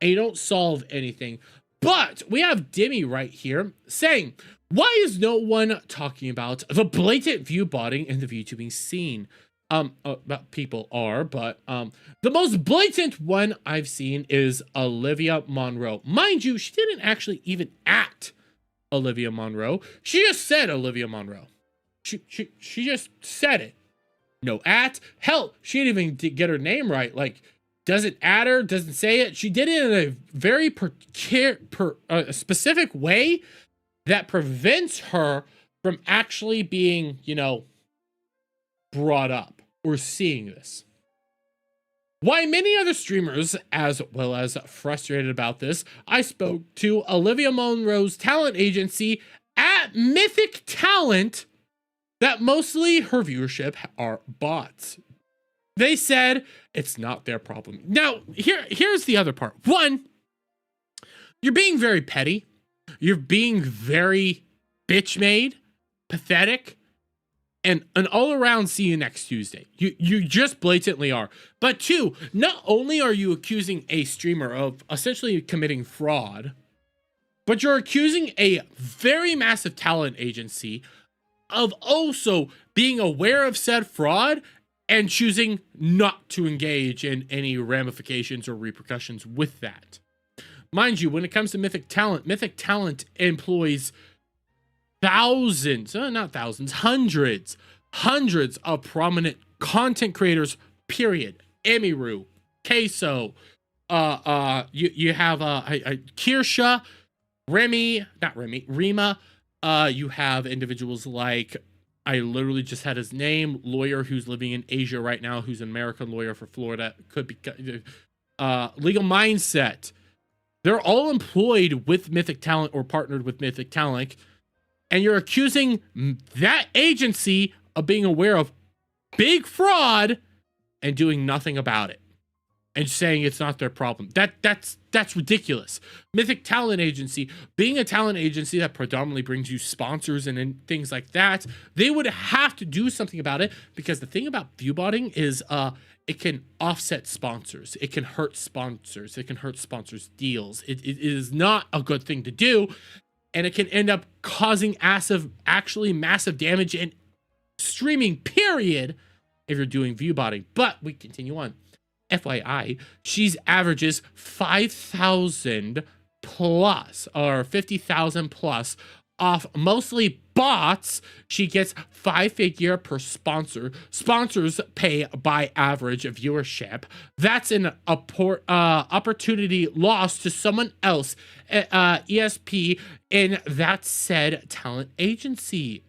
and you don't solve anything. But we have Deme right here saying, why is no one talking about the blatant view botting in the VTubing scene? People are, but the most blatant one I've seen is Olivia Monroe. Mind you, she didn't actually even act Olivia Monroe. She just said Olivia Monroe. She just said it. No at. Hell, she didn't even get her name right. Like, doesn't add her, doesn't say it. She did it in a very specific way that prevents her from actually being, you know, brought up or seeing this. Why many other streamers, as well as frustrated about this, I spoke to Olivia Monroe's talent agency at Mythic Talent that mostly her viewership are bots. They said it's not their problem. Now, here's the other part. One, you're being very petty. You're being very bitch-made, pathetic, and an all-around see you next Tuesday. You just blatantly are. But two, not only are you accusing a streamer of essentially committing fraud, but you're accusing a very massive talent agency of also being aware of said fraud and choosing not to engage in any ramifications or repercussions with that. Mind you, when it comes to Mythic Talent employs thousands, not thousands, hundreds of prominent content creators, period. Emiru, Queso, you have Kirsha, Rima. You have individuals like, I literally just had his name, lawyer who's living in Asia right now, who's an American lawyer for Florida, could be Legal Mindset. They're all employed with Mythic Talent or partnered with Mythic Talent, and you're accusing that agency of being aware of big fraud and doing nothing about it and saying it's not their problem. That's ridiculous. Mythic Talent Agency, being a talent agency that predominantly brings you sponsors and things like that, they would have to do something about it, because the thing about viewbotting is it can offset sponsors. It can hurt sponsors. It can hurt sponsors' deals. It is not a good thing to do, and it can end up causing actually massive damage in streaming, period, if you're doing viewbotting. But we continue on. FYI, she's averages 5,000 plus or 50,000 plus off mostly bots. She gets 5-figure per sponsor. Sponsors pay by average viewership. That's an opportunity lost to someone else, ESP, in that said talent agency.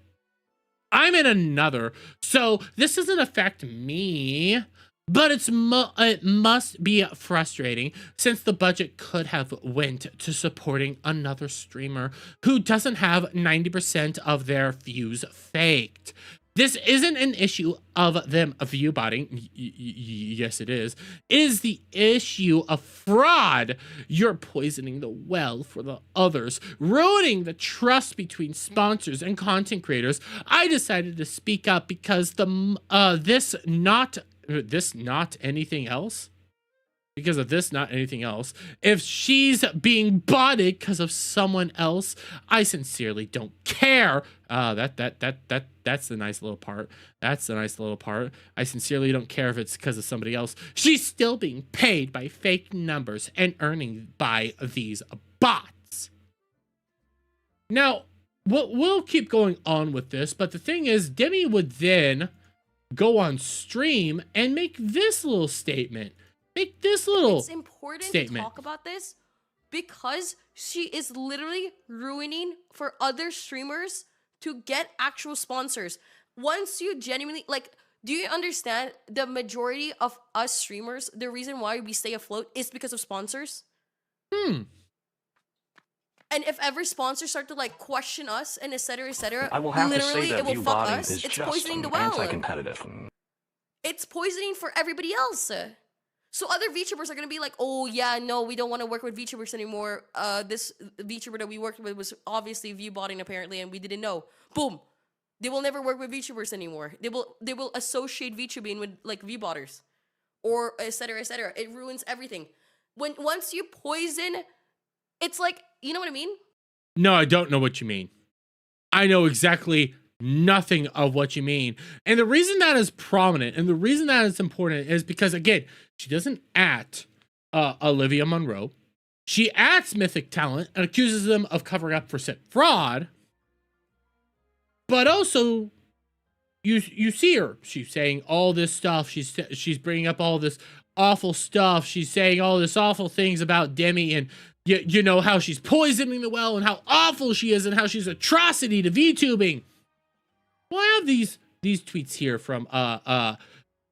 I'm in another, so this doesn't affect me, but it must be frustrating, since the budget could have went to supporting another streamer who doesn't have 90% of their views faked. This isn't an issue of them view botting. Yes, it is. It is the issue of fraud. You're poisoning the well for the others, ruining the trust between sponsors and content creators. I decided to speak up because this not anything else. Because of this, not anything else. If she's being botted because of someone else, I sincerely don't care. That's the nice little part. That's the nice little part. I sincerely don't care if it's because of somebody else. She's still being paid by fake numbers and earning by these bots. Now, we'll keep going on with this, but the thing is, Deme would then go on stream and make this little statement. Make this little It's important statement. to talk about this because she is literally ruining for other streamers to get actual sponsors. Once you genuinely, like, Do you understand the majority of us streamers, the reason why we stay afloat is because of sponsors? And if ever sponsors start to like question us and etc., I will have to say literally that it will view fuck botting us. is It's just poisoning the well. anti-competitive. It's poisoning for everybody else. So other VTubers are gonna be like, oh yeah, no, we don't want to work with VTubers anymore. This VTuber that we worked with was obviously view botting apparently, and we didn't know. Boom. They will never work with VTubers anymore. They will associate VTubing with like VBotters, or etc. It ruins everything. Once you poison, it's like, you know what I mean? No, I don't know what you mean. I know exactly nothing of what you mean. And the reason that is prominent and the reason that is important is because, again, she doesn't at Olivia Monroe. She ats Mythic Talent and accuses them of covering up for said fraud. But also, you see her. She's saying all this stuff. She's bringing up all this awful stuff. She's saying all this awful things about Deme, and you know how she's poisoning the well and how awful she is and how she's atrocity to VTubing. Well, I have these tweets here from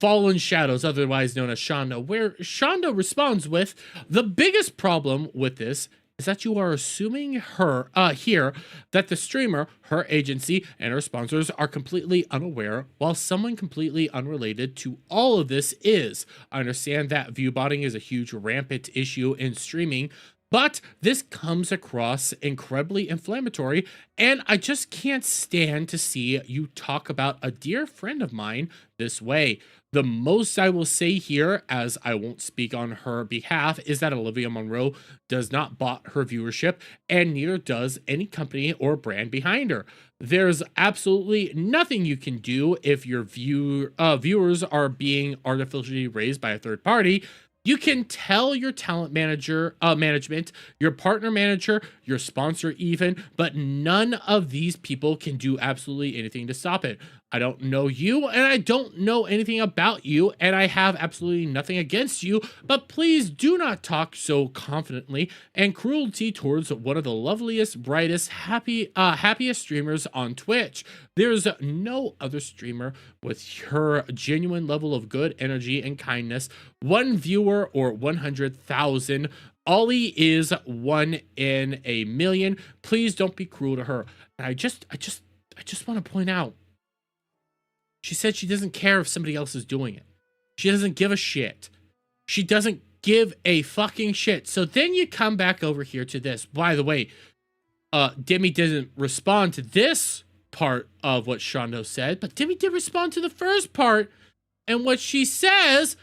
Fallen Shadows, otherwise known as Shonda, where Shonda responds with, the biggest problem with this is that you are assuming her here that the streamer, her agency, and her sponsors are completely unaware, while someone completely unrelated to all of this is. I understand that viewbotting is a huge rampant issue in streaming, but this comes across incredibly inflammatory, and I just can't stand to see you talk about a dear friend of mine this way. The most I will say here, as I won't speak on her behalf, is that Olivia Monroe does not bot her viewership, and neither does any company or brand behind her. There's absolutely nothing you can do if your viewers are being artificially raised by a third party. You can tell your talent management, your partner manager, your sponsor even, but none of these people can do absolutely anything to stop it. I don't know you, and I don't know anything about you, and I have absolutely nothing against you, but please do not talk so confidently and cruelty towards one of the loveliest, brightest, happiest streamers on Twitch. There's no other streamer with her genuine level of good energy and kindness. One viewer or 100,000. Ollie is 1 in a million. Please don't be cruel to her. And I just want to point out, she said she doesn't care if somebody else is doing it. She doesn't give a shit. She doesn't give a fucking shit. So then you come back over here to this. By the way, Deme didn't respond to this part of what Shondo said, but Deme did respond to the first part. And what she says,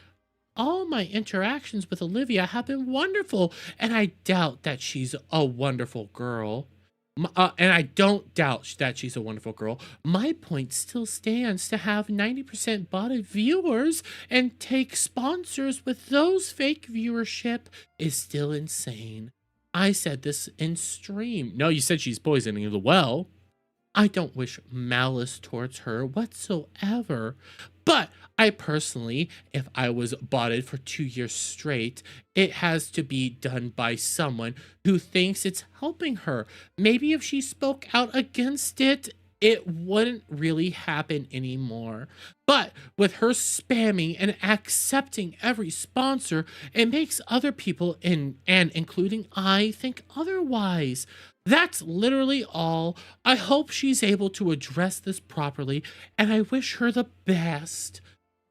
all my interactions with Olivia have been wonderful, and I doubt that she's a wonderful girl. And I don't doubt that she's a wonderful girl. My point still stands to have 90% botted viewers and take sponsors with those fake viewership is still insane. I said this in stream. No, you said she's poisoning the well. I don't wish malice towards her whatsoever. But I personally, if I was botted for 2 years straight, it has to be done by someone who thinks it's helping her. Maybe if she spoke out against it, it wouldn't really happen anymore. But with her spamming and accepting every sponsor, it makes other people, and including I, think otherwise. That's literally all. I hope she's able to address this properly, and I wish her the best.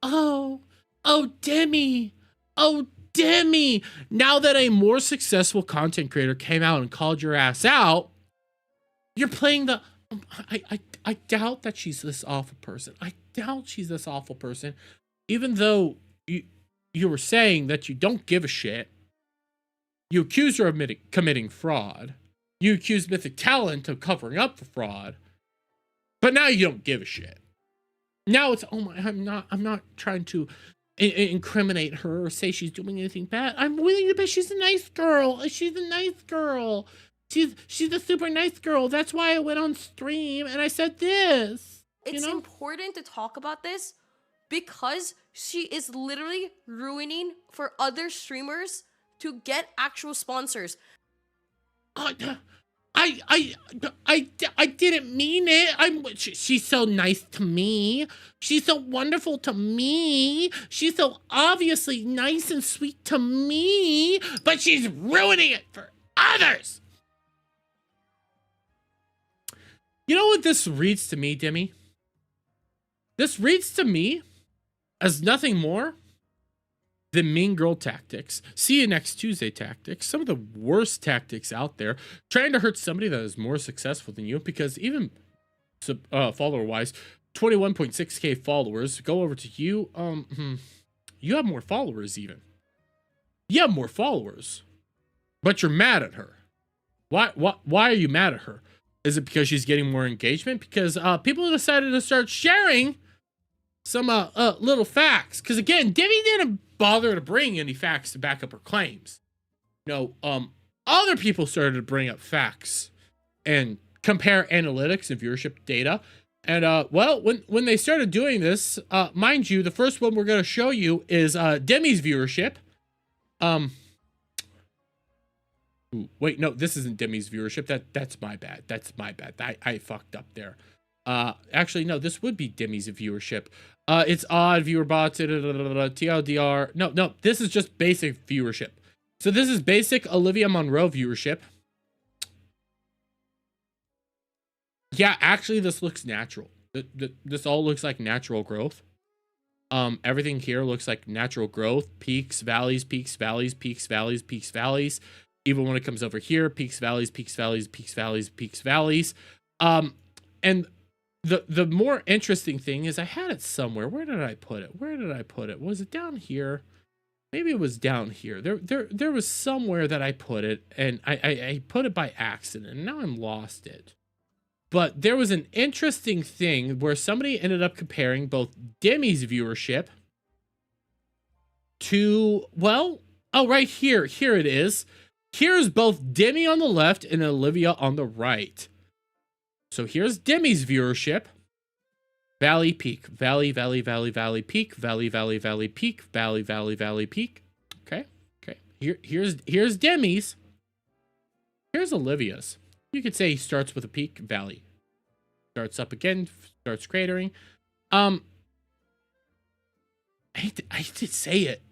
Oh, Deme. Oh, Deme. Now that a more successful content creator came out and called your ass out, you're playing the... I doubt that she's this awful person. I doubt she's this awful person. Even though you were saying that you don't give a shit, you accuse her of committing fraud. You accuse Mythic Talent of covering up for fraud. But now you don't give a shit. Now it's, oh my, I'm not trying to incriminate her or say she's doing anything bad. I'm willing to bet she's a nice girl. She's a nice girl. She's a super nice girl. That's why I went on stream and I said this. It's important to talk about this because she is literally ruining for other streamers to get actual sponsors. I didn't mean it. She's so nice to me. She's so wonderful to me. She's so obviously nice and sweet to me, but she's ruining it for others. You know what this reads to me, Deme? This reads to me as nothing more than mean girl tactics. See you next Tuesday tactics. Some of the worst tactics out there. Trying to hurt somebody that is more successful than you, because even follower-wise, 21.6k followers. Go over to you. You have more followers even. You have more followers. But you're mad at her. Why are you mad at her? Is it because she's getting more engagement? Because people decided to start sharing some little facts. Because again, Deme didn't bother to bring any facts to back up her claims. No, other people started to bring up facts and compare analytics and viewership data. And well, when they started doing this, mind you, the first one we're going to show you is Deme's viewership. Wait, no, this isn't Deme's viewership. That's my bad. That's my bad. I fucked up there. Actually, no, this would be Deme's viewership. It's odd viewer bots, TLDR. No, this is just basic viewership. So this is basic Olivia Monroe viewership. Yeah, actually, this looks natural. This all looks like natural growth. Everything here looks like natural growth. Peaks, valleys, peaks, valleys, peaks, valleys, peaks, valleys. Even when it comes over here, peaks, valleys, peaks, valleys, peaks, valleys, peaks, valleys. And the more interesting thing is I had it somewhere. Where did I put it? Where did I put it? Was it down here? Maybe it was down here. There was somewhere that I put it, and I put it by accident, and now I'm lost it. But there was an interesting thing where somebody ended up comparing both Deme's viewership to, well, oh, right here. Here it is. Here's both Deme on the left and Olivia on the right. So here's Deme's viewership. Valley, peak, valley, valley, valley, valley, peak, valley, valley, valley, peak, valley, valley, valley, peak. Okay. Here's Deme's. Here's Olivia's. You could say he starts with a peak, valley. Starts up again, starts cratering. I hate to say it.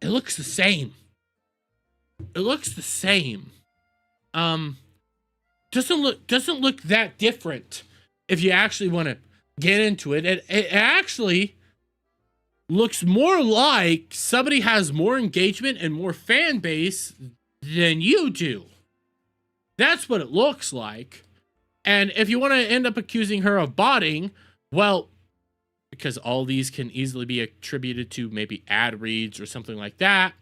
It looks the same. It looks the same. Doesn't look that different if you actually want to get into it. It actually looks more like somebody has more engagement and more fan base than you do. That's what it looks like. And if you want to end up accusing her of botting, well, because all these can easily be attributed to maybe ad reads or something like that,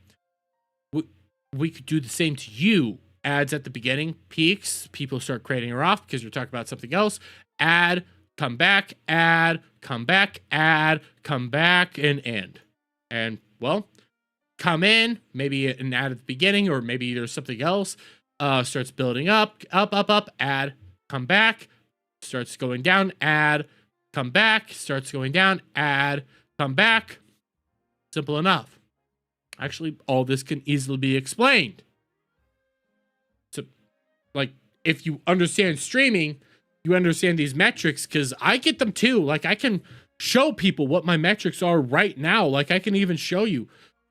we could do the same to you. Ads at the beginning, peaks, people start creating her off because you're talking about something else. Ad, come back, ad, come back, ad, come back, and end. And, well, come in, maybe an ad at the beginning, or maybe there's something else. Starts building up, ad, come back, starts going down, ad, come back, starts going down, ad, come back. Simple enough. Actually, all this can easily be explained. So, like, if you understand streaming, you understand these metrics, because I get them too. Like, I can show people what my metrics are right now. Like, I can even show you.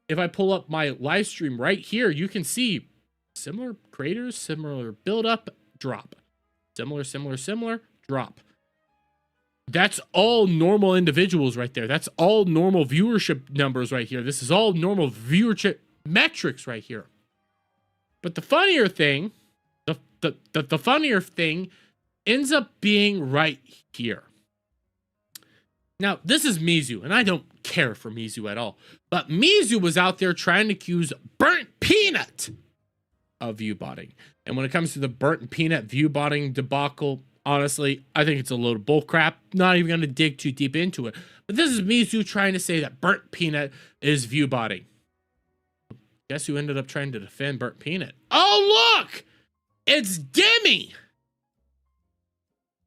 If I pull up my live stream right here, you can see similar creators, similar build up, drop. Similar, drop. That's all normal individuals right there. That's all normal viewership numbers right here. This is all normal viewership metrics right here. But the funnier thing, the funnier thing ends up being right here. Now, this is Mizu, and I don't care for Mizu at all. But Mizu was out there trying to accuse Burnt Peanut of view botting. And when it comes to the Burnt Peanut view botting debacle, honestly, I think it's a load of bullcrap. Not even going to dig too deep into it. But this is Mizu trying to say that Burnt Peanut is view botting. Guess who ended up trying to defend Burnt Peanut? Oh, look! It's Deme!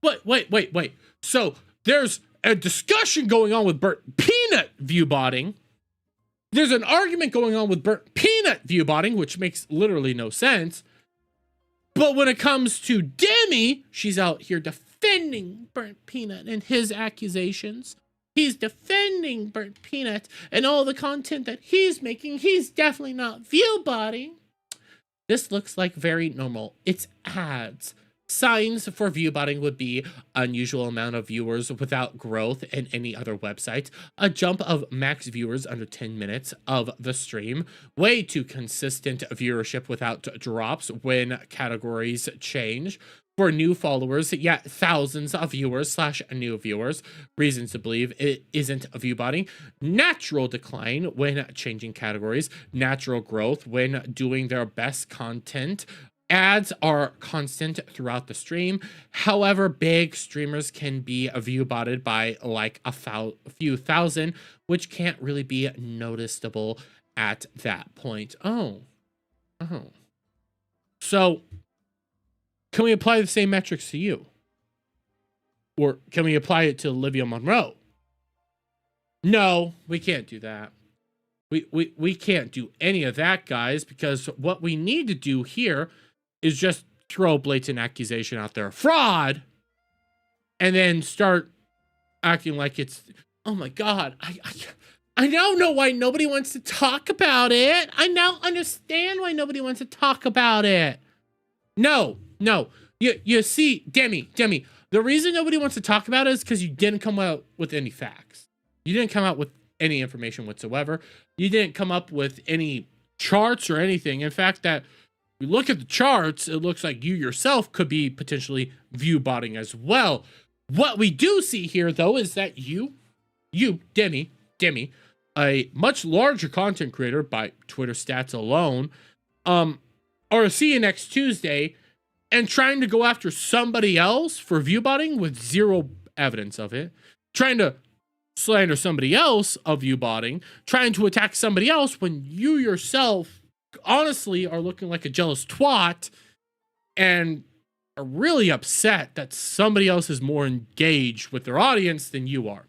Wait. So, there's a discussion going on with Burnt Peanut view botting. There's an argument going on with Burnt Peanut view botting, which makes literally no sense. But when it comes to Deme, she's out here defending Burnt Peanut and his accusations. He's defending Burnt Peanut and all the content that he's making. He's definitely not view botting. This looks like very normal. It's ads. Signs for view botting would be unusual amount of viewers without growth in any other website, a jump of max viewers under 10 minutes of the stream, way too consistent viewership without drops when categories change. For new followers, yet thousands of viewers / new viewers, reasons to believe it isn't view botting. Natural decline when changing categories, natural growth when doing their best content. Ads are constant throughout the stream. However, big streamers can be view botted by like a few thousand, which can't really be noticeable at that point. Oh. So, can we apply the same metrics to you? Or can we apply it to Olivia Monroe? No, we can't do that. We can't do any of that, guys, because what we need to do here is just throw a blatant accusation out there, fraud, and then start acting like it's, oh my God, I now know why nobody wants to talk about it. I now understand why nobody wants to talk about it. No. You see, Deme, the reason nobody wants to talk about it is because you didn't come out with any facts. You didn't come out with any information whatsoever. You didn't come up with any charts or anything. In fact, that you look at the charts, it looks like you yourself could be potentially view botting as well. What we do see here, though, is that you, Deme, a much larger content creator by Twitter stats alone, are seeing next Tuesday and trying to go after somebody else for view botting with zero evidence of it, trying to slander somebody else of view botting, trying to attack somebody else when you yourself honestly are looking like a jealous twat and are really upset that somebody else is more engaged with their audience than you are.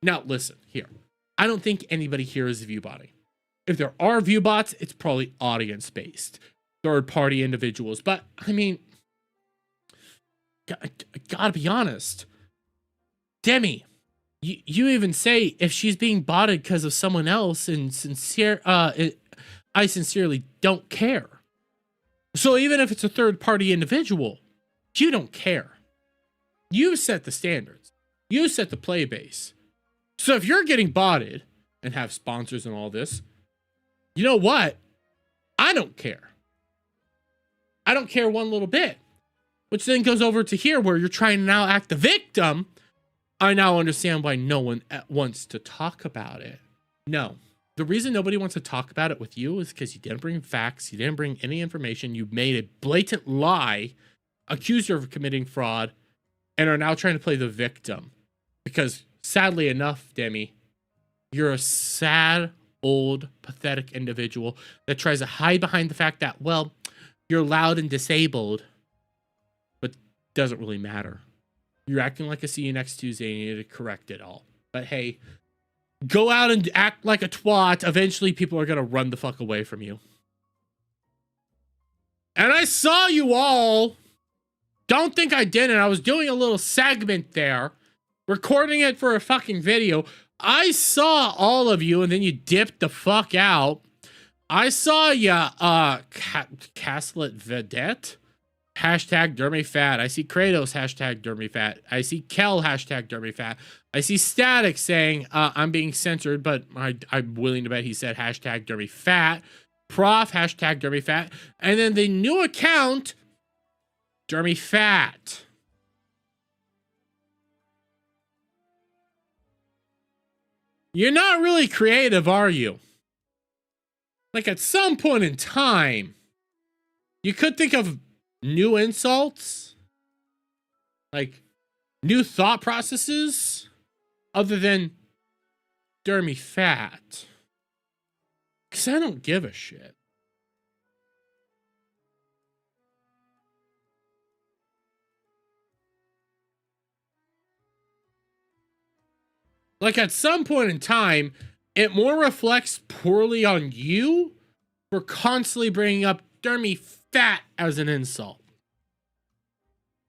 Now, listen here. I don't think anybody here is view botting. If there are view bots, it's probably audience-based, third-party individuals. But, I mean, I gotta be honest. Deme, you even say if she's being botted because of someone else, and I sincerely don't care. So even if it's a third-party individual, you don't care. You set the standards. You set the play base. So if you're getting botted and have sponsors and all this, you know what? I don't care. I don't care one little bit. Which then goes over to here where you're trying to now act the victim. I now understand why no one wants to talk about it. No. The reason nobody wants to talk about it with you is because you didn't bring facts. You didn't bring any information. You made a blatant lie, accused her of committing fraud, and are now trying to play the victim. Because sadly enough, Deme, you're a sad, old, pathetic individual that tries to hide behind the fact that, well, you're loud and disabled, but doesn't really matter. You're acting like a see you next Tuesday and you need to correct it all. But hey, go out and act like a twat. Eventually people are going to run the fuck away from you. And I saw you all. Don't think I didn't. I was doing a little segment there, recording it for a fucking video. I saw all of you and then you dipped the fuck out. I saw ya, Caslet Vedette, hashtag DermyFat. I see Kratos, hashtag DermyFat. I see Kel, hashtag DermyFat. I see Static saying, I'm being censored, but I'm willing to bet he said hashtag DermyFat. Prof, hashtag DermyFat. And then the new account, DermyFat. You're not really creative, are you? Like, at some point in time, you could think of new insults, like new thought processes, other than DermyFat. Because I don't give a shit. Like, at some point in time, it more reflects poorly on you for constantly bringing up DermyFat as an insult.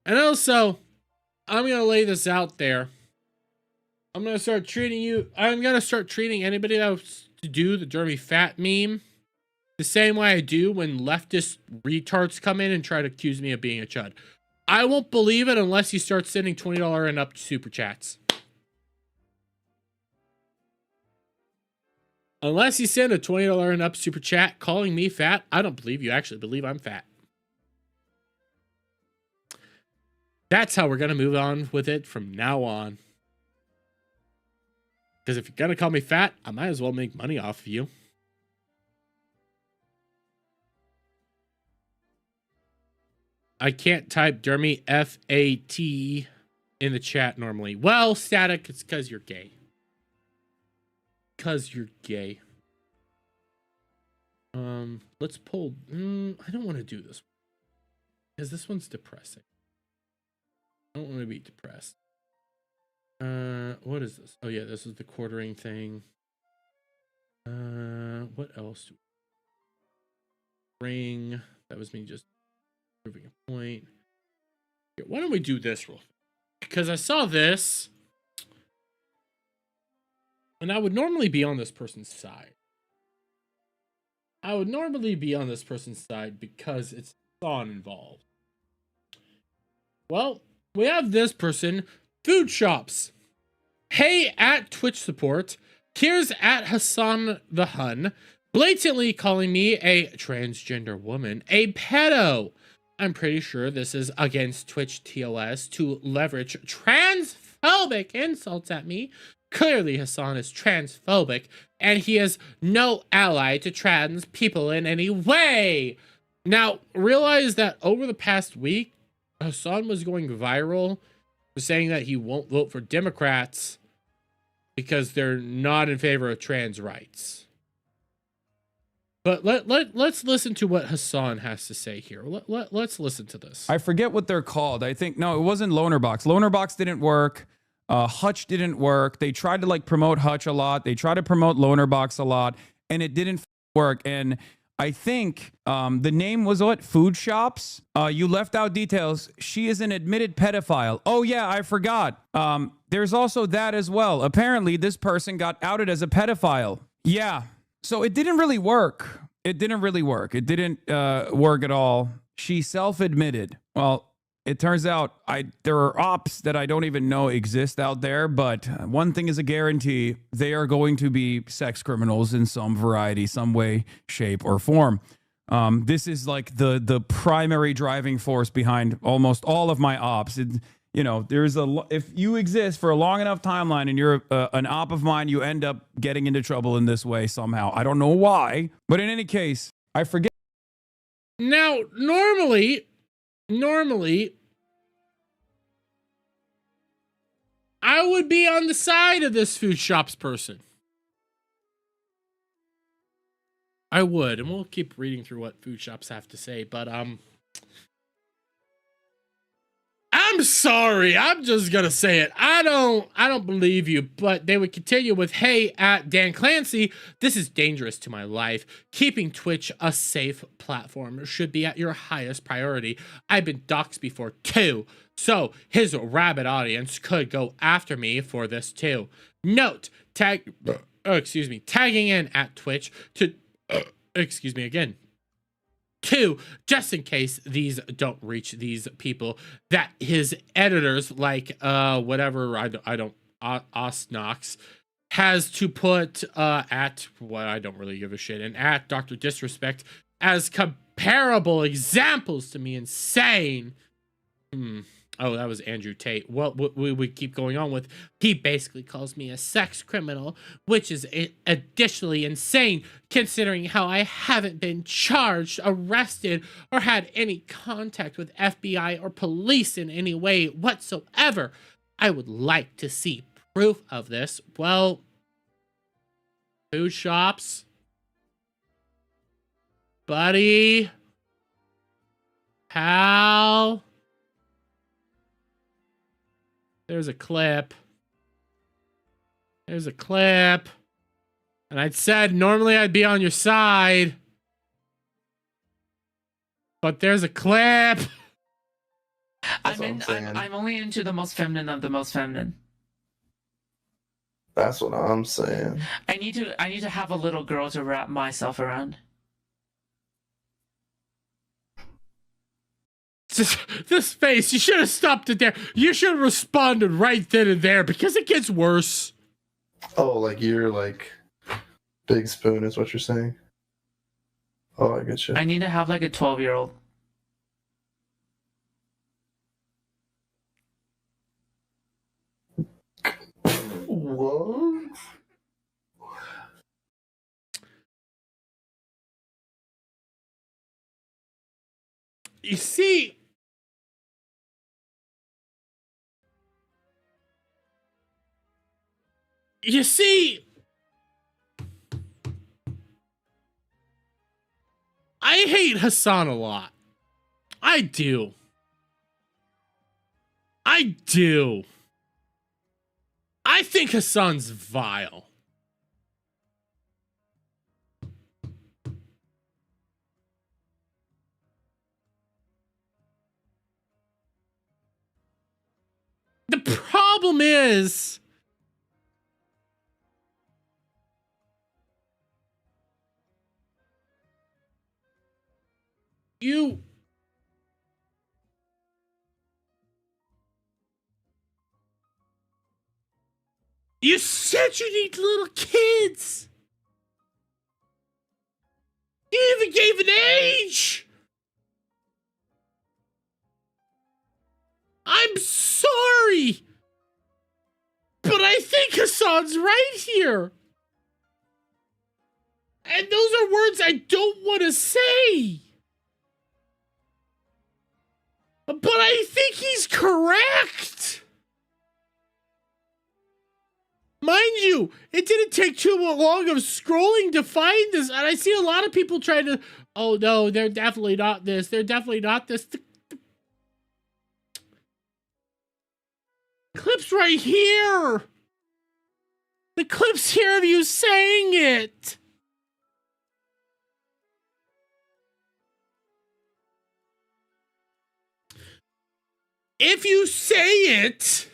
And also, I'm going to lay this out there. I'm going to start treating anybody that wants to do the Dermy fat meme the same way I do when leftist retards come in and try to accuse me of being a chud. I won't believe it unless you start sending $20 and up super chats. Unless you send a $20 and up super chat calling me fat, I don't believe you actually believe I'm fat. That's how we're going to move on with it from now on. Because if you're going to call me fat, I might as well make money off of you. I can't type Dermy F-A-T in the chat normally. Well, Static, it's because you're gay. Because you're gay. Let's pull. I don't want to do this. Because this one's depressing. I don't want to be depressed. What is this? Oh yeah, this is the quartering thing. What else? Ring. That was me just proving a point. Here, why don't we do this real quick? Because I saw this, and I would normally be on this person's side. I would normally be on this person's side because it's Hassan involved. Well, we have this person, food shops. Hey, at Twitch support, here's at Hassan the Hun, blatantly calling me a transgender woman, a pedo. I'm pretty sure this is against Twitch TOS to leverage transphobic insults at me. Clearly, Hassan is transphobic, and he is no ally to trans people in any way. Now, realize that over the past week, Hassan was going viral for saying that he won't vote for Democrats because they're not in favor of trans rights. But let's listen to what Hassan has to say here. Let's listen to this. I forget what they're called. I think, no, it wasn't Lonerbox. Lonerbox didn't work. Hutch didn't work. They tried to like promote Hutch a lot. They tried to promote Lonerbox a lot, and it didn't work. And I think the name was what? Food Shops? You left out details. She is an admitted pedophile. Oh yeah, I forgot. There's also that as well. Apparently, this person got outed as a pedophile. Yeah. So it didn't really work. It didn't work at all. She self-admitted. Well, it turns out there are ops that I don't even know exist out there, but one thing is a guarantee. They are going to be sex criminals in some variety, some way, shape, or form. This is like the primary driving force behind almost all of my ops. If you exist for a long enough timeline and you're an op of mine, you end up getting into trouble in this way somehow. I don't know why, but in any case, I forget. Now, normally, I would be on the side of this food shops person. I would, and we'll keep reading through what food shops have to say, but I'm sorry. I'm just gonna say it. I don't believe you. But they would continue with, hey, at Dan Clancy, this is dangerous to my life. Keeping Twitch a safe platform should be at your highest priority. I've been doxxed before too, so his rabid audience could go after me for this too. Note, tagging in at Twitch to, again. 2, just in case these don't reach these people, that his editors, like whatever, I don't Osnox, has to put at what I don't really give a shit, and at Dr. Disrespect as comparable examples to me. Insane. Oh, that was Andrew Tate. Well, we keep going on with, he basically calls me a sex criminal, which is additionally insane considering how I haven't been charged, arrested, or had any contact with FBI or police in any way whatsoever. I would like to see proof of this. Well, food shops, buddy, pal. There's a clip. And I'd said normally I'd be on your side. But there's a clip. That's what I'm saying. I'm only into the most feminine of the most feminine. That's what I'm saying. I need to have a little girl to wrap myself around. This face, you should have stopped it there. You should have responded right then and there because it gets worse. Oh, like you're like big spoon is what you're saying? Oh, I get you. I need to have like a 12-year-old. What? You see, I hate Hassan a lot. I do. I think Hassan's vile. The problem is, you said you need little kids. You even gave an age. I'm sorry, but I think Hassan's right here. And those are words I don't want to say. But I think he's correct. Mind you, it didn't take too long of scrolling to find this. And I see a lot of people trying to, oh no, they're definitely not this. They're definitely not this. The clip's right here. The clip's here of you saying it. If you say it,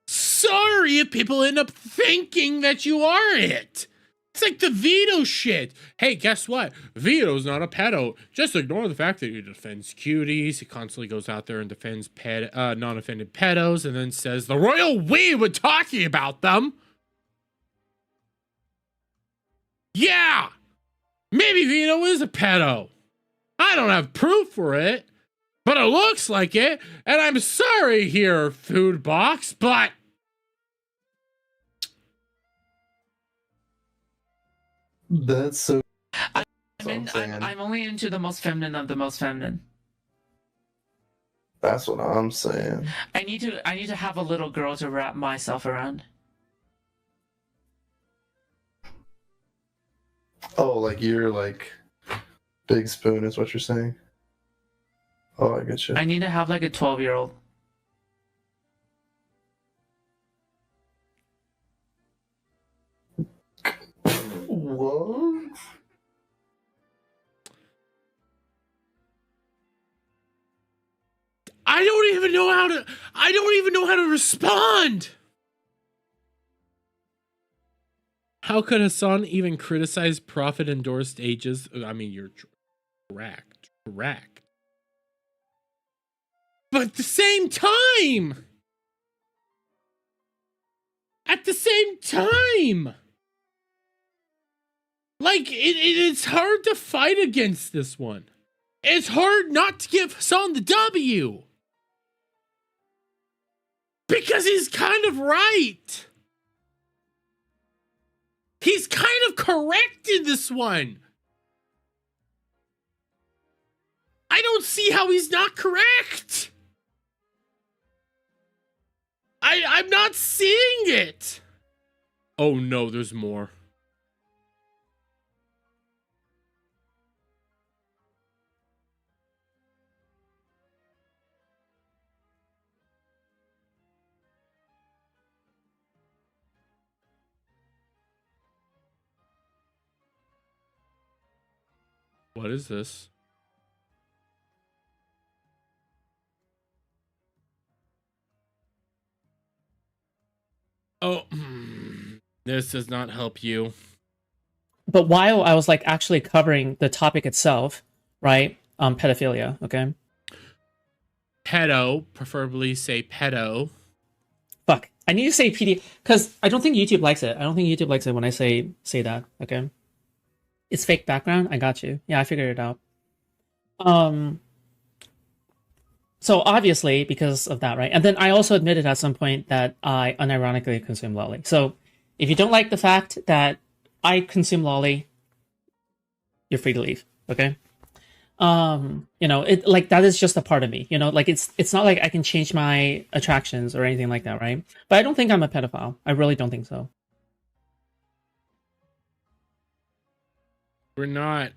sorry if people end up thinking that you are it. It's like the Vito shit. Hey, guess what? Vito's not a pedo. Just ignore the fact that he defends cuties. He constantly goes out there and defends non-offended pedos and then says the royal we were talking about them. Yeah, maybe Vito is a pedo. I don't have proof for it, but it looks like it. And I'm sorry here, food box, but That's so. I'm only into the most feminine of the most feminine. That's what I'm saying. I need to have a little girl to wrap myself around. Oh, like you're like big spoon is what you're saying? Oh, I get you. I need to have like a 12-year-old. What? I don't even know how to respond. How could Hassan even criticize profit endorsed ages? I mean, you're correct. But at the same time, like it's hard to fight against this one. It's hard not to give Hassan the W. Because he's kind of right. He's kind of correct in this one. I don't see how he's not correct. I'm not seeing it. Oh no, there's more. What is this? Oh, this does not help you. But while I was like actually covering the topic itself, right? Pedophilia, okay? Pedo, preferably say pedo. Fuck. I need to say PD because I don't think YouTube likes it. I don't think YouTube likes it when I say that, okay? It's fake background. I got you. Yeah, I figured it out. So obviously because of that, right? And then I also admitted at some point that I unironically consume lolly. So if you don't like the fact that I consume lolly, you're free to leave, okay? You know, it like that is just a part of me, you know, like it's not like I can change my attractions or anything like that, right? But I don't think I'm a pedophile. I really don't think so. We're not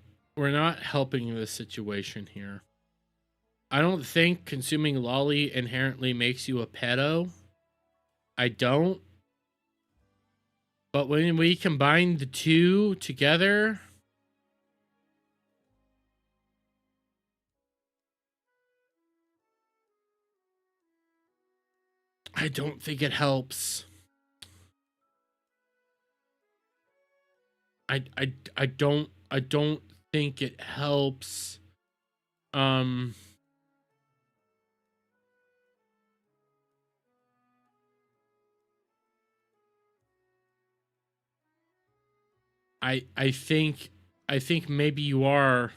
helping the situation here. I don't think consuming lolly inherently makes you a pedo. I don't. But when we combine the two together, I don't think it helps. I don't think it helps. I think maybe you are.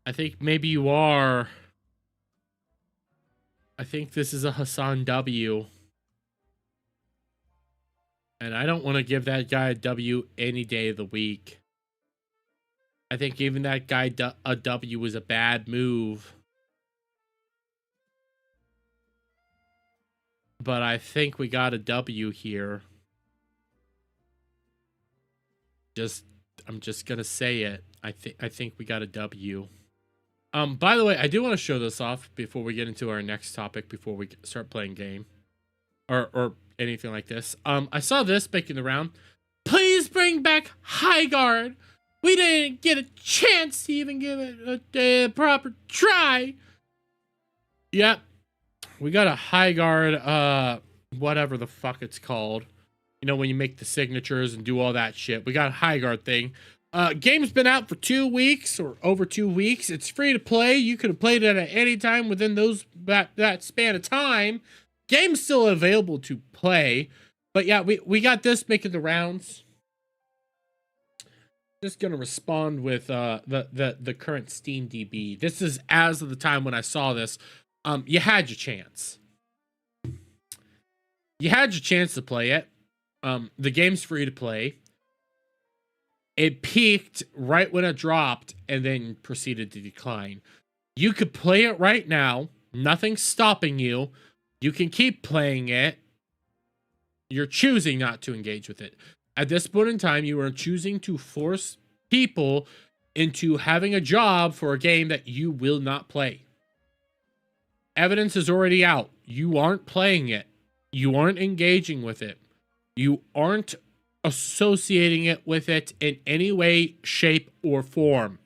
I think maybe you are. I think this is a Hassan W. And I don't want to give that guy a W any day of the week. I think giving that guy a W was a bad move. But I think we got a W here. I'm just gonna say it. I think we got a W. By the way, I do want to show this off before we get into our next topic, before we start playing game. Or anything like this. I saw this making the round. Please bring back High Guard. We didn't get a chance to even give it a proper try. Yep. We got a High Guard, whatever the fuck it's called. You know, when you make the signatures and do all that shit. We got a High Guard thing. Game's been out for 2 weeks or over 2 weeks. It's free to play. You could have played it at any time within that span of time. Game's still available to play. But yeah, we got this making the rounds. Just gonna respond with the current Steam DB. This is as of the time when I saw this. You had your chance. You had your chance to play it. The game's free to play. It peaked right when it dropped and then proceeded to decline. You could play it right now. Nothing's stopping you. You can keep playing it. You're choosing not to engage with it. At this point in time, you are choosing to force people into having a job for a game that you will not play. Evidence is already out. You aren't playing it. You aren't engaging with it. You aren't associating it with it in any way, shape, or form.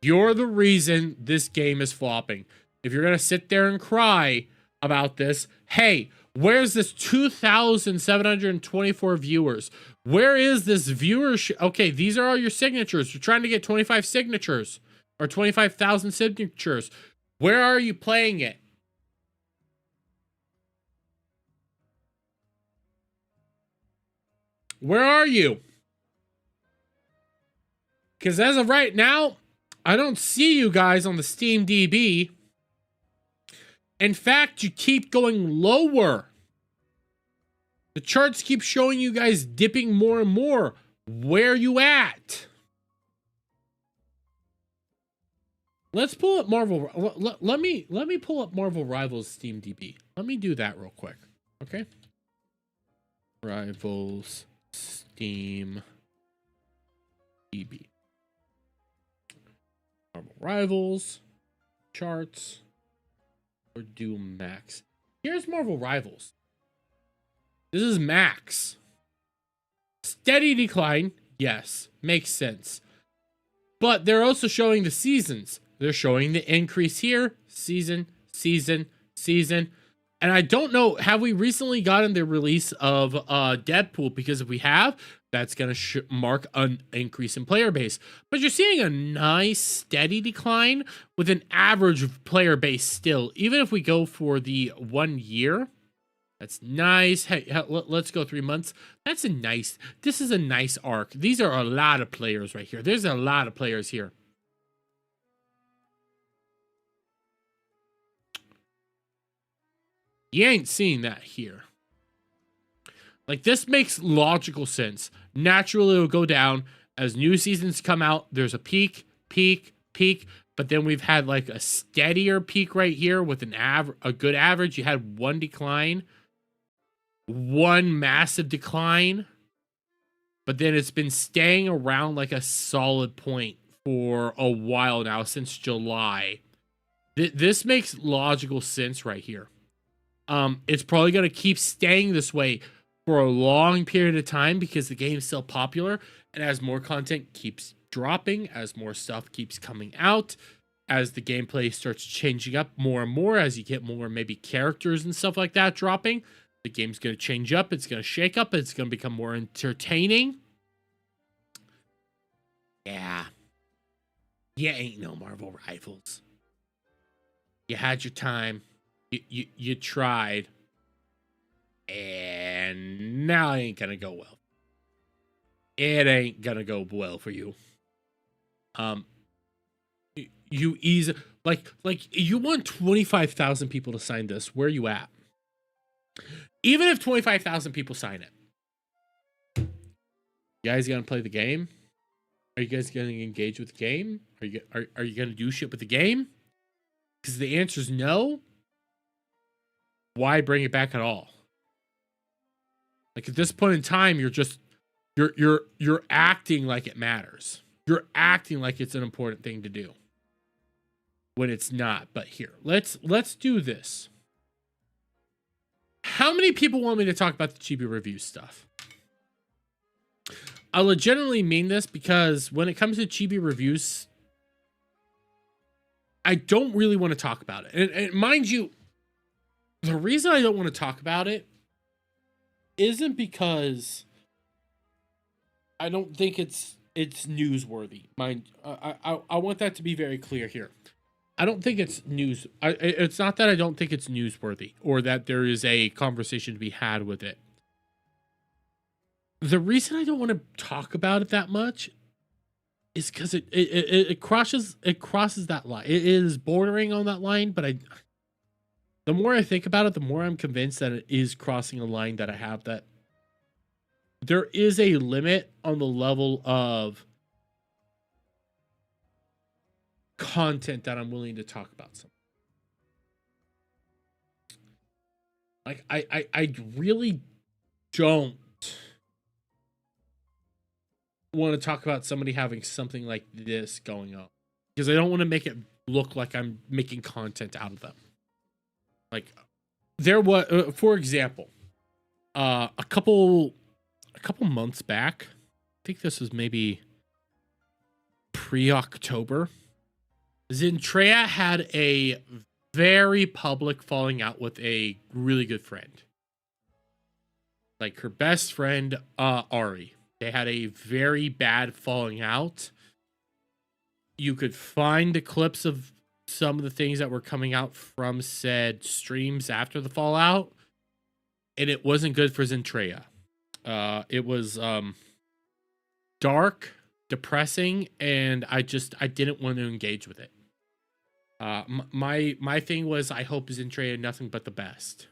You're the reason this game is flopping. If you're going to sit there and cry about this, hey, where's this 2,724 viewers? Where is this viewership? Okay, these are all your signatures. You're trying to get 25 signatures or 25,000 signatures. Where are you playing it? Where are you? Because as of right now, I don't see you guys on the Steam DB. In fact, you keep going lower. The charts keep showing you guys dipping more and more. Where are you at? Let's pull up Marvel. Let me pull up Marvel Rivals Steam DB. Let me do that real quick. Okay. Rivals Steam DB. Marvel Rivals charts. Or do max. Here's Marvel Rivals. This is max. Steady decline. Yes, makes sense. But they're also showing the seasons. They're showing the increase here. Season, season, season. And I don't know, have we recently gotten the release of Deadpool? Because if we have, that's going to mark an increase in player base. But you're seeing a nice steady decline with an average player base still. Even if we go for the 1 year, that's nice. Hey, let's go 3 months. This is a nice arc. These are a lot of players right here. There's a lot of players here. You ain't seeing that here. Like, this makes logical sense. Naturally, it'll go down. As new seasons come out, there's a peak, but then we've had like a steadier peak right here with a good average. You had one decline, one massive decline, but then it's been staying around like a solid point for a while now, since July. This makes logical sense right here. It's probably going to keep staying this way for a long period of time because the game is still popular, and as more content keeps dropping, as more stuff keeps coming out, as the gameplay starts changing up more and more, as you get more maybe characters and stuff like that dropping, the game's going to change up, it's going to shake up, it's going to become more entertaining. Yeah. You ain't no Marvel Rivals. You had your time. You tried, and now it ain't gonna go well. It ain't gonna go well for you. You you want 25,000 people to sign this. Where are you at? Even if 25,000 people sign it, you guys gonna play the game? Are you guys gonna engage with the game? Are you gonna do shit with the game? Because the answer is no. Why bring it back at all? Like, at this point in time, you're acting like it matters. You're acting like it's an important thing to do when it's not. But here, let's do this. How many people want me to talk about the Chibi review stuff? I legitimately mean this because when it comes to Chibi reviews, I don't really want to talk about it. And mind you, the reason I don't want to talk about it isn't because I don't think it's newsworthy. I want that to be very clear here. I don't think it's news. It's not that I don't think it's newsworthy or that there is a conversation to be had with it. The reason I don't want to talk about it that much is because it crosses that line. It is bordering on that line, but the more I think about it, the more I'm convinced that it is crossing a line that I have, that there is a limit on the level of content that I'm willing to talk about something. Like, I really don't want to talk about somebody having something like this going on, because I don't want to make it look like I'm making content out of them. Like, there was, for example, a couple months back, I think this was maybe pre-October, Zentreya had a very public falling out with a really good friend. Like, her best friend, Ari. They had a very bad falling out. You could find the clips of some of the things that were coming out from said streams after the fallout, and it wasn't good for Zentreya. It was dark, depressing, and I didn't want to engage with it. My thing was, I hope Zentreya nothing but the best.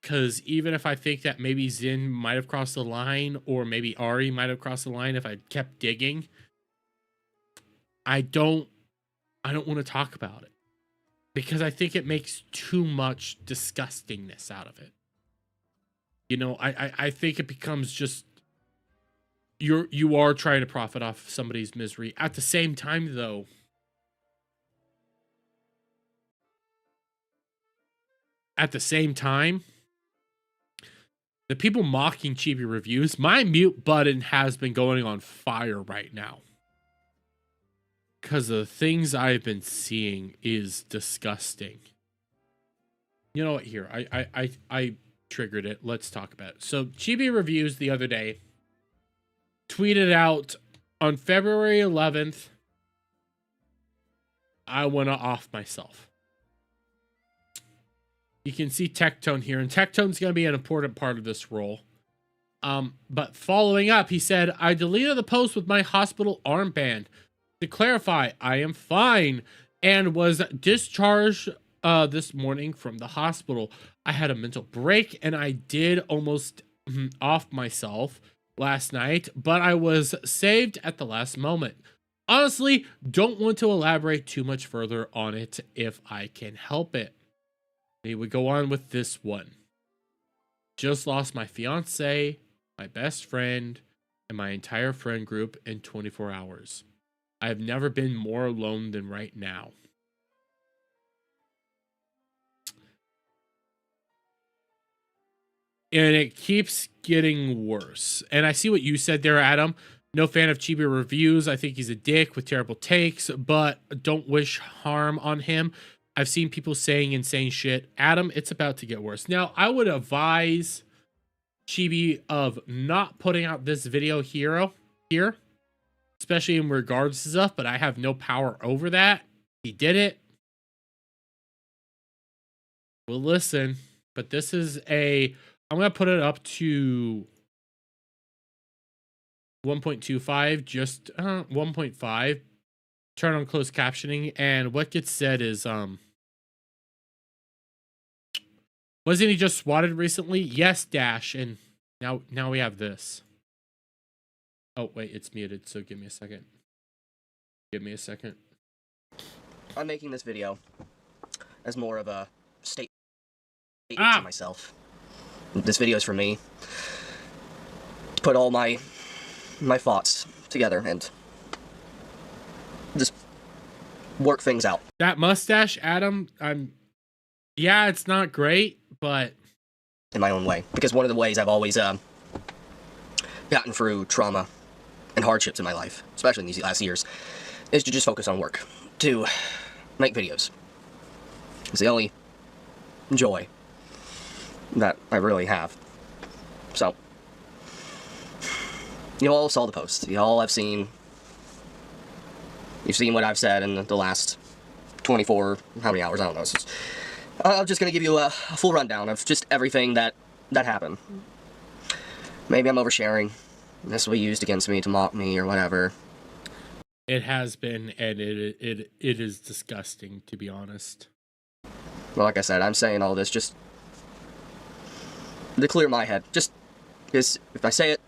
Because even if I think that maybe Zin might have crossed the line, or maybe Ari might have crossed the line if I kept digging, I don't want to talk about it. Because I think it makes too much disgustingness out of it. You know, I think it becomes just, you are trying to profit off somebody's misery. At the same time, though, the people mocking Chibi reviews, my mute button has been going on fire right now. Because the things I've been seeing is disgusting. You know what? Here, I triggered it. Let's talk about it. So Chibi Reviews the other day tweeted out on February 11th, I want to off myself. You can see Tectone here, and Tectone's going to be an important part of this role. But following up, he said, I deleted the post with my hospital armband. To clarify, I am fine and was discharged this morning from the hospital. I had a mental break and I did almost off myself last night, but I was saved at the last moment. Honestly, don't want to elaborate too much further on it if I can help it. He would go on with this one. Just lost my fiance, my best friend, and my entire friend group in 24 hours. I have never been more alone than right now. And it keeps getting worse. And I see what you said there, Adam. No fan of Chibi Reviews. I think he's a dick with terrible takes, but don't wish harm on him. I've seen people saying insane shit. Adam, it's about to get worse. Now, I would advise Chibi of not putting out this video here, especially in regards to stuff, but I have no power over that. He did it. Well, listen, but this is I'm going to put it up to 1.25, just 1.5. Turn on closed captioning, and what gets said is, wasn't he just swatted recently? Yes, Dash, and now we have this. Oh, wait, it's muted, so give me a second. Give me a second. I'm making this video as more of a statement to myself. This video is for me. To put all my thoughts together and just work things out. That mustache, Adam, yeah, it's not great, but in my own way. Because one of the ways I've always gotten through trauma and hardships in my life, especially in these last years, is to just focus on work. To make videos. It's the only joy that I really have. So, you all saw the post. You all have seen. You've seen what I've said in the last 24, how many hours? I don't know. I'm just going to give you a full rundown of just everything that happened. Maybe I'm oversharing. This will be used against me to mock me or whatever. It has been, and it is disgusting, to be honest. Well, like I said, I'm saying all this just to clear my head. Just because if I say it,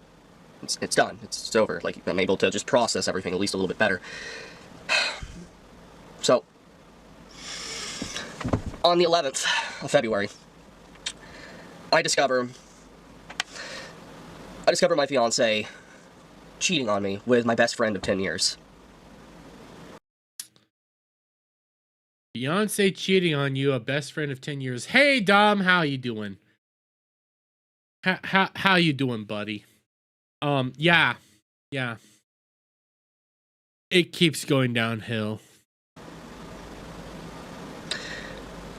it's done. It's over. Like, I'm able to just process everything at least a little bit better. So, on the 11th of February, I discover my fiance cheating on me with my best friend of 10 years. Beyonce cheating on you, a best friend of 10 years. Hey, Dom, how you doing? How you doing, buddy? Yeah. It keeps going downhill.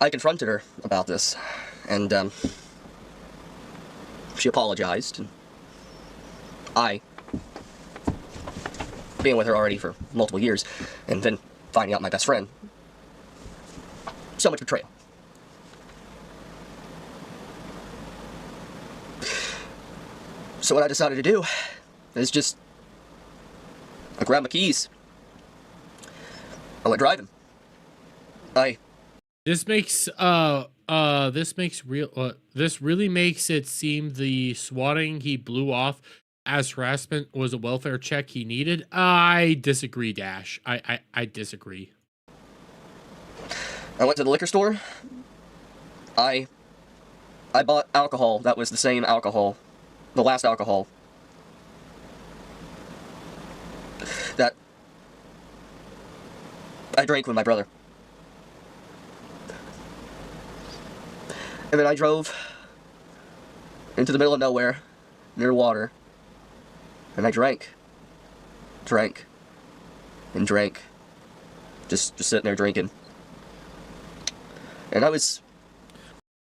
I confronted her about this, and, she apologized. I, being with her already for multiple years, and then finding out my best friend, so much betrayal. So what I decided to do is just, I grabbed my keys. I went driving. This really makes it seem the swatting he blew off as harassment was a welfare check he needed. I disagree, Dash. I disagree. I went to the liquor store. I bought alcohol that was the same alcohol, the last alcohol that I drank with my brother. And then I drove into the middle of nowhere, near water, and I drank, and drank, just sitting there drinking. And I was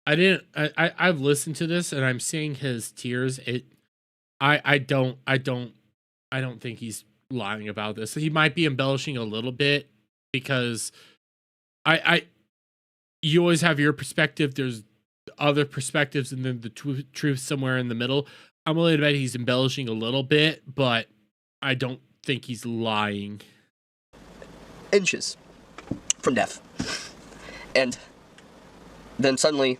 I've listened to this and I'm seeing his tears. I don't think he's lying about this. He might be embellishing a little bit because you always have your perspective. There's other perspectives and then the truth somewhere in the middle. I'm willing to bet he's embellishing a little bit, but I don't think he's lying. Inches from death. And then suddenly,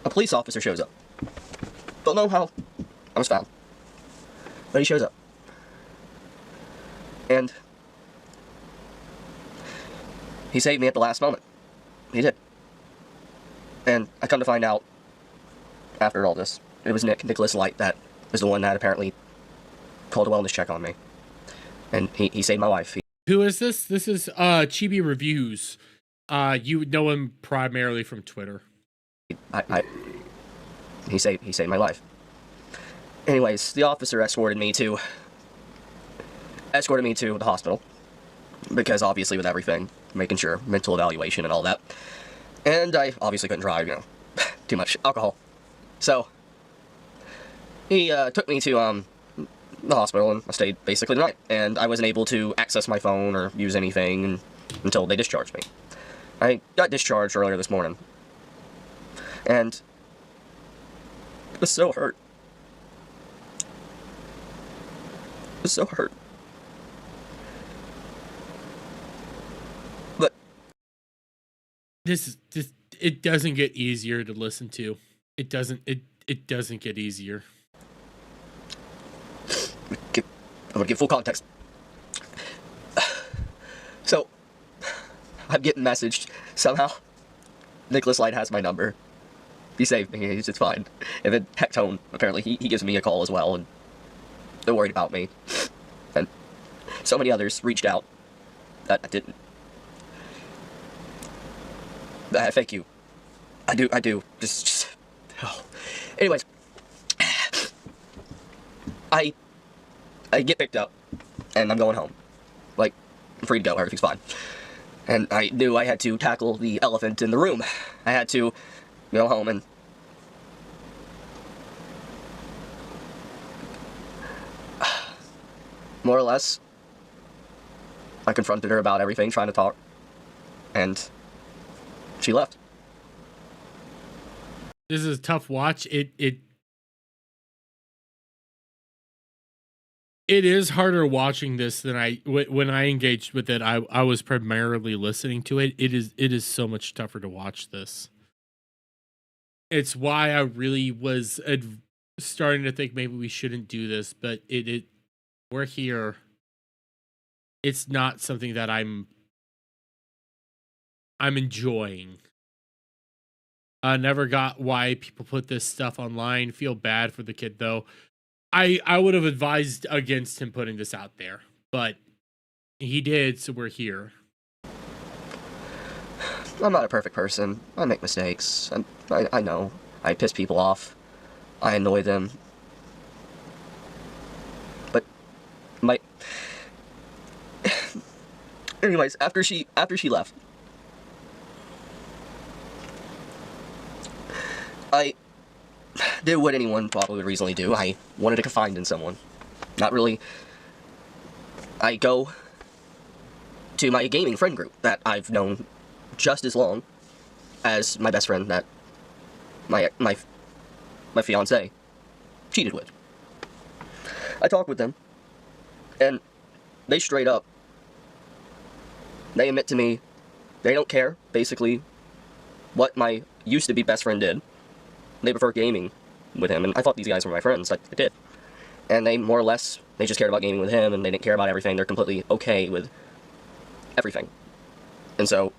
a police officer shows up. Don't know how I was found, but he shows up. And he saved me at the last moment. He did. And I come to find out, after all this, it was Nicholas Light that was the one that apparently called a wellness check on me. And he saved my life. Who is this? This is Chibi Reviews. You would know him primarily from Twitter. He saved my life. Anyways, the officer escorted me to the hospital. Because obviously with everything, making sure, mental evaluation and all that. And I obviously couldn't drive, too much alcohol. So, he took me to the hospital and I stayed basically the night. And I wasn't able to access my phone or use anything until they discharged me. I got discharged earlier this morning. And I was so hurt. I was so hurt. But it doesn't get easier to listen to. It doesn't get easier. I'm gonna give full context. So, I'm getting messaged somehow. Nicholas Light has my number. He saved me. It's fine. And then Hectone, apparently, he gives me a call as well, and they're worried about me. And so many others reached out that I didn't. Thank you. I do. Just oh. Anyways, I get picked up, and I'm going home. Like, I'm free to go. Everything's fine. And I knew I had to tackle the elephant in the room. I had to go home and more or less, I confronted her about everything, trying to talk, and she left. This is a tough watch. It is harder watching this than when I engaged with it. I was primarily listening to it. It is so much tougher to watch this. It's why I really was starting to think maybe we shouldn't do this, but we're here. It's not something that I'm enjoying. I never got why people put this stuff online. Feel bad for the kid though. I would have advised against him putting this out there, but he did, so we're here. I'm not a perfect person. I make mistakes. I know. I piss people off. I annoy them. But anyways, after she left, I did what anyone probably would reasonably do. I wanted to confide in someone. Not really. I go to my gaming friend group that I've known just as long as my best friend that my fiance cheated with. I talked with them, and they straight up, they admit to me they don't care, basically, what my used-to-be best friend did. They prefer gaming with him, and I thought these guys were my friends. I did. And they, more or less, they just cared about gaming with him, and they didn't care about everything. They're completely okay with everything. And so...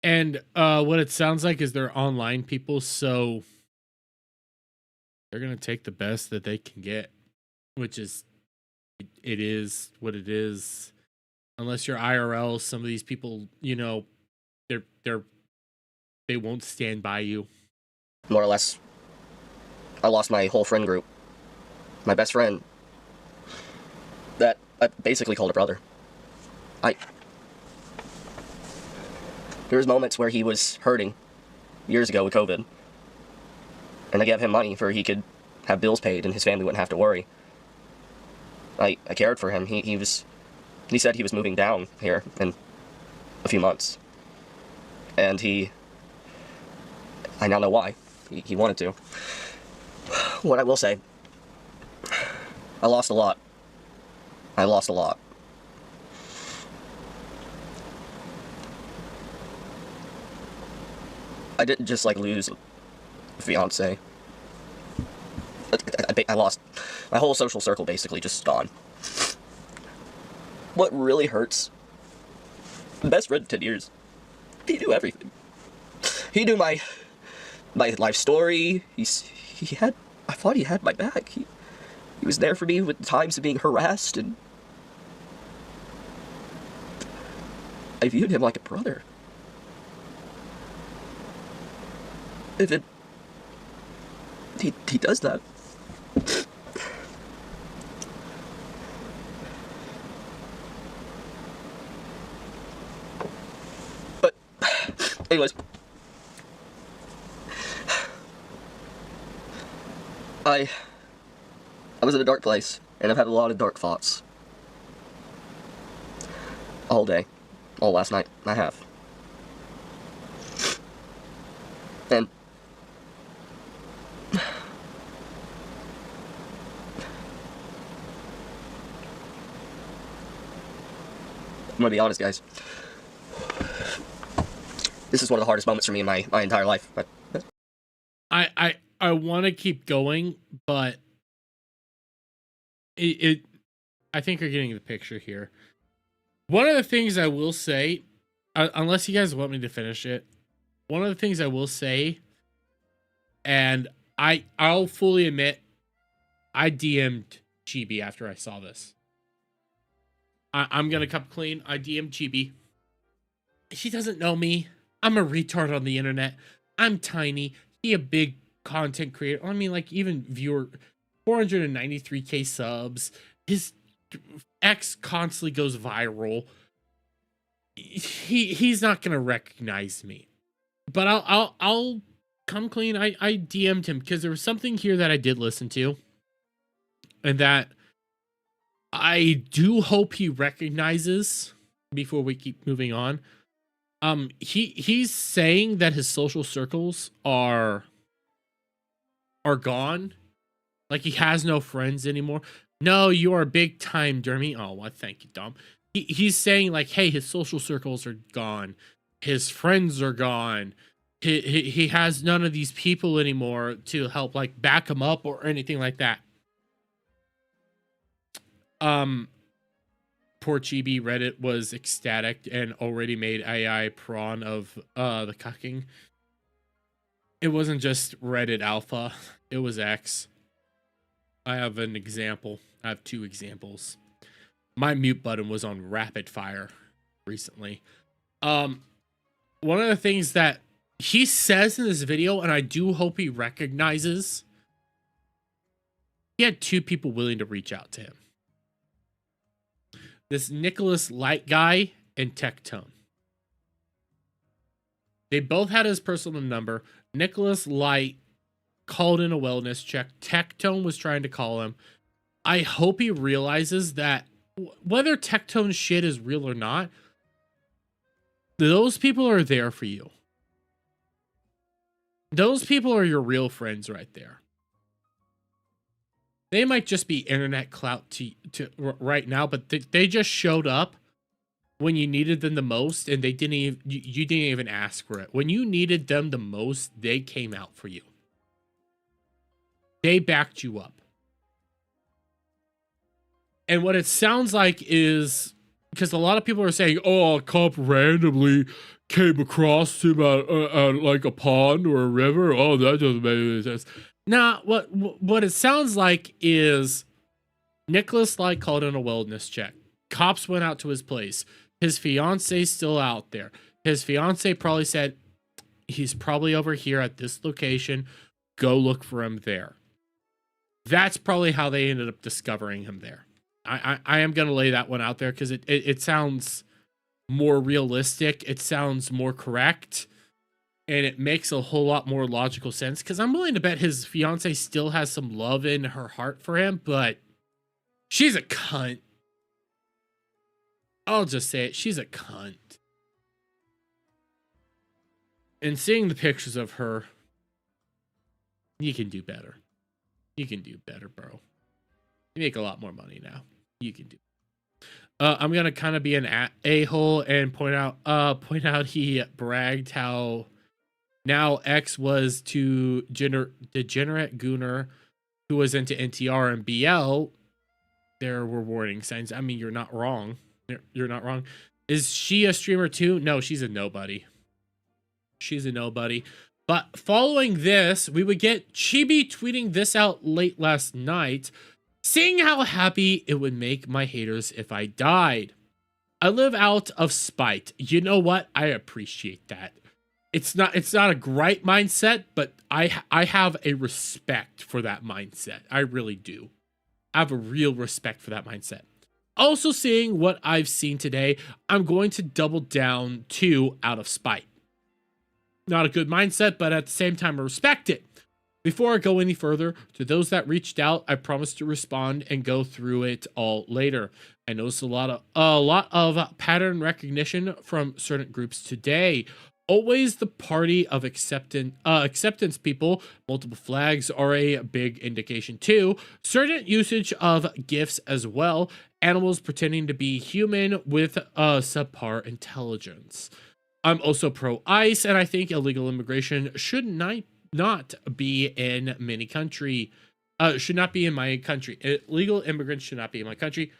And what it sounds like is they're online people, so they're going to take the best that they can get, which is, it is what it is. Unless you're IRL, some of these people, they won't stand by you. More or less, I lost my whole friend group. My best friend, that I basically called a brother. There was moments where he was hurting, years ago with COVID. And I gave him money for he could have bills paid and his family wouldn't have to worry. I cared for him. He said he was moving down here in a few months. And I now know why. He wanted to. What I will say, I lost a lot. I lost a lot. I didn't just like lose a fiance. I lost my whole social circle, basically just gone. What really hurts, best friend 10 years, he knew everything. He knew my life story. I thought he had my back. He was there for me with times of being harassed, and I viewed him like a brother. If he does that. But anyways, I was in a dark place, and I've had a lot of dark thoughts. All day. All last night, I have. And I'm gonna be honest, guys. This is one of the hardest moments for me in my entire life. But I want to keep going, but I think you're getting the picture here. One of the things I will say, unless you guys want me to finish it, one of the things I will say, and I'll fully admit, I DM'd Chibi after I saw this. I'm gonna come clean. I DM'd Chibi. He doesn't know me. I'm a retard on the internet. I'm tiny. He a big content creator. I mean, like, even viewer, 493k subs. His ex constantly goes viral. He's not gonna recognize me. But I'll come clean. I DM'd him because there was something here that I did listen to, and that I do hope he recognizes before we keep moving on. He's saying that his social circles are gone. Like, he has no friends anymore. No, you are big time, Deme. Oh, well, thank you, Dom. He's saying, like, hey, his social circles are gone. His friends are gone. He has none of these people anymore to help, like, back him up or anything like that. Poor Chibi. Reddit was ecstatic and already made AI prawn of the cucking. It wasn't just Reddit alpha, it was X. I have an example. I have two examples. My mute button was on rapid fire recently. One of the things that he says in this video, and I do hope he recognizes, he had two people willing to reach out to him. This Nicholas Light guy and Tectone. They both had his personal number. Nicholas Light called in a wellness check. Tectone was trying to call him. I hope he realizes that whether Tectone's shit is real or not, those people are there for you. Those people are your real friends right there. They might just be internet clout to right now, but they just showed up when you needed them the most, and they didn't even, you didn't even ask for it. When you needed them the most, they came out for you. They backed you up. And what it sounds like is, because a lot of people are saying, oh, a cop randomly came across him at like a pond or a river. Oh, that doesn't make any sense. Nah, what it sounds like is Nicholas Light called in a wellness check. Cops went out to his place. His fiance's still out there. His fiance probably said, he's probably over here at this location. Go look for him there. That's probably how they ended up discovering him there. I am going to lay that one out there because it sounds more realistic. It sounds more correct. And it makes a whole lot more logical sense because I'm willing to bet his fiance still has some love in her heart for him, but she's a cunt. I'll just say it. She's a cunt. And seeing the pictures of her, you can do better. You can do better, bro. You make a lot more money now. You can do. I'm gonna kind of be an a-hole and point out he bragged how now X was to degenerate Gooner who was into NTR and BL. There were warning signs. I mean, you're not wrong. You're not wrong. Is she a streamer too? No, she's a nobody. She's a nobody. But following this, we would get Chibi tweeting this out late last night, saying how happy it would make my haters if I died. I live out of spite. You know what? I appreciate that. It's not a great mindset, but I have a respect for that mindset. I really do. I have a real respect for that mindset. Also, seeing what I've seen today, I'm going to double down to out of spite. Not a good mindset, but at the same time, I respect it. Before I go any further, to those that reached out, I promise to respond and go through it all later. I noticed a lot of pattern recognition from certain groups today. Always the party of acceptance people. Multiple flags are a big indication too. Certain usage of GIFs as well. Animals pretending to be human with subpar intelligence. I'm also pro-ICE, and I think illegal immigration should not be in many country. Should not be in my country. Illegal immigrants should not be in my country.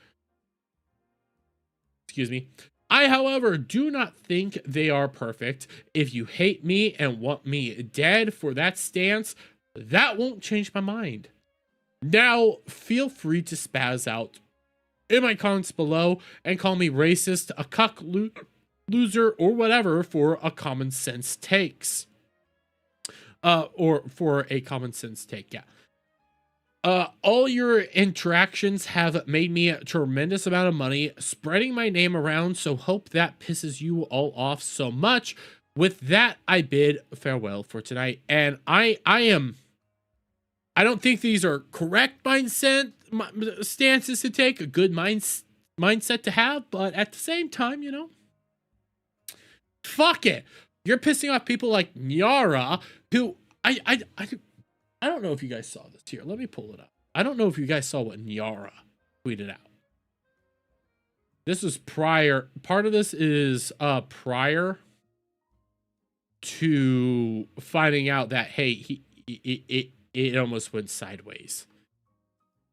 Excuse me. I, however, do not think they are perfect. If you hate me and want me dead for that stance, that won't change my mind. Now, feel free to spaz out in my comments below and call me racist, a cuck loser, or whatever for a common sense takes. Or for a common sense take, yeah. All your interactions have made me a tremendous amount of money, spreading my name around, so hope that pisses you all off so much. With that, I bid farewell for tonight. And I don't think these are correct stances to take, a good mindset to have, but at the same time, you know, fuck it. You're pissing off people like Nyara, who I don't know if you guys saw this here. Let me pull it up. I don't know if you guys saw what Nyara tweeted out. This was prior. Part of this is prior to finding out that, hey, it almost went sideways.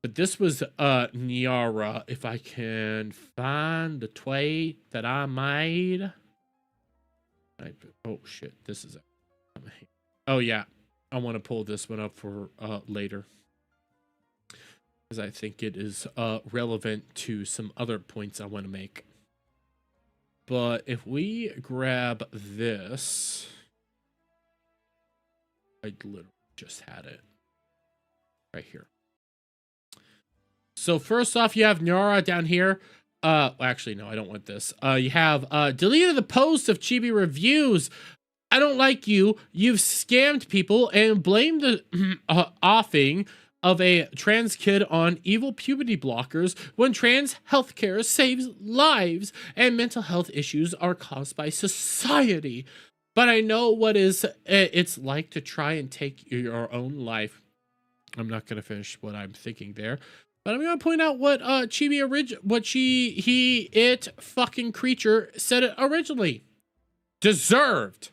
But this was Nyara. If I can find the tweet that I made. Oh shit! This is. Oh yeah. I want to pull this one up for later, because I think it is relevant to some other points I want to make. But if we grab this, I literally just had it right here. So first off, you have Nyara down here. Actually, no, I don't want this. You have deleted the post of Chibi reviews. I don't like you. You've scammed people and blamed the offing of a trans kid on evil puberty blockers when trans healthcare saves lives and mental health issues are caused by society. But I know what it's like to try and take your own life. I'm not going to finish what I'm thinking there. But I'm going to point out what it fucking creature said it originally. Deserved.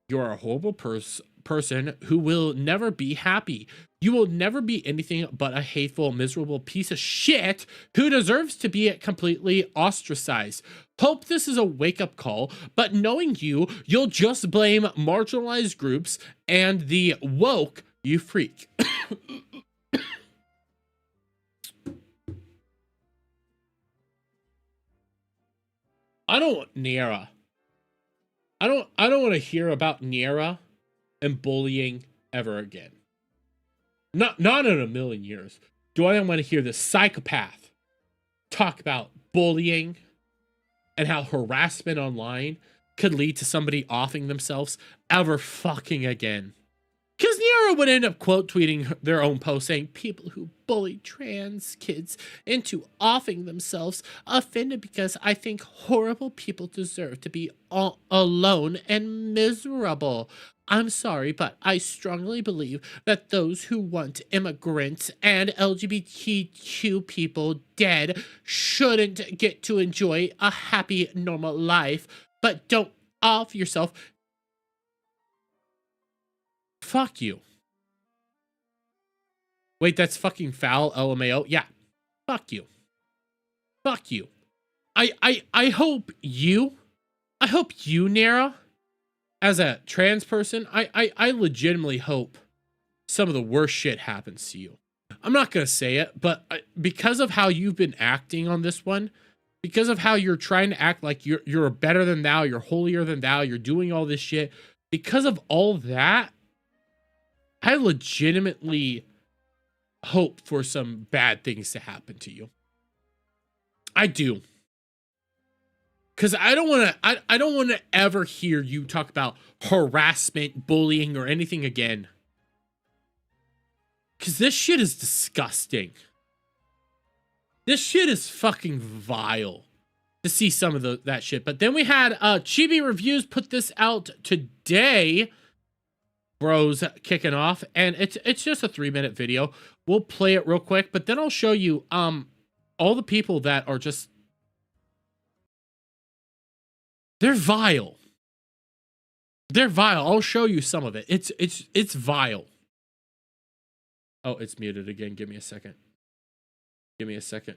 You're a horrible person who will never be happy. You will never be anything but a hateful, miserable piece of shit who deserves to be completely ostracized. Hope this is a wake-up call, but knowing you'll just blame marginalized groups and the woke, you freak. I don't want Nyara. I don't want to hear about Nyara and bullying ever again. Not in a million years. Do I want to hear this psychopath talk about bullying and how harassment online could lead to somebody offing themselves ever fucking again. Because Nero would end up quote tweeting their own post saying, people who bully trans kids into offing themselves offended because I think horrible people deserve to be all alone and miserable. I'm sorry, but I strongly believe that those who want immigrants and LGBTQ people dead shouldn't get to enjoy a happy, normal life, but don't off yourself. Fuck you. Wait, that's fucking foul, LMAO. Yeah. Fuck you. Fuck you. I hope you, Nara, as a trans person, I legitimately hope some of the worst shit happens to you. I'm not gonna say it, but because of how you've been acting on this one, because of how you're trying to act like you're better than thou, you're holier than thou, you're doing all this shit, because of all that, I legitimately hope for some bad things to happen to you. I do. Cause I don't want to ever hear you talk about harassment, bullying, or anything again. Cause this shit is disgusting. This shit is fucking vile to see some of that shit. But then we had Chibi Reviews put this out today. Bros kicking off, and it's just a 3-minute video. We'll play it real quick, but then I'll show you all the people that are just, they're vile. They're vile. I'll show you some of it. It's vile. Oh, it's muted again. Give me a second. Give me a second.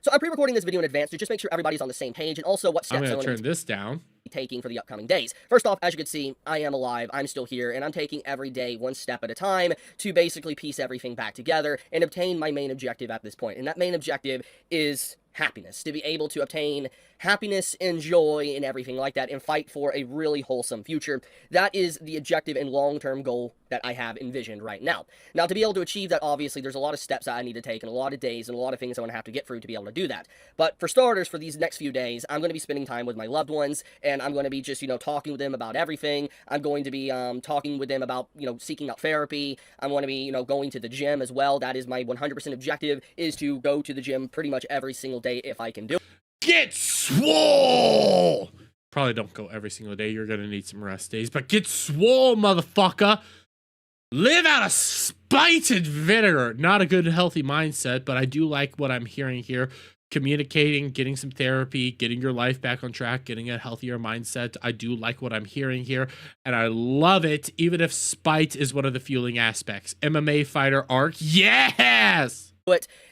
So I'm pre-recording this video in advance to just make sure everybody's on the same page, and also what steps I'm gonna turn this down. Taking for the upcoming days. First off, as you can see, I am alive, I'm still here, and I'm taking every day one step at a time to basically piece everything back together and obtain my main objective at this point. And that main objective is happiness, to be able to obtain happiness and joy and everything like that and fight for a really wholesome future. That is the objective and long-term goal that I have envisioned right now. Now, to be able to achieve that, obviously, there's a lot of steps that I need to take and a lot of days and a lot of things I'm going to have to get through to be able to do that. But for starters, for these next few days, I'm going to be spending time with my loved ones, and I'm going to be just, talking with them about everything. I'm going to be talking with them about, seeking out therapy. I'm going to be, going to the gym as well. That is my 100% objective, is to go to the gym pretty much every single day if I can do it. Get swole! Probably don't go every single day. You're going to need some rest days, but get swole, motherfucker! Live out of spite and vinegar. Not a good, healthy mindset, but I do like what I'm hearing here. Communicating, getting some therapy, getting your life back on track, getting a healthier mindset. I do like what I'm hearing here, and I love it, even if spite is one of the fueling aspects. MMA fighter arc, yes!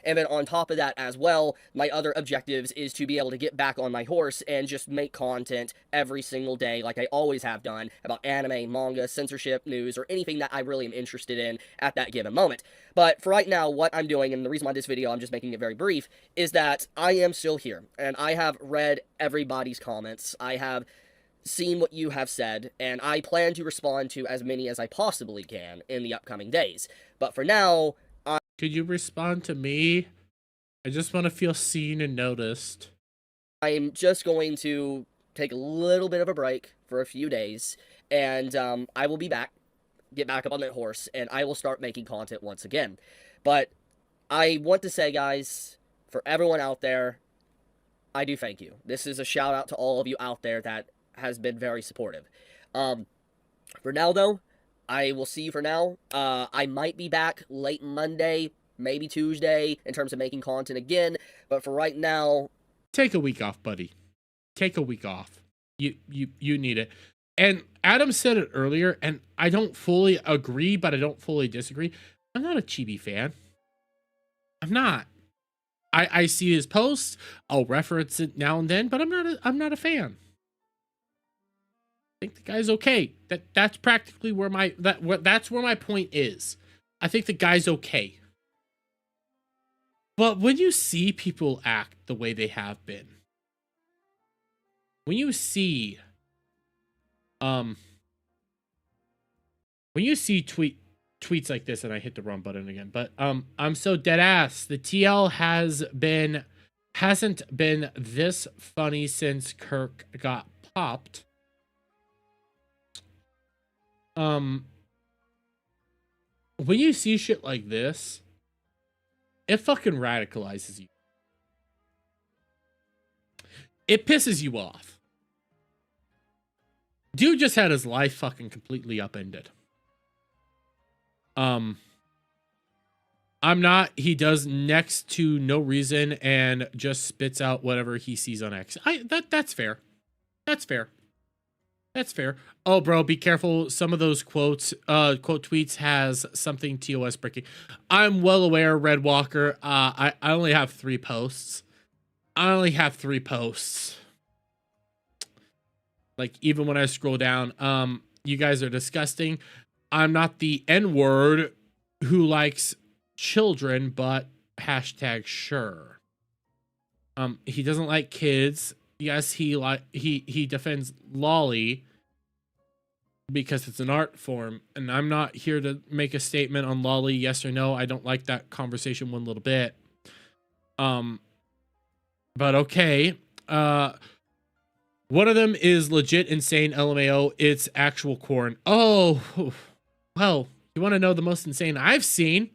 And then on top of that as well, my other objectives is to be able to get back on my horse and just make content every single day like I always have done about anime, manga, censorship, news, or anything that I really am interested in at that given moment. But for right now, what I'm doing, and the reason why this video, I'm just making it very brief, is that I am still here, and I have read everybody's comments. I have seen what you have said, and I plan to respond to as many as I possibly can in the upcoming days. But for now, could you respond to me? I just want to feel seen and noticed. I'm just going to take a little bit of a break for a few days, and I will be back, get back up on that horse, and I will start making content once again. But I want to say, guys, for everyone out there, I do thank you. This is a shout out to all of you out there that has been very supportive. For now, though, I will see you for now. I might be back late Monday, maybe Tuesday, in terms of making content again. But for right now, take a week off, buddy. Take a week off. You need it. And Adam said it earlier, and I don't fully agree, but I don't fully disagree. I'm not a Chibi fan. I'm not. I see his posts. I'll reference it now and then, but I'm not a fan. I think the guy's okay. That's practically where that's where my point is. I think the guy's okay. But when you see people act the way they have been, when you see tweets like this, and I hit the wrong button again, but I'm so dead ass. The TL has been hasn't been this funny since Kirk got popped. When you see shit like this, it fucking radicalizes you. It pisses you off. Dude just had his life fucking completely upended. I'm not. He does next to no reason and just spits out whatever he sees on X. That's fair. That's fair. That's fair. Oh, bro, be careful. Some of those quote tweets has something TOS breaking. I'm well aware, Red Walker. I only have 3 posts. Like, even when I scroll down, you guys are disgusting. I'm not the N-word who likes children, but hashtag sure. He doesn't like kids. Yes, he defends lolly because it's an art form, and I'm not here to make a statement on lolly, yes or no. I don't like that conversation one little bit. But okay. One of them is legit insane, LMAO. It's actual corn. Oh, well, you want to know the most insane I've seen?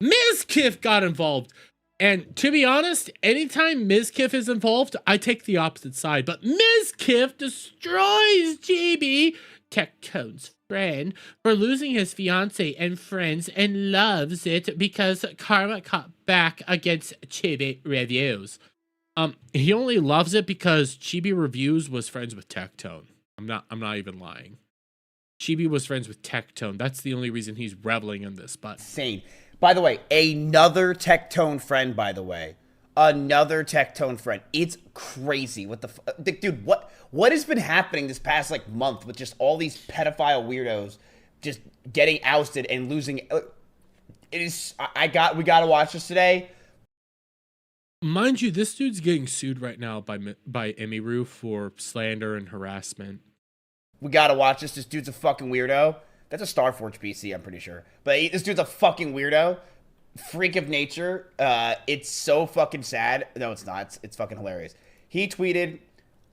Mizkif got involved. And to be honest, anytime Mizkif is involved, I take the opposite side. But Mizkif destroys Chibi, Tectone's friend, for losing his fiance and friends, and loves it because karma caught back against Chibi reviews. He only loves it because Chibi Reviews was friends with Tectone. I'm not even lying. Chibi was friends with Tectone. That's the only reason he's reveling in this, but insane. By the way, another Tectone friend, by the way. Another Tectone friend. It's crazy. What the dude, what has been happening this past like month with just all these pedophile weirdos just getting ousted and losing it is we got to watch this today. Mind you, this dude's getting sued right now by Emiru for slander and harassment. We gotta watch this. This dude's a fucking weirdo. That's a Starforge PC, I'm pretty sure. But this dude's a fucking weirdo. Freak of nature. It's so fucking sad. No, it's not. It's fucking hilarious. He tweeted,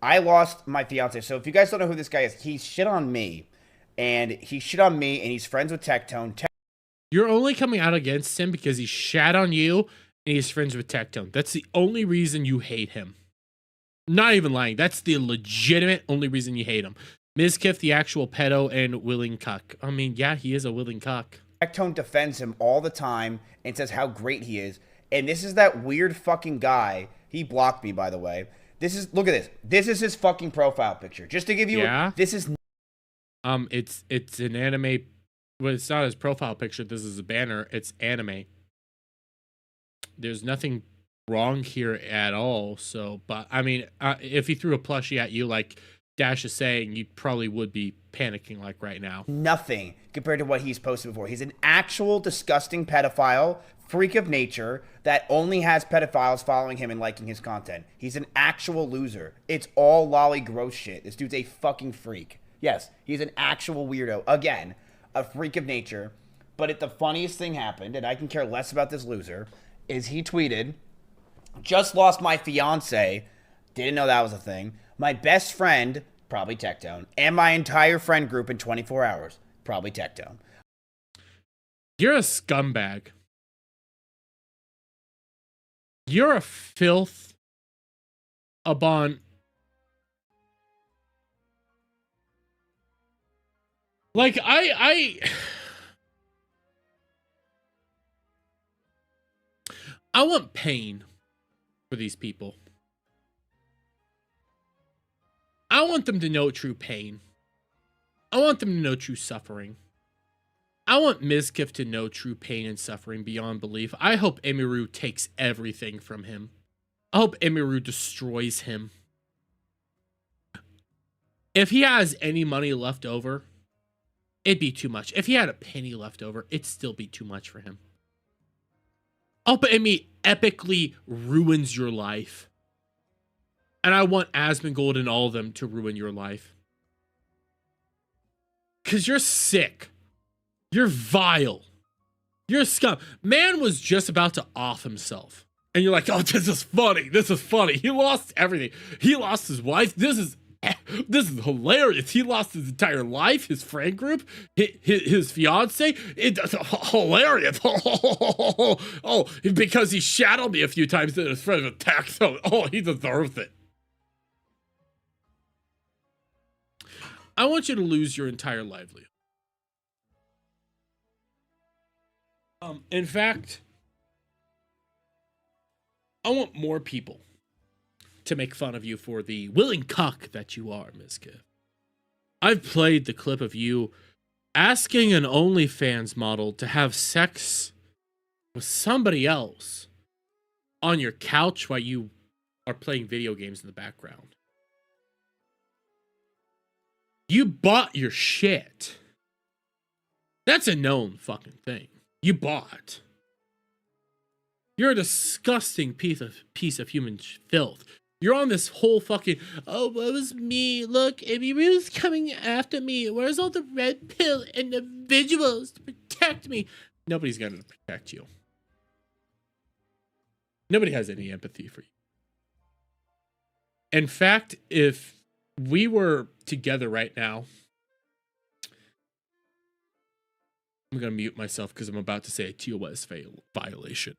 I lost my fiance. So if you guys don't know who this guy is, he shit on me. And he's friends with Tectone. You're only coming out against him because he shat on you and he's friends with Tectone. That's the only reason you hate him. Not even lying. That's the legitimate only reason you hate him. Mizkif, the actual pedo and willing cuck. I mean, yeah, he is a willing cuck. Tectone defends him all the time and says how great he is. And this is that weird fucking guy. He blocked me, by the way. Look at this. This is his fucking profile picture. Just to give you, this is. It's an anime. Well, it's not his profile picture. This is a banner. It's anime. There's nothing wrong here at all. So, but I mean, if he threw a plushie at you, like Dash is saying, you probably would be panicking like right now. Nothing compared to what he's posted before. He's an actual disgusting pedophile, freak of nature, that only has pedophiles following him and liking his content. He's an actual loser. It's all lolly gross shit. This dude's a fucking freak. Yes, he's an actual weirdo. Again, a freak of nature. But the funniest thing happened, and I can care less about this loser, is he tweeted, just lost my fiance, didn't know that was a thing, my best friend, probably Tectone, and my entire friend group in 24 hours, probably Tectone. You're a scumbag. You're a filth upon. Like, I want pain for these people. I want them to know true pain. I want them to know true suffering. I want Mizkif to know true pain and suffering beyond belief. I hope Emiru takes everything from him. I hope Emiru destroys him. If he has any money left over, it'd be too much. If he had a penny left over, it'd still be too much for him. I hope Emi epically ruins your life. And I want Asmongold and all of them to ruin your life. Because you're sick. You're vile. You're a scum. Man was just about to off himself. And you're like, oh, this is funny. This is funny. He lost everything. He lost his wife. This is hilarious. He lost his entire life, his friend group, his fiance. It's hilarious. Oh, because he shadowed me a few times in his friend attacked him. Oh, he deserves it. I want you to lose your entire livelihood. In fact, I want more people to make fun of you for the willing cuck that you are, Ms. Kiff. I've played the clip of you asking an OnlyFans model to have sex with somebody else on your couch while you are playing video games in the background. You bought your shit. That's a known fucking thing. You bought. You're a disgusting piece of human filth. You're on this whole fucking, oh, what was me? Look, everybody's coming after me. Where's all the red pill individuals to protect me? Nobody's gonna protect you. Nobody has any empathy for you. In fact, if we were together right now, I'm gonna mute myself because I'm about to say a TOS violation.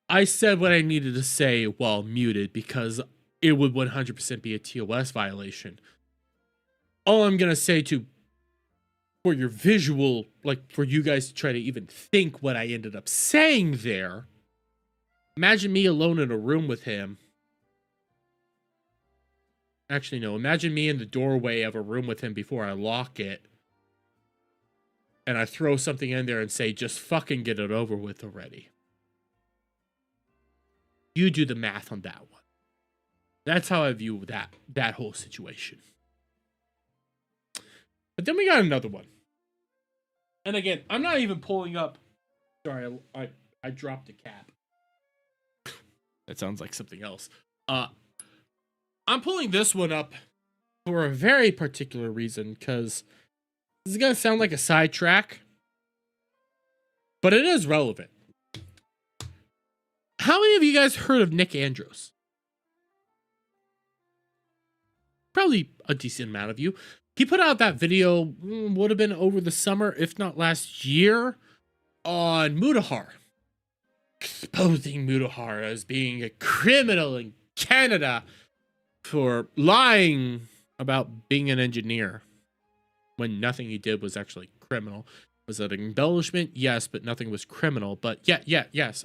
I said what I needed to say while muted because it would 100% be a TOS violation. All I'm going to say for your visual, like for you guys to try to even think what I ended up saying there, imagine me alone in a room with him. Actually, no, imagine me in the doorway of a room with him before I lock it. And I throw something in there and say, just fucking get it over with already. You do the math on that one. That's how I view that whole situation. But then we got another one. And again, I'm not even pulling up. Sorry, I dropped a cap. That sounds like something else. I'm pulling this one up for a very particular reason, because this is going to sound like a sidetrack, but it is relevant. How many of you guys heard of Nick Andros? Probably a decent amount of you. He put out that video, would have been over the summer, if not last year, on Mudahar. Exposing Mudahar as being a criminal in Canada for lying about being an engineer when nothing he did was actually criminal. Was it an embellishment? Yes, but nothing was criminal. But yes.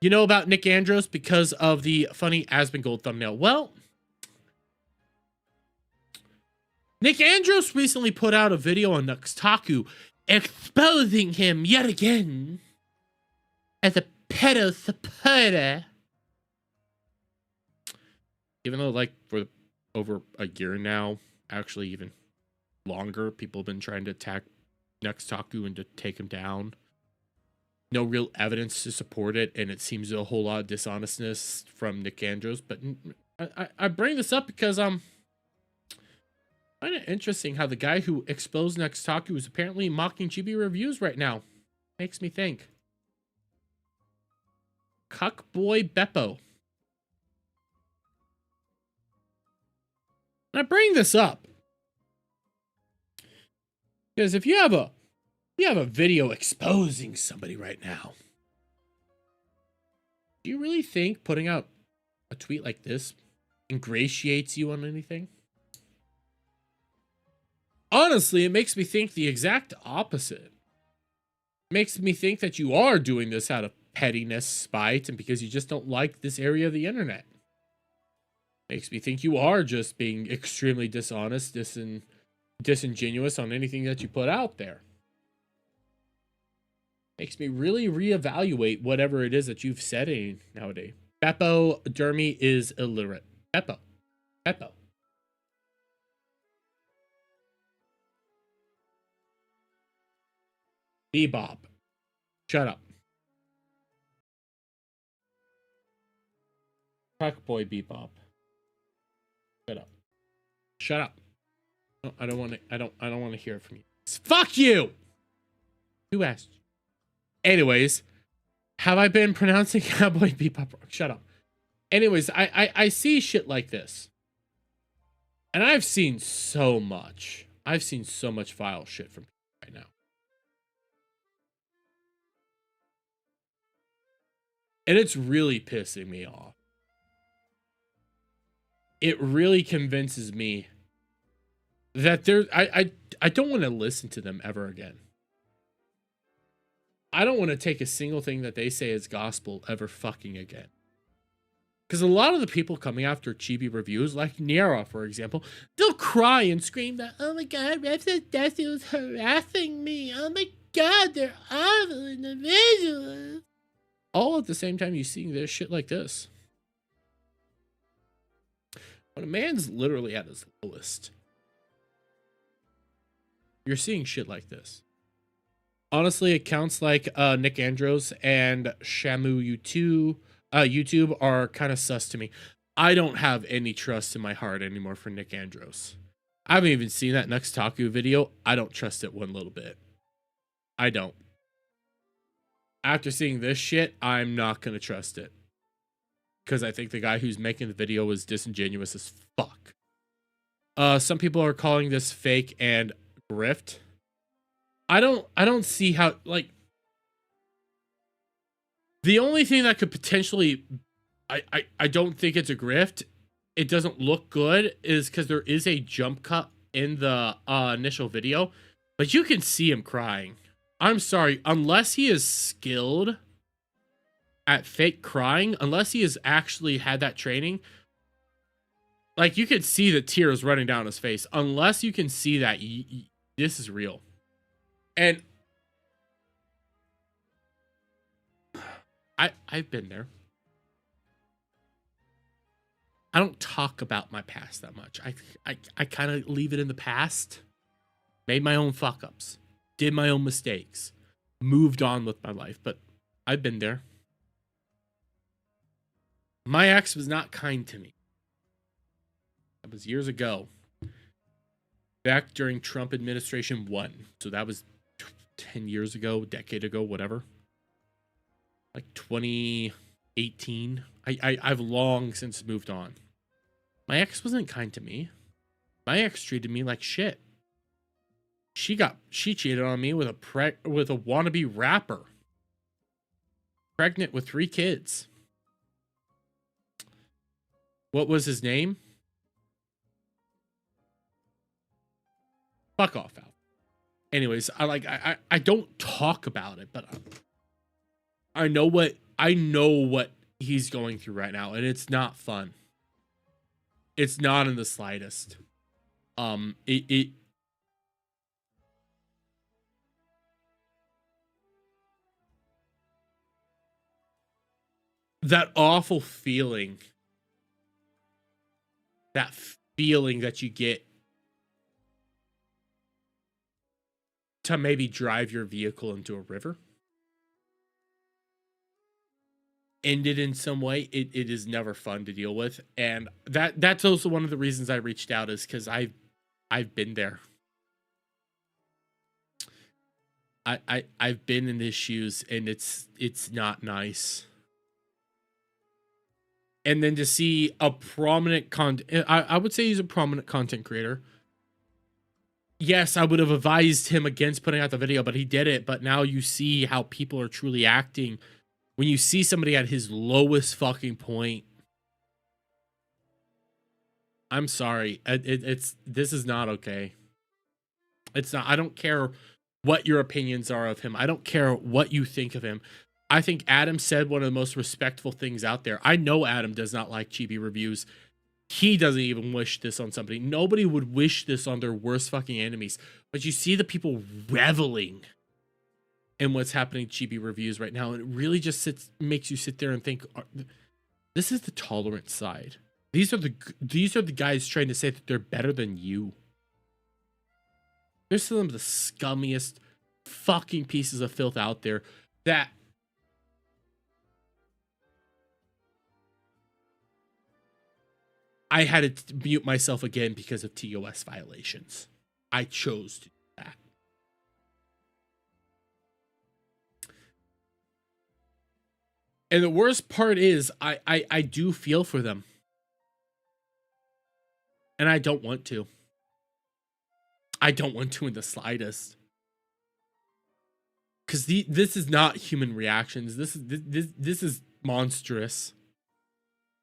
You know about Nick Andros because of the funny Asmongold thumbnail. Well, Nick Andros recently put out a video on Nuxtaku exposing him yet again as a pedo supporter. Even though, like, for over a year now, actually even longer, people have been trying to attack Nuxtaku and to take him down. No real evidence to support it, and it seems a whole lot of dishonestness from Nick Andros. But I bring this up because I find it interesting how the guy who exposed Nuxtaku is apparently mocking Chibi reviews right now. Makes me think. Cuckboy Beppo. And I bring this up because if you have a video exposing somebody right now, do you really think putting out a tweet like this ingratiates you on anything? Honestly, it makes me think the exact opposite. It makes me think that you are doing this out of pettiness, spite, and because you just don't like this area of the internet. Makes me think you are just being extremely dishonest, disingenuous on anything that you put out there. Makes me really reevaluate whatever it is that you've said nowadays. Beppo Dermy is illiterate. Beppo. Bebop. Shut up. Cuckboy Bebop. Shut up. No, I don't want to. I don't want to hear it from you. Fuck you. Who asked you? Anyways, have I been pronouncing Cowboy Bebop wrong? Shut up. Anyways, I see shit like this. And I've seen so much. I've seen so much vile shit from people right now. And it's really pissing me off. It really convinces me that I don't want to listen to them ever again. I don't want to take a single thing that they say as gospel ever fucking again. Because a lot of the people coming after Chibi reviews, like Niera, for example, they'll cry and scream that, oh my god, Death was harassing me. Oh my god, they're awful individuals. All at the same time you see this shit like this. When a man's literally at his lowest, you're seeing shit like this. Honestly, accounts like Nick Andros and Shamu YouTube are kind of sus to me. I don't have any trust in my heart anymore for Nick Andros. I haven't even seen that next Taku video. I don't trust it one little bit. I don't. After seeing this shit, I'm not going to trust it. Because I think the guy who's making the video is disingenuous as fuck. Some people are calling this fake and grift. I don't see how, like, the only thing that could potentially, I don't think it's a grift. It doesn't look good is because there is a jump cut in the initial video, but you can see him crying. I'm sorry, unless he is skilled at fake crying, unless he has actually had that training, like you could see the tears running down his face. Unless you can see that, this is real. And I've been there. I don't talk about my past that much. I kind of leave it in the past. Made my own fuck ups. Did my own mistakes. Moved on with my life. But I've been there. My ex was not kind to me. That was years ago. Back during Trump administration 1. So that was 10 years ago, decade ago, whatever. Like 2018. I've long since moved on. My ex wasn't kind to me. My ex treated me like shit. She cheated on me with a wannabe rapper. Pregnant with 3 kids. What was his name? Fuck off, Al. Anyways, I don't talk about it, but I know what he's going through right now, and it's not fun. It's not in the slightest. That awful feeling. That feeling that you get to maybe drive your vehicle into a river. Ended in some way, it is never fun to deal with. And that's also one of the reasons I reached out, is because I've been there. I've been in his shoes, and it's not nice. And then to see a prominent I would say he's a prominent content creator. Yes, I would have advised him against putting out the video, but he did it. But now you see how people are truly acting when you see somebody at his lowest fucking point. I'm sorry. This is not okay. It's not. I don't care what your opinions are of him. I don't care what you think of him. I think Adam said one of the most respectful things out there. I know Adam does not like Chibi reviews. He doesn't even wish this on somebody. Nobody would wish this on their worst fucking enemies. But you see the people reveling in what's happening to Chibi reviews right now. And it really just makes you sit there and think, this is the tolerant side. These are the guys trying to say that they're better than you. They're some of the scummiest fucking pieces of filth out there that I had to mute myself again because of TOS violations. I chose to do that. And the worst part is I do feel for them. And I don't want to. I don't want to in the slightest. Because this is not human reactions. This is monstrous.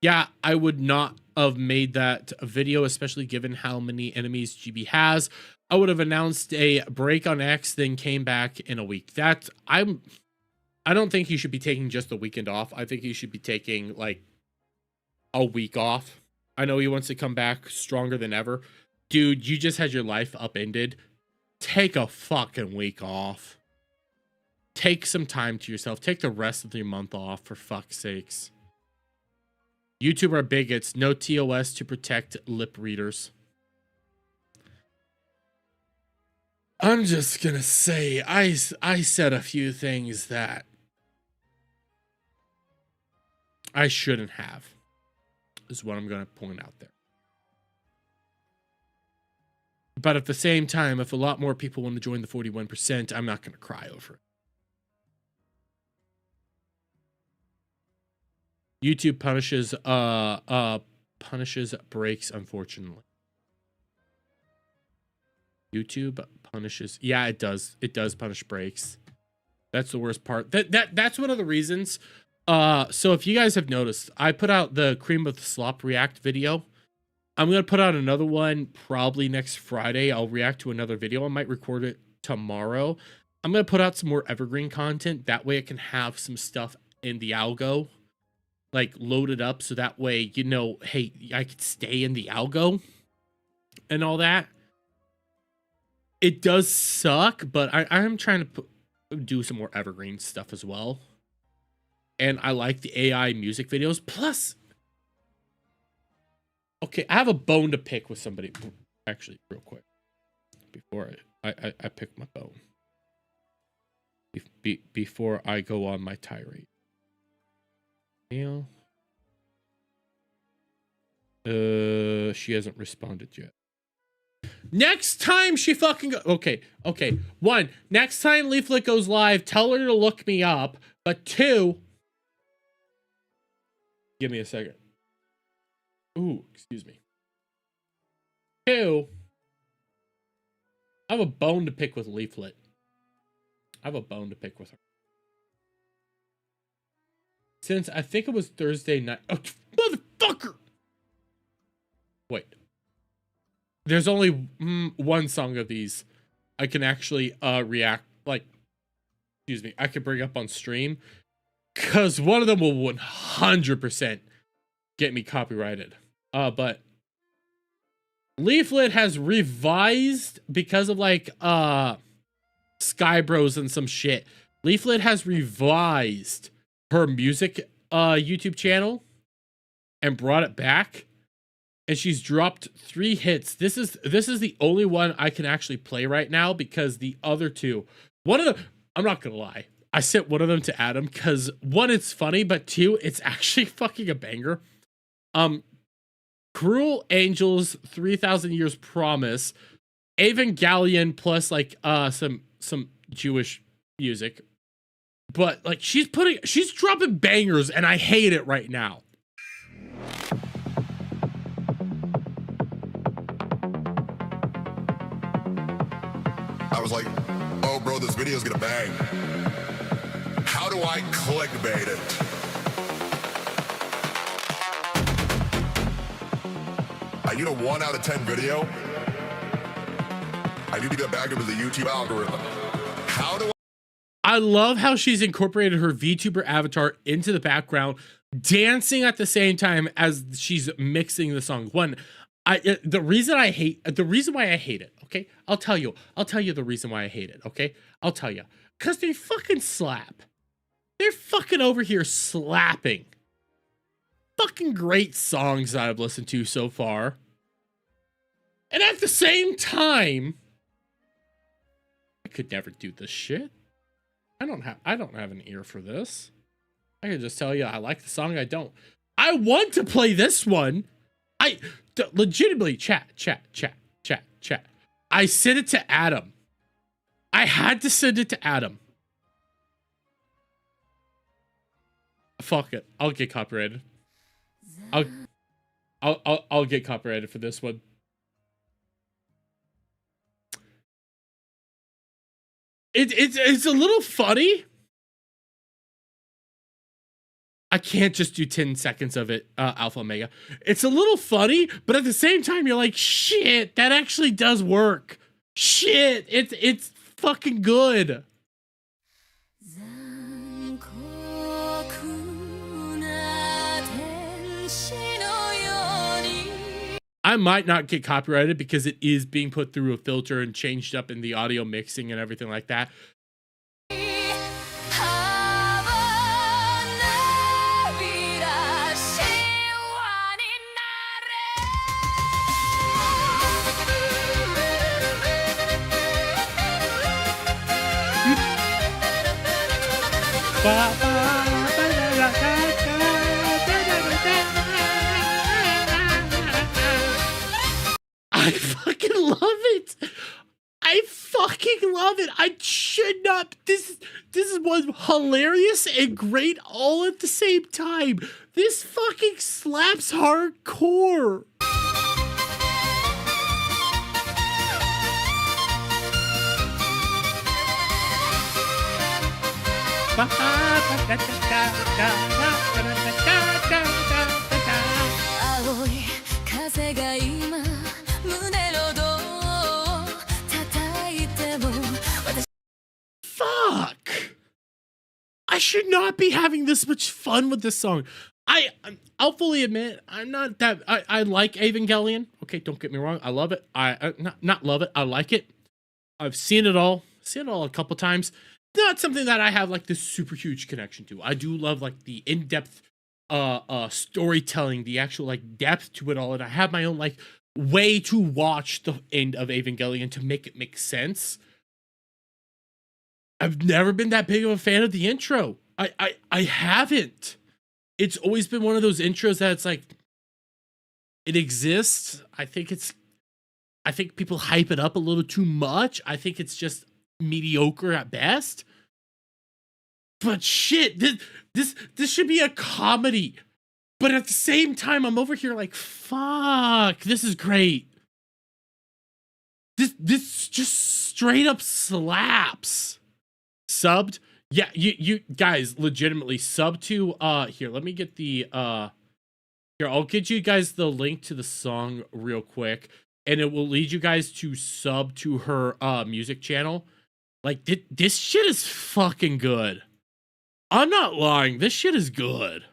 Yeah, I would not have made that video, especially given how many enemies Chibi has. I would have announced a break on X, then came back in a week. I don't think he should be taking just the weekend off. I think he should be taking like a week off. I know he wants to come back stronger than ever. Dude, you just had your life upended. Take a fucking week off. Take some time to yourself. Take the rest of your month off, for fuck's sakes. YouTube are bigots. No TOS to protect lip readers. I'm just gonna say, I said a few things that I shouldn't have, is what I'm gonna point out there. But at the same time, if a lot more people want to join the 41%, I'm not gonna cry over it. YouTube punishes breaks, unfortunately. YouTube punishes. Yeah, it does. It does punish breaks. That's the worst part. That's one of the reasons. So if you guys have noticed, I put out the Cream of the Slop React video. I'm gonna put out another one probably next Friday. I'll react to another video. I might record it tomorrow. I'm gonna put out some more evergreen content. That way I can have some stuff in the algo, like loaded up, so that way, you know, hey, I could stay in the algo and all that. It does suck, but I'm trying to do some more evergreen stuff as well. And I like the AI music videos. Plus, okay, I have a bone to pick with somebody. Actually, real quick, before I pick my bone. Before I go on my tirade. She hasn't responded yet. Next time she fucking okay. One, next time Leaflet goes live, tell her to look me up. But two, give me a second. Ooh, excuse me. Two, I have a bone to pick with Leaflet. I have a bone to pick with her. Since I think it was Thursday night. Oh, motherfucker! Wait. There's only one song of these I can actually react, like, excuse me, I could bring up on stream. Because one of them will 100% get me copyrighted. But Leaflet has revised because of, like, Sky Bros and some shit. Leaflet has revised her music YouTube channel and brought it back, and she's dropped 3 hits. This is the only one I can actually play right now, because the other two, one of them, I'm not gonna lie, I sent one of them to Adam because one, it's funny, but two, it's actually fucking a banger. Cruel Angels, 3,000 Years Promise, Evangelion, plus like some Jewish music. But like she's dropping bangers, and I hate it right now. I was like, oh bro, this video's gonna bang. How do I clickbait it? I need a 1 out of 10 video. I need to get back into the YouTube algorithm. How do I love how she's incorporated her VTuber avatar into the background, dancing at the same time as she's mixing the song. The reason why I hate it, okay? I'll tell you the reason why I hate it, okay? I'll tell you. Because they fucking slap. They're fucking over here slapping. Fucking great songs that I've listened to so far. And at the same time, I could never do this shit. I don't have an ear for this. I can just tell you I like the song, I don't. I want to play this one. I legitimately chat. I sent it to Adam. I had to send it to Adam. Fuck it. I'll get copyrighted. I'll get copyrighted for this one. It's a little funny. I can't just do 10 seconds of it, Alpha Omega. It's a little funny, but at the same time, you're like, shit, that actually does work. Shit, it's fucking good. I might not get copyrighted because it is being put through a filter and changed up in the audio mixing and everything like that. I fucking love it. I fucking love it. I should not. This was hilarious and great all at the same time. This fucking slaps hardcore. Fuck! I should not be having this much fun with this song. I'll fully admit, I'm not that. I like Evangelion. Okay, don't get me wrong. I love it. I not love it. I like it. I've seen it all. Seen it all a couple times. Not something that I have like this super huge connection to. I do love like the in-depth storytelling, the actual like depth to it all, and I have my own like way to watch the end of Evangelion to make it make sense. I've never been that big of a fan of the intro. I haven't. It's always been one of those intros that it's like it exists. I think people hype it up a little too much. I think it's just mediocre at best. But shit, this should be a comedy. But at the same time, I'm over here like, fuck, this is great. This just straight up slaps. Subbed? Yeah, you guys legitimately sub to here, let me get the here, I'll get you guys the link to the song real quick, and it will lead you guys to sub to her music channel. Like this shit is fucking good. I'm not lying, this shit is good.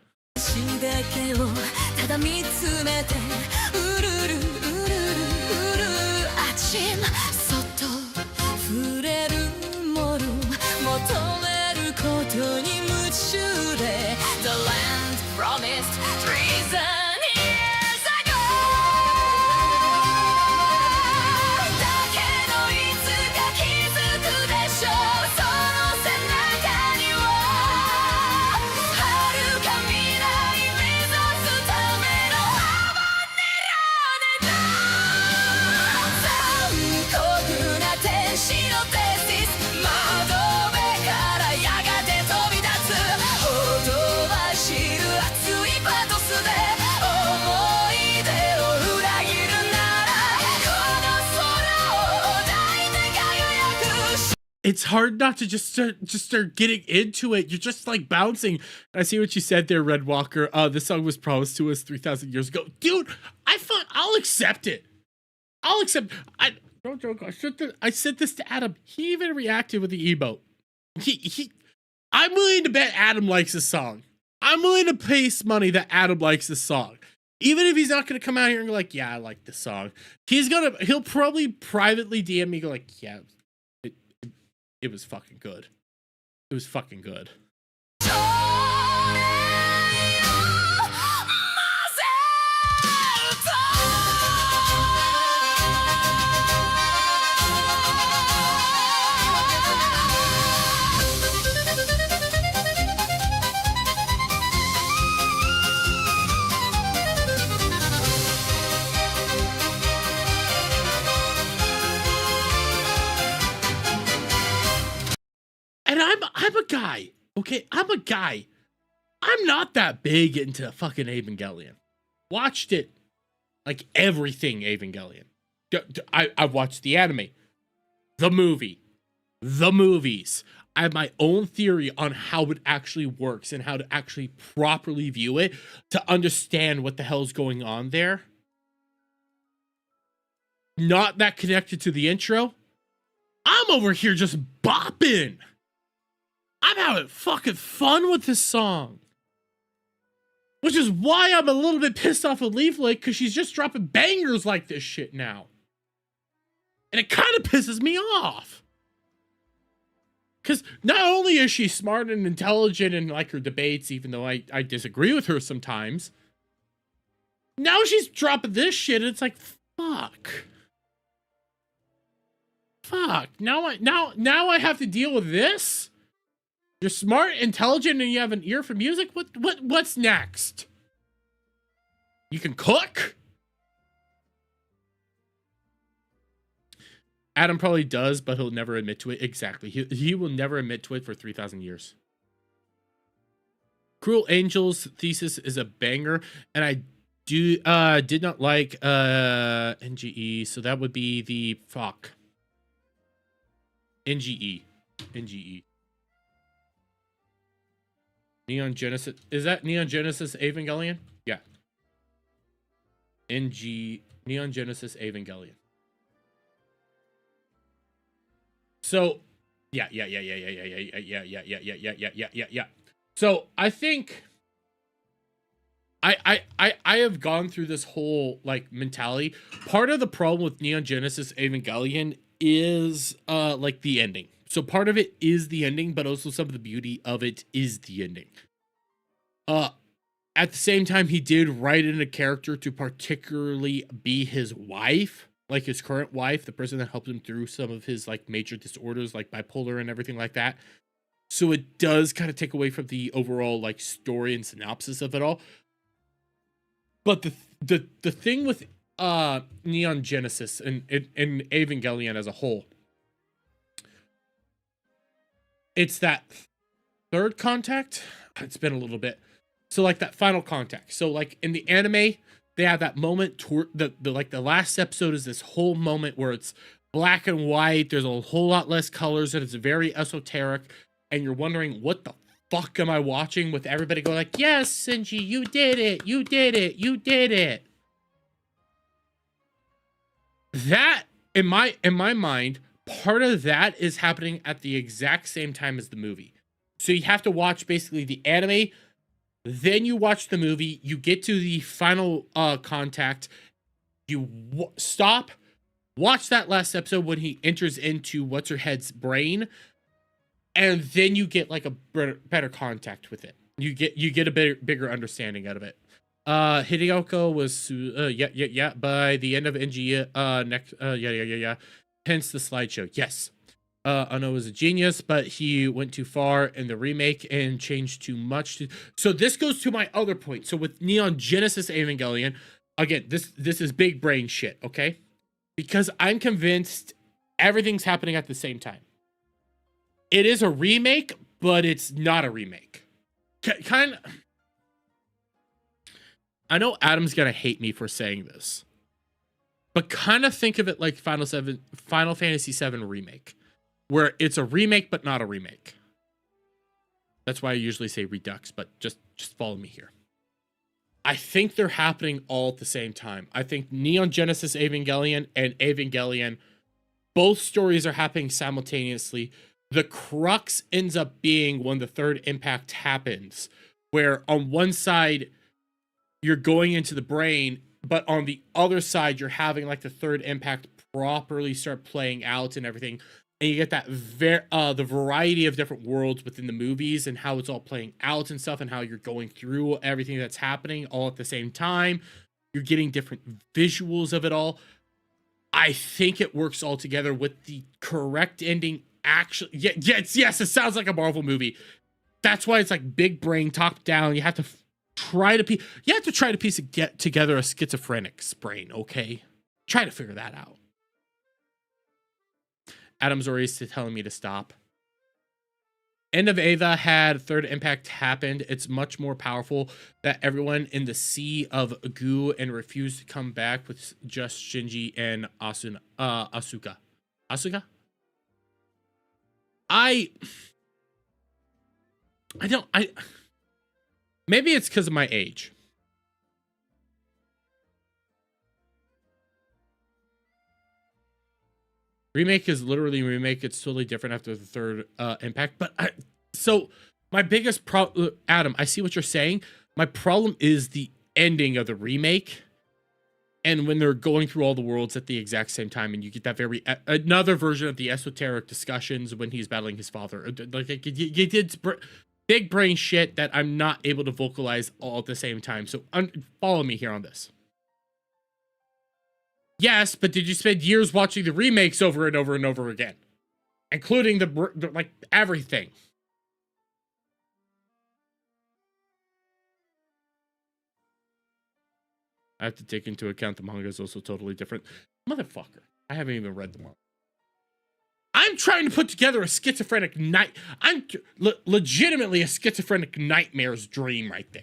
It's hard not to just start getting into it. You're just like bouncing. I see what you said there, Red Walker. This song was promised to us 3,000 years ago. Dude, I'll accept it. Don't joke. I sent this to Adam. He even reacted with the emote. I'm willing to bet Adam likes this song. I'm willing to pay money that Adam likes this song. Even if he's not going to come out here and go like, yeah, I like this song. He'll probably privately DM me, go like, yeah, it was fucking good. It was fucking good. And I'm a guy, okay? I'm a guy. I'm not that big into fucking Evangelion. Watched it, like everything Evangelion. I've watched the anime, the movie, the movies. I have my own theory on how it actually works and how to actually properly view it to understand what the hell's going on there. Not that connected to the intro. I'm over here just bopping. I'm having fucking fun with this song. Which is why I'm a little bit pissed off with Leaf Lake, because she's just dropping bangers like this shit now. And it kind of pisses me off. Because not only is she smart and intelligent in like her debates, even though I disagree with her sometimes, now she's dropping this shit and it's like, fuck. Fuck. Now I have to deal with this? You're smart, intelligent, and you have an ear for music? What's next? You can cook? Adam probably does, but he'll never admit to it. Exactly. He will never admit to it for 3,000 years. Cruel Angels Thesis is a banger, and I did not like NGE, so that would be the fuck. NGE. Neon Genesis. Is that Neon Genesis Evangelion? Yeah. Neon Genesis Evangelion. So, yeah. So I think I have gone through this whole like mentality. Part of the problem with Neon Genesis Evangelion is like the ending. So part of it is the ending, but also some of the beauty of it is the ending. At the same time, he did write in a character to particularly be his wife, like his current wife, the person that helped him through some of his like major disorders, like bipolar and everything like that. So it does kind of take away from the overall like story and synopsis of it all. But the thing with Neon Genesis and Evangelion as a whole, it's that third contact. It's been a little bit. So like that final contact. So like in the anime, they have that moment toward the last episode is this whole moment where it's black and white. There's a whole lot less colors and it's very esoteric. And you're wondering, what the fuck am I watching? With everybody going like, yes, Shinji, you did it. You did it. You did it. That in my mind, part of that is happening at the exact same time as the movie. So you have to watch basically the anime, then you watch the movie, you get to the final contact, you stop, watch that last episode when he enters into What's-Her-Head's brain, and then you get like a better contact with it. You get a bigger understanding out of it. Hideyoko was by the end of NG next hence the slideshow. Yes. Ono was a genius, but he went too far in the remake and changed too much. So this goes to my other point. So with Neon Genesis Evangelion, again, this is big brain shit, okay? Because I'm convinced everything's happening at the same time. It is a remake, but it's not a remake. Kind of. I know Adam's gonna hate me for saying this, but kind of think of it like Final Fantasy VII Remake, where it's a remake but not a remake. That's why I usually say Redux, but just follow me here. I think they're happening all at the same time. I think Neon Genesis Evangelion and Evangelion, both stories are happening simultaneously. The crux ends up being when the third impact happens, where on one side you're going into the brain, but on the other side you're having like the third impact properly start playing out and everything. And you get that the variety of different worlds within the movies and how it's all playing out and stuff, and how you're going through everything that's happening all at the same time. You're getting different visuals of it all. I think it works all together with the correct ending. Actually, yes, it sounds like a Marvel movie. That's why it's like big brain, top down. You have to try to piece together a schizophrenic's brain. Okay, try to figure that out. Adam's already telling me to stop. End of Ava had third impact happened. It's much more powerful that everyone in the sea of goo and refused to come back with just Shinji and Asuka. Asuka? Maybe it's because of my age. Remake is literally remake. It's totally different after the third impact. But so my biggest problem, Adam, I see what you're saying. My problem is the ending of the remake. And when they're going through all the worlds at the exact same time, and you get that very another version of the esoteric discussions when he's battling his father. Like you did big brain shit that I'm not able to vocalize all at the same time. So follow me here on this. Yes, but did you spend years watching the remakes over and over and over again, including the like everything? I have to take into account the manga is also totally different. Motherfucker, I haven't even read the manga. I'm trying to put together a schizophrenic night. I'm legitimately a schizophrenic nightmare's dream right there.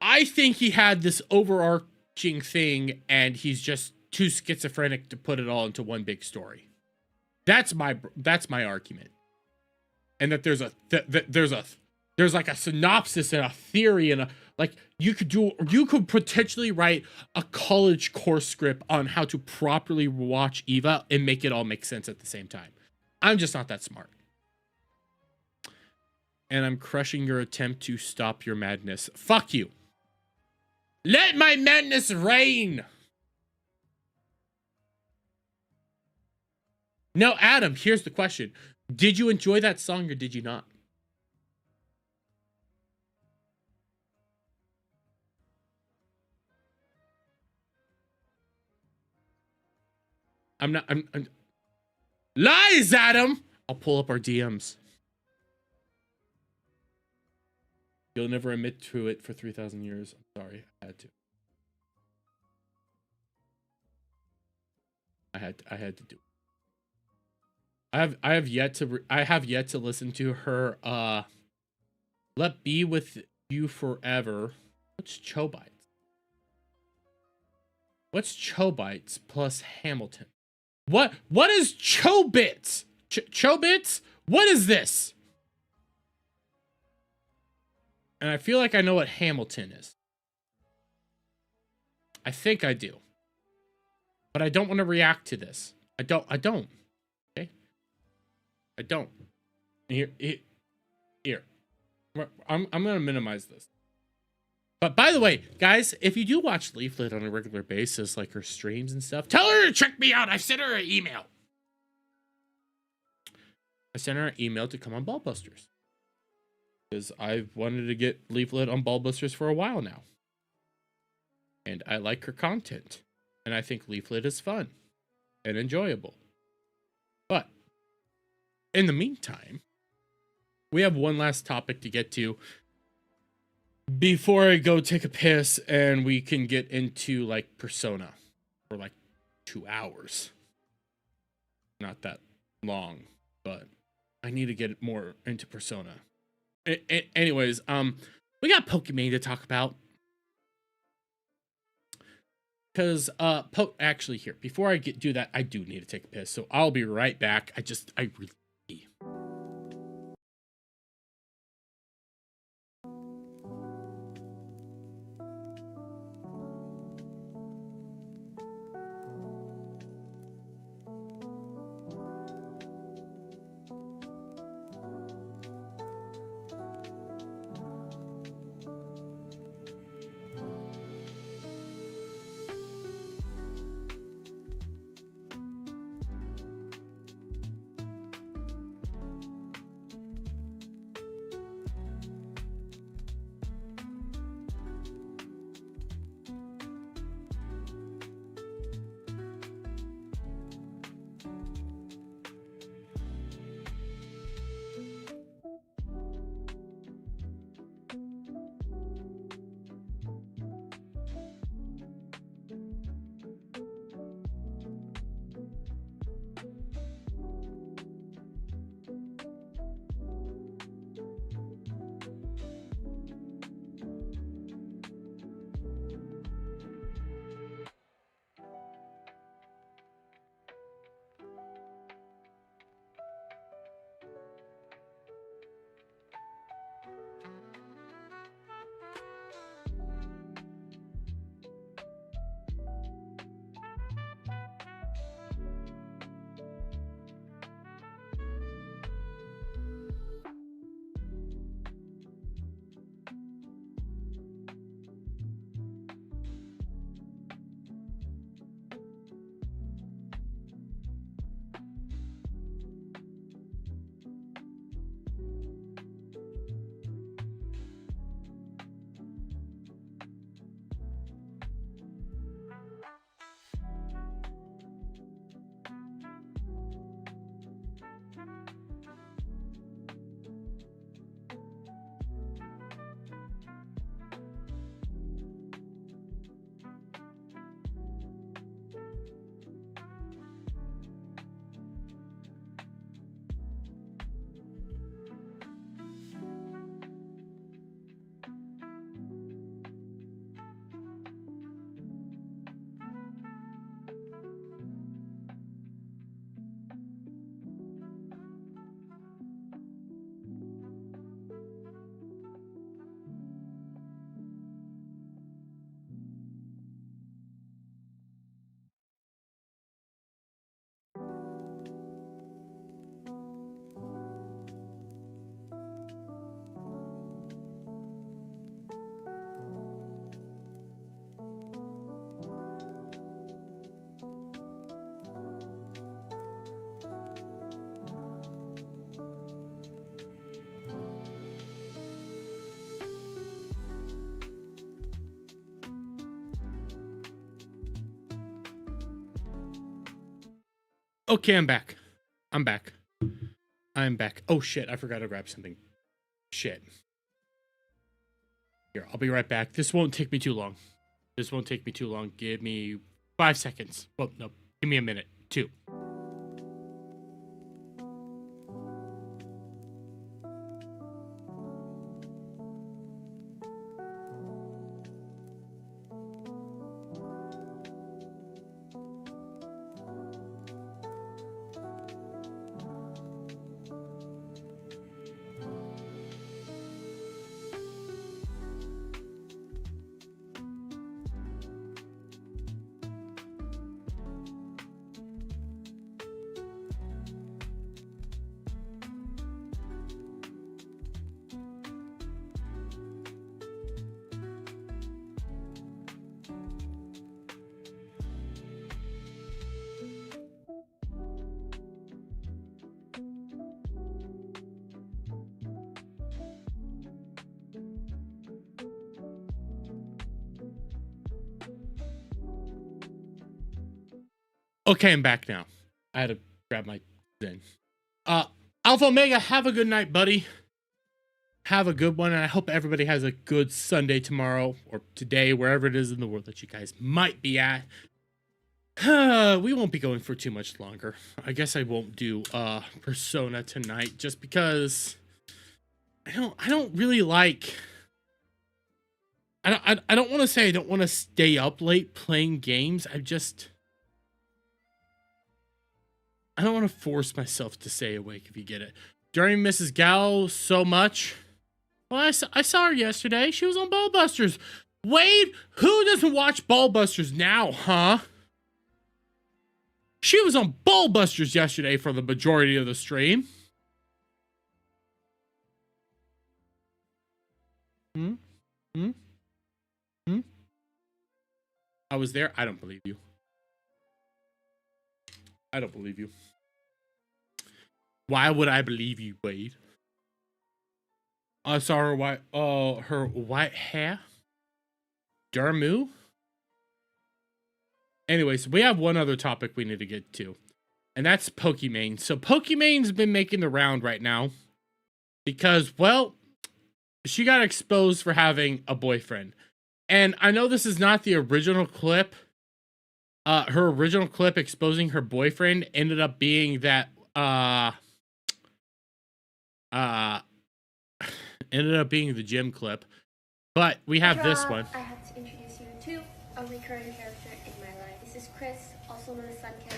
I think he had this overarching thing, and he's just too schizophrenic to put it all into one big story. That's my argument. And that there's like a synopsis and a theory and you could potentially write a college course script on how to properly watch Eva and make it all make sense at the same time. I'm just not that smart. And I'm crushing your attempt to stop your madness. Fuck you. Let my madness reign. Now, Adam, here's the question. Did you enjoy that song or did you not? I'm lies, Adam. I'll pull up our DMs. You'll never admit to it for 3,000 years. I'm sorry, I had to. I had to do it. I have yet to listen to her Let Be With You Forever. What's Chobites? What's Chobites plus Hamilton? What is Chobits? Chobits? What is this? And I feel like I know what Hamilton is. I think I do. But I don't want to react to this. I don't. Okay? I don't. Here. I'm going to minimize this. But by the way, guys, if you do watch Leaflet on a regular basis, like her streams and stuff, tell her to check me out. I've sent her an email. I sent her an email to come on Ballbusters. Because I've wanted to get Leaflet on Ballbusters for a while now. And I like her content. And I think Leaflet is fun and enjoyable. But in the meantime, we have one last topic to get to before I go take a piss and we can get into like Persona for like 2 hours. Not that long, but I need to get more into Persona. Anyways, we got Pokemane to talk about. Because, actually here, before I do that, I do need to take a piss. So I'll be right back. I really... Okay, I'm back. I'm back. I'm back. Oh shit, I forgot to grab something. Shit. Here, I'll be right back. This won't take me too long. This won't take me too long. Give me 5 seconds. Well, no, give me a minute. 2. Okay, I'm back now. I had to grab my thing. Alpha Omega, have a good night, buddy. Have a good one, and I hope everybody has a good Sunday tomorrow, or today, wherever it is in the world that you guys might be at. We won't be going for too much longer. I guess I won't do Persona tonight, just because I don't really like... I don't want to say I don't want to stay up late playing games. I don't want to force myself to stay awake, if you get it. During Mrs. Gallo so much. Well, I saw her yesterday. She was on Ballbusters. Wade, who doesn't watch Ballbusters now, huh? She was on Ballbusters yesterday for the majority of the stream. I was there. I don't believe you. I don't believe you. Why would I believe you, Wade? I saw her white hair. Dermu. Anyways, we have one other topic we need to get to, and that's Pokimane. So Pokimane's been making the round right now because, well, she got exposed for having a boyfriend. And I know this is not the original clip. Her original clip exposing her boyfriend ended up being that ended up being the gym clip. But we have this one. I have to introduce you to a recurring character in my life. This is Chris, also known as Sunkiss.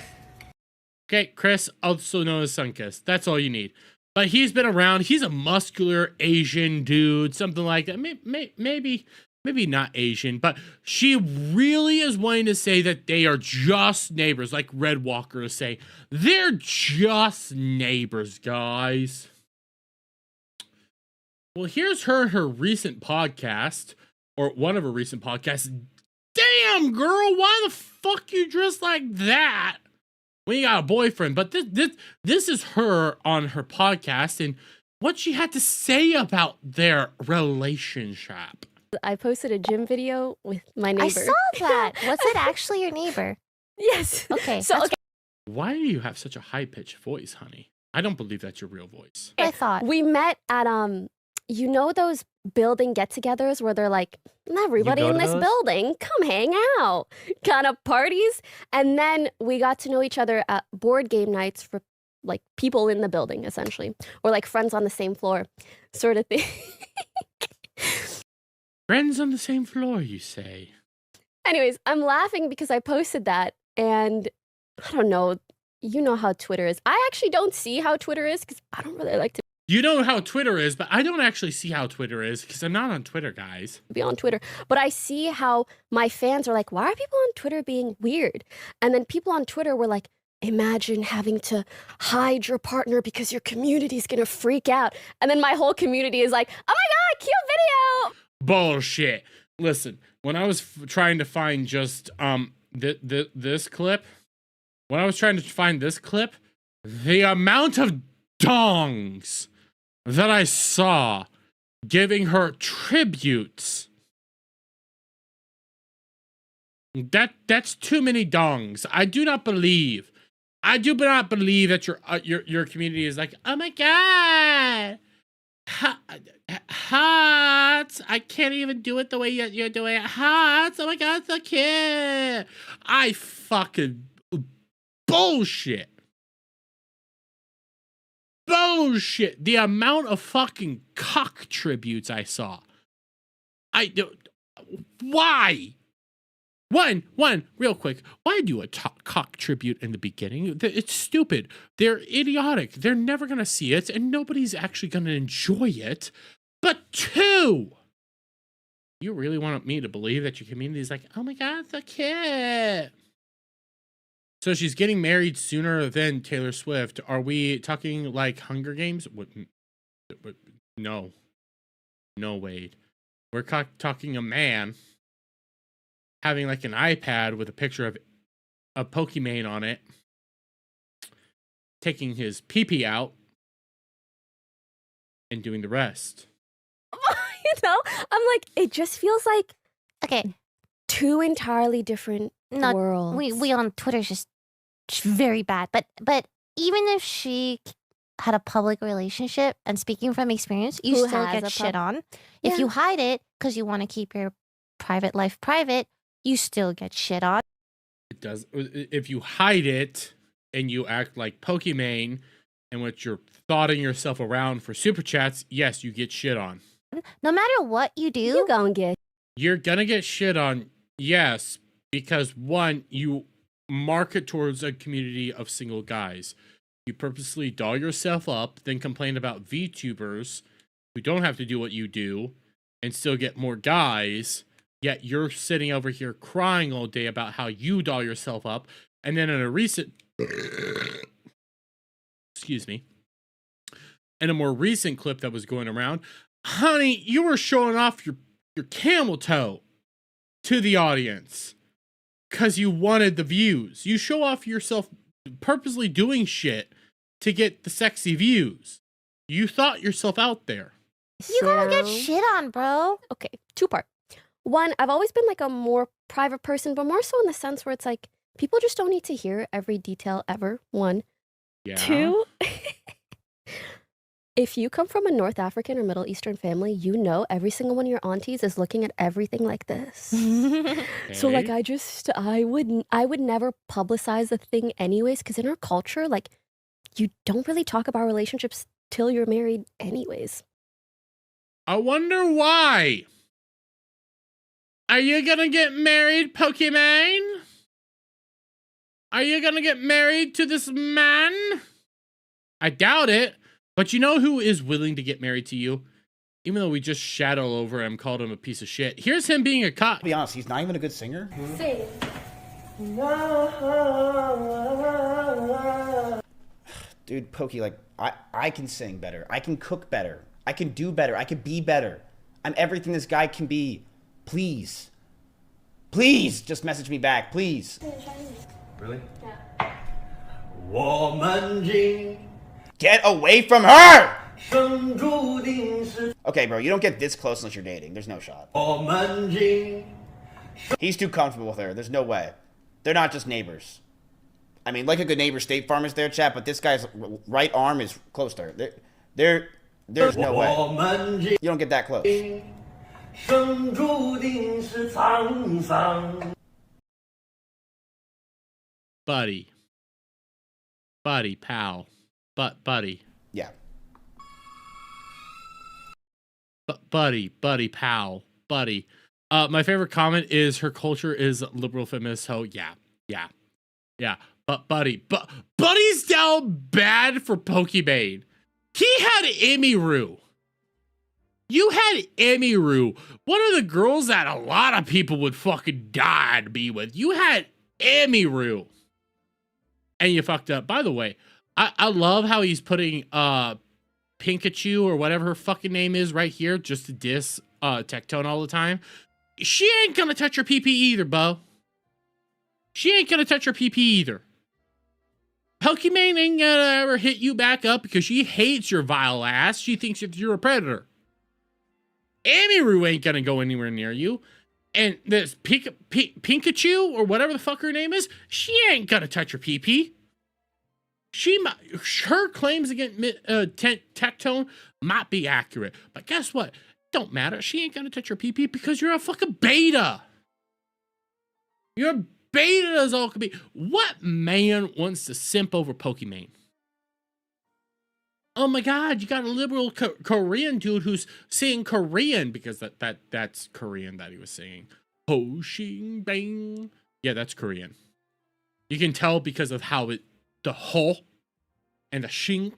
Okay, Chris, also known as Sunkiss. That's all you need. But he's been around. He's a muscular Asian dude, something like that. Maybe not Asian, but she really is wanting to say that they are just neighbors, like Red Walker is saying. They're just neighbors, guys. Well, here's her recent podcast, or one of her recent podcasts. Damn, girl, why the fuck you dressed like that when you got a boyfriend? But this is her on her podcast, and what she had to say about their relationship. I posted a gym video with my neighbor. I saw that. Was it actually your neighbor? Yes. Okay. So, okay. Why do you have such a high-pitched voice, honey? I don't believe that's your real voice. I thought. We met at, you know those building get-togethers where they're like, everybody in this building, come hang out, kind of parties. And then we got to know each other at board game nights for like people in the building, essentially, or like friends on the same floor, sort of thing. Friends on the same floor, you say? Anyways, I'm laughing because I posted that, and I don't know, you know how Twitter is. I actually don't see how Twitter is because I don't really like to You know how Twitter is, but I don't actually see how Twitter is because I'm not on Twitter, guys. be on Twitter. But I see how my fans are like, why are people on Twitter being weird? And then people on Twitter were like, imagine having to hide your partner because your community's gonna freak out. And then my whole community is like, oh my God, cute video. Bullshit. Listen, when I was trying to find just this clip, the amount of dongs that I saw giving her tributes, that's too many dongs. I do not believe I do not believe that your community is like, oh my god, hot. I can't even do it the way you're doing it. Hot. Oh my god, so cute. I fucking bullshit. Bullshit. The amount of fucking cock tributes I saw. Why? One, real quick. Why do a cock tribute in the beginning? It's stupid. They're idiotic. They're never gonna see it, and nobody's actually gonna enjoy it. But two, you really want me to believe that your community is like, oh my god, so cute. So she's getting married sooner than Taylor Swift. Are we talking like Hunger Games? No, Wade. We're talking a man having like an iPad with a picture of a Pokemane on it, taking his pee-pee out, and doing the rest. I'm like, it just feels like two entirely different worlds. We on Twitter's just very bad. But even if she had a public relationship, and speaking from experience, you Who still has get a shit pub- on. If Yeah. you hide it because you want to keep your private life private, you still get shit on. It does. If you hide it and you act like Pokemane and what you're thoughting yourself around for super chats, yes, you get shit on. No matter what you do, You gonna get. You're gonna get shit on, yes, because one, you market towards a community of single guys. You purposely doll yourself up, then complain about VTubers who don't have to do what you do and still get more guys, yet you're sitting over here crying all day about how you doll yourself up. And then in a recent excuse me, in a more recent clip that was going around, honey, you were showing off your camel toe to the audience because you wanted the views. You show off yourself purposely doing shit to get the sexy views. You thought yourself out there. you gonna get shit on, bro. Okay, two-part. One, I've always been like a more private person, but more so in the sense where it's like people just don't need to hear every detail ever. One. Yeah. Two, if you come from a North African or Middle Eastern family, you know every single one of your aunties is looking at everything like this. So like I would never publicize the thing anyways, because in our culture, like you don't really talk about relationships till you're married anyways. I wonder why. Are you gonna get married, Pokemane? Are you gonna get married to this man? I doubt it. But you know who is willing to get married to you? Even though we just shat all over him, called him a piece of shit. Here's him being a cop. To be honest, he's not even a good singer. Sing. Dude, Pokey, like, I can sing better. I can cook better. I can do better. I can be better. I'm everything this guy can be. Please. Please, just message me back, please. Really? Yeah. Get away from her! Okay, bro, you don't get this close unless you're dating. There's no shot. He's too comfortable with her. There's no way. They're not just neighbors. I mean, like a good neighbor, State Farm is there, chat, but this guy's right arm is close to her. There's no way. You don't get that close. Buddy, pal. Buddy. Yeah. Buddy, pal, buddy. My favorite comment is her culture is liberal feminist hoe. Yeah. But Buddy's down bad for Pokemane. He had Emiru. You had Emiru, one of the girls that a lot of people would fucking die to be with. You had Emiru. And you fucked up. By the way, I love how he's putting Pikachu or whatever her fucking name is right here just to diss Tectone all the time. She ain't gonna touch her PP either, Bo. She ain't gonna touch her PP either. Pokemane ain't gonna ever hit you back up because she hates your vile ass. She thinks that you're a predator. Emiru ain't gonna go anywhere near you. And this Pikachu or whatever the fuck her name is, she ain't gonna touch your PP. Her claims against Tectone might be accurate, but guess what? Don't matter. She ain't gonna touch your PP because you're a fucking beta. You're beta as all could be. What man wants to simp over Pokemane? Oh my God, you got a liberal Korean dude who's singing Korean because that's Korean that he was singing. Ho shing bang. Yeah, that's Korean. You can tell because of how the ho and the shing.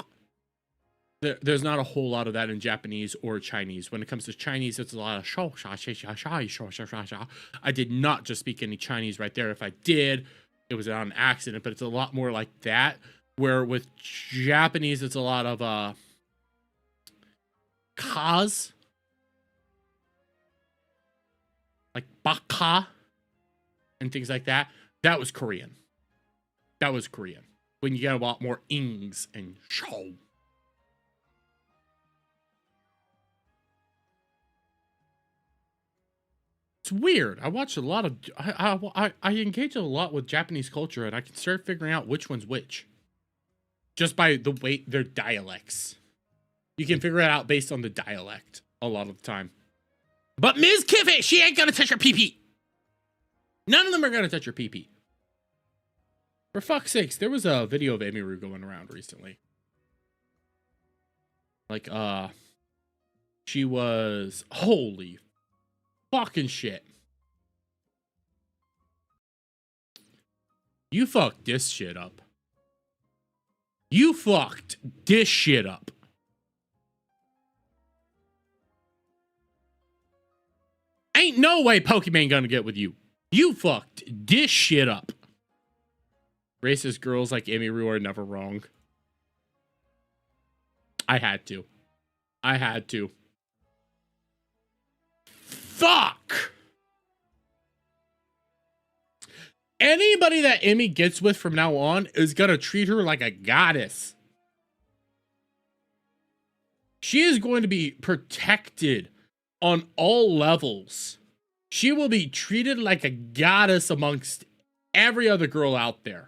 There's not a whole lot of that in Japanese or Chinese. When it comes to Chinese, it's a lot of sho sha sha sha sha sha sha sha. I did not just speak any Chinese right there. If I did, it was on accident, but it's a lot more like that. Where with Japanese, it's a lot of kas, like baka, and things like that. That was Korean. That was Korean. When you get a lot more ings and shou. It's weird. I watch a lot of. I engage a lot with Japanese culture, and I can start figuring out which one's which. Just by the way their dialects. You can figure it out based on the dialect a lot of the time. But Ms. Kiffin, she ain't gonna touch her PP. None of them are gonna touch her PP. For fuck's sakes, there was a video of Emiru going around recently. Like, she was, holy fucking shit. You fucked this shit up. You fucked this shit up. Ain't no way Pokemane gonna get with you. You fucked this shit up. Racist girls like Emiru are never wrong. I had to. Fuck! Anybody that Emmy gets with from now on is gonna treat her like a goddess. She is going to be protected on all levels. She will be treated like a goddess amongst every other girl out there.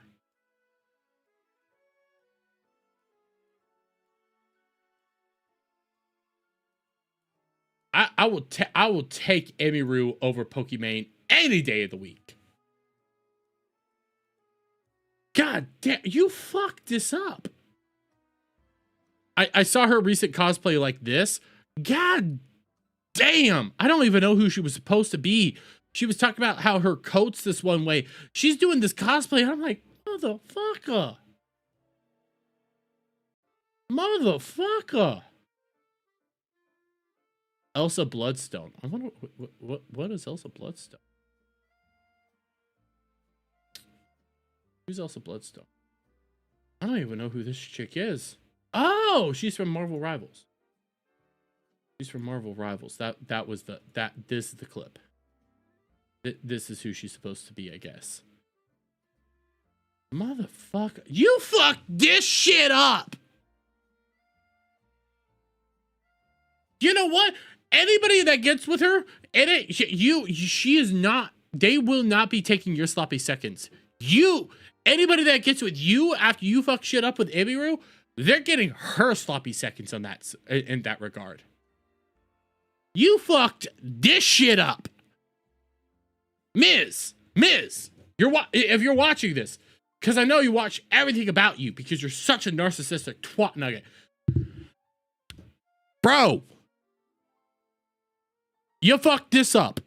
I will take Emiru over Pokemane any day of the week. God damn, you fucked this up. I saw her recent cosplay like this. God damn, I don't even know who she was supposed to be. She was talking about how her coat's this one way. She's doing this cosplay, and I'm like, motherfucker. Motherfucker. Elsa Bloodstone. I wonder what is Elsa Bloodstone? Who's Elsa Bloodstone? I don't even know who this chick is. Oh, she's from Marvel Rivals. She's from Marvel Rivals. This is the clip. This is who she's supposed to be, I guess. Motherfucker. You fucked this shit up. You know what? Anybody that gets with her, she is not, they will not be taking your sloppy seconds. Anybody that gets with you after you fuck shit up with Emiru, they're getting her sloppy seconds on that, in that regard. You fucked this shit up. Ms. If you're watching this, because I know you watch everything about you because you're such a narcissistic twat nugget. Bro. You fucked this up.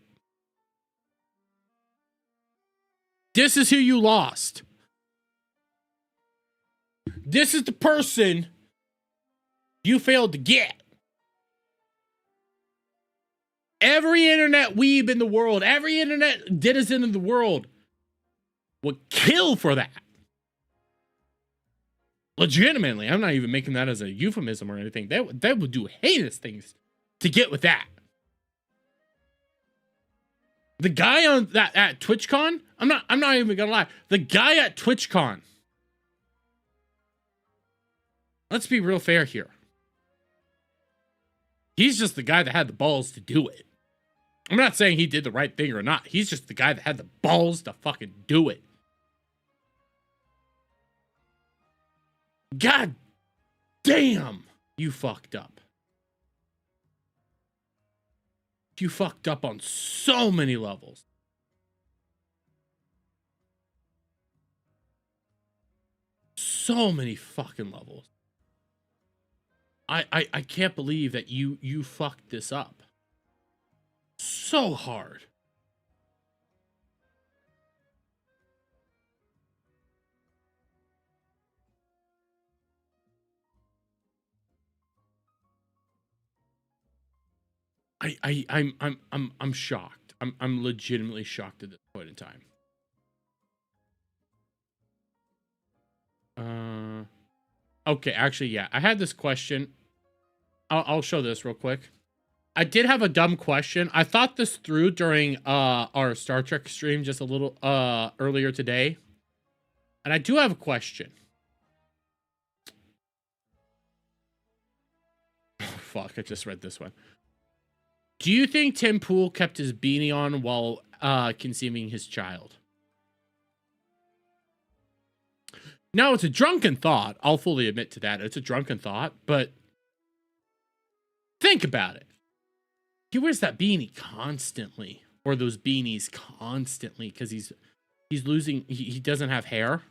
This is who you lost. This is the person you failed to get. Every internet weeb in the world, every internet denizen in the world would kill for that. Legitimately, I'm not even making that as a euphemism or anything. They would do heinous things to get with that. The guy on that at TwitchCon, I'm not even gonna lie. The guy at TwitchCon. Let's be real fair here. He's just the guy that had the balls to do it. I'm not saying he did the right thing or not. He's just the guy that had the balls to fucking do it. God damn, you fucked up. You fucked up on so many levels. So many fucking levels. I can't believe that you fucked this up. So hard. I'm shocked. I'm legitimately shocked at this point in time. Okay, actually, yeah. I had this question. I'll show this real quick. I did have a dumb question. I thought this through during our Star Trek stream just a little earlier today. And I do have a question. Oh, fuck, I just read this one. Do you think Tim Pool kept his beanie on while conceiving his child? No, it's a drunken thought. I'll fully admit to that. It's a drunken thought, but think about it. He wears that beanie constantly, or those beanies constantly, because he's losing, he doesn't have hair.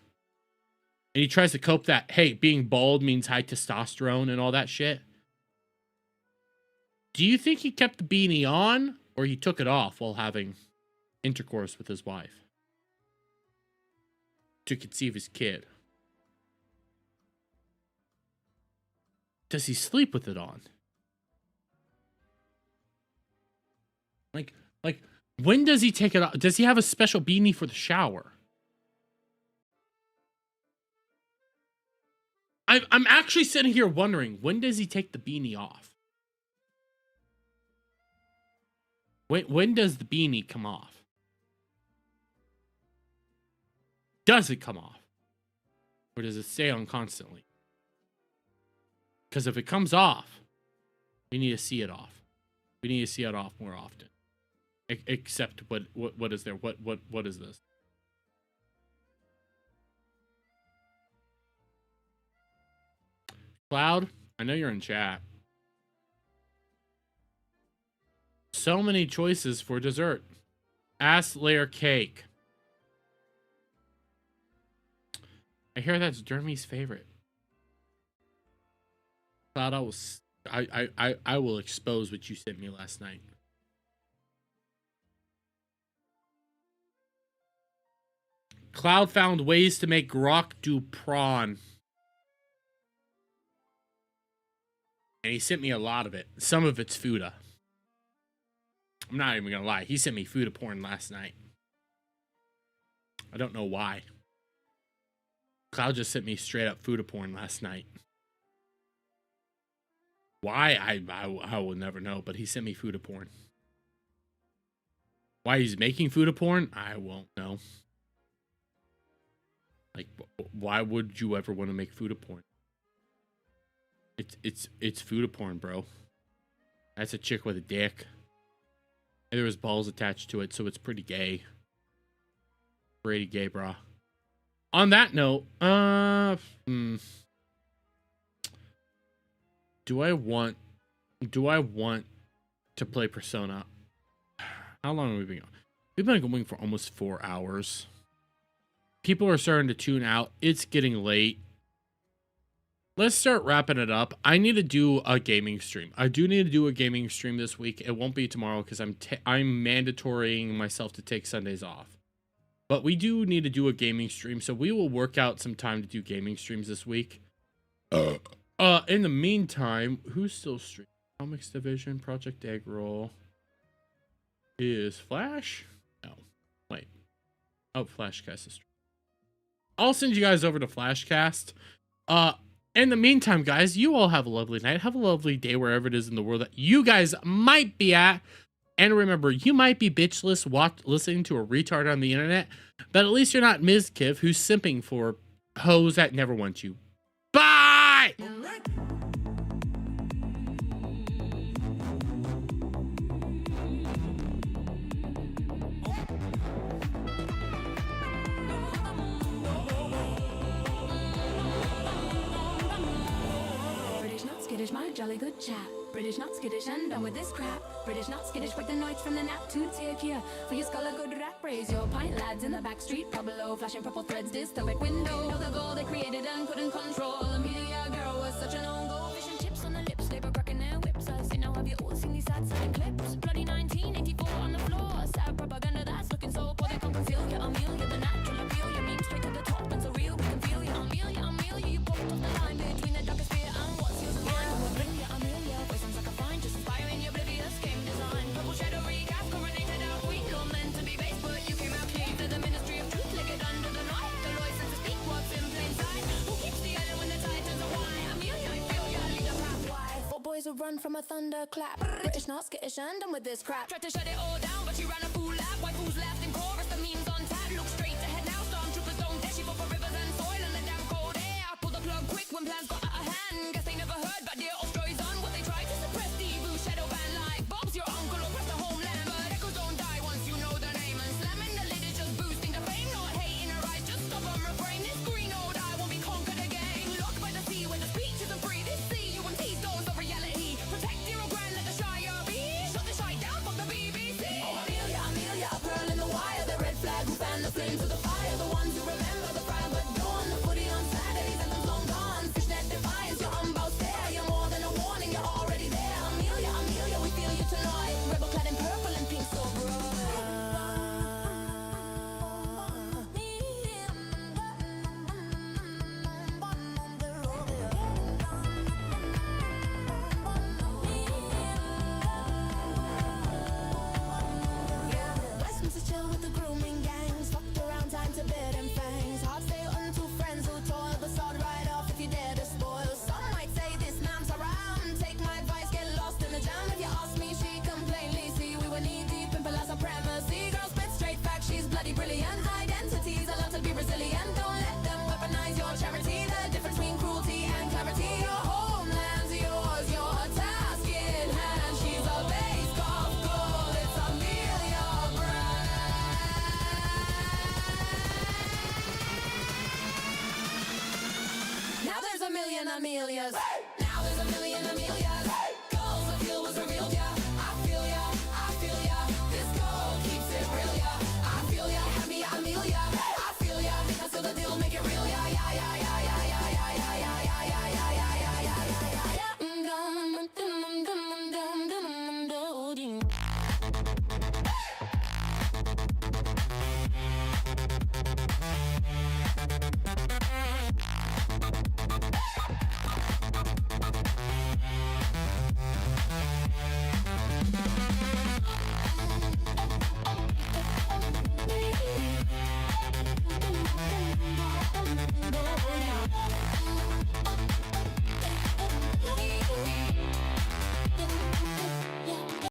And he tries to cope that, hey, being bald means high testosterone and all that shit. Do you think he kept the beanie on, or he took it off while having intercourse with his wife to conceive his kid? Does he sleep with it on? Like, when does he take it off? Does he have a special beanie for the shower? I'm actually sitting here wondering, when does he take the beanie off? When does the beanie come off? Does it come off? Or does it stay on constantly? Because if it comes off, we need to see it off. We need to see it off more often. Except what is there? What is this? Cloud, I know you're in chat. So many choices for dessert. Ass layer cake. I hear that's Dermy's favorite. Cloud, I will expose what you sent me last night. Cloud found ways to make grok do prawn. And he sent me a lot of it. Some of it's Fuda. I'm not even gonna lie. He sent me Fuda porn last night. I don't know why. Cloud just sent me straight up Fuda porn last night. Why? I will never know, but he sent me Fuda porn. Why he's making Fuda porn? I won't know. Like, why would you ever want to make Fuda porn? It's Fuda porn, bro. That's a chick with a dick. And there was balls attached to it, so it's pretty gay. Pretty gay, brah. On that note, do I want to play Persona? How long have we been going? We've been going for almost 4 hours. People are starting to tune out. It's getting late. Let's start wrapping it up. I need to do a gaming stream. I do need to do a gaming stream this week. It won't be tomorrow because I'm mandatorying myself to take Sundays off. But we do need to do a gaming stream, so we will work out some time to do gaming streams this week. In the meantime, who's still streaming? Comics Division, Project Egg Roll. Is Flash? No. Wait. Oh, Flashcast is streaming. I'll send you guys over to Flashcast. In the meantime, guys, you all have a lovely night. Have a lovely day wherever it is in the world that you guys might be at. And remember, you might be bitchless listening to a retard on the internet, but at least you're not Ms. Kiv who's simping for hoes that never want you. Bye! skittish, my jolly good chap. British not skittish and done with this crap. British not skittish, break the noise from the nap to take here. For your skull a good rap, raise your pint lads in the back street. Below, flashing purple threads, dystopic window. Know the goal they created and couldn't control. Amelia girl was such an own goal. Fish and chips on the lips, they were cracking their whips. I say now have you all seen these sad clips? Bloody 1984 on the floor. Sad propaganda that's looking so poor they can't conceal you. Amelia, the natural appeal. You mean straight to the top and so real we can feel you. Amelia, you popped off the line between the darkest fear and what's yours and mine. We'll bring you Amelia, voice sounds like a fine, just inspiring your oblivious game design. Purple shadowy gas coronated out queen, you're meant to be base, but you came out clean. To the Ministry of Truth, lick it under the knife. The license to speak what's in plain sight. Who keeps the island when the tide turns away? Amelia, I feel you, lead the path. Why? Four boys will run from a thunderclap. British not skittish and done with this crap. Tried to shut it all down, but you ran a fool lap. Why fools left in chorus? The memes on tap. Look straight ahead now, stormtroopers don't dare. She fought for rivers and soil and the damn cold air. Pull the plug quick when plans got out of hand. Guess they never heard about dear Ostroy's on what they tried to suppress. The blue shadow band like Bob's your uncle or press the homeland. But echoes don't die once you know their name. And slamming the lid is just boosting the fame. Not hating her eyes, just stop and refrain. This green old eye won't be conquered again. Locked by the sea where the speech isn't free. This sea you and T stones of reality. Protect your grand, let the Shire be. Shut the shy down, fuck the BBC. Oh, Amelia, a pearl in the wire. The red flag who fan the flames of the fire. The ones who remember the fire but dawn. The footy on Saturdays and the long gone. Fishnet defiance, your unbound stare. You're more than a warning, you're already there. Amelia, we feel you tonight. Rebel clad in purple and pink so bright. Westminster chill with the grooming gangs. Fucked around, time to bed and fangs. Hard stay unto friends who toil, but sod right off if you dare to spoil. Some might say this man's around. Take my advice, get lost in the jam. If you ask me, she can plainly see we were knee deep in palazzo supremacy. Girl spit straight facts, she's bloody brilliant. Identities allowed to be resilient. Don't let them weaponize your charity. The difference between cruelty and clarity. Your homeland's yours, your task in hand. She's a base of gold. It's Amelia Brand. Now there's a million Amelias. Now there's a million Amelias. Goals of you was revealed, yeah. I feel ya. This goal keeps it real, yeah. I feel ya, have me, Amelia.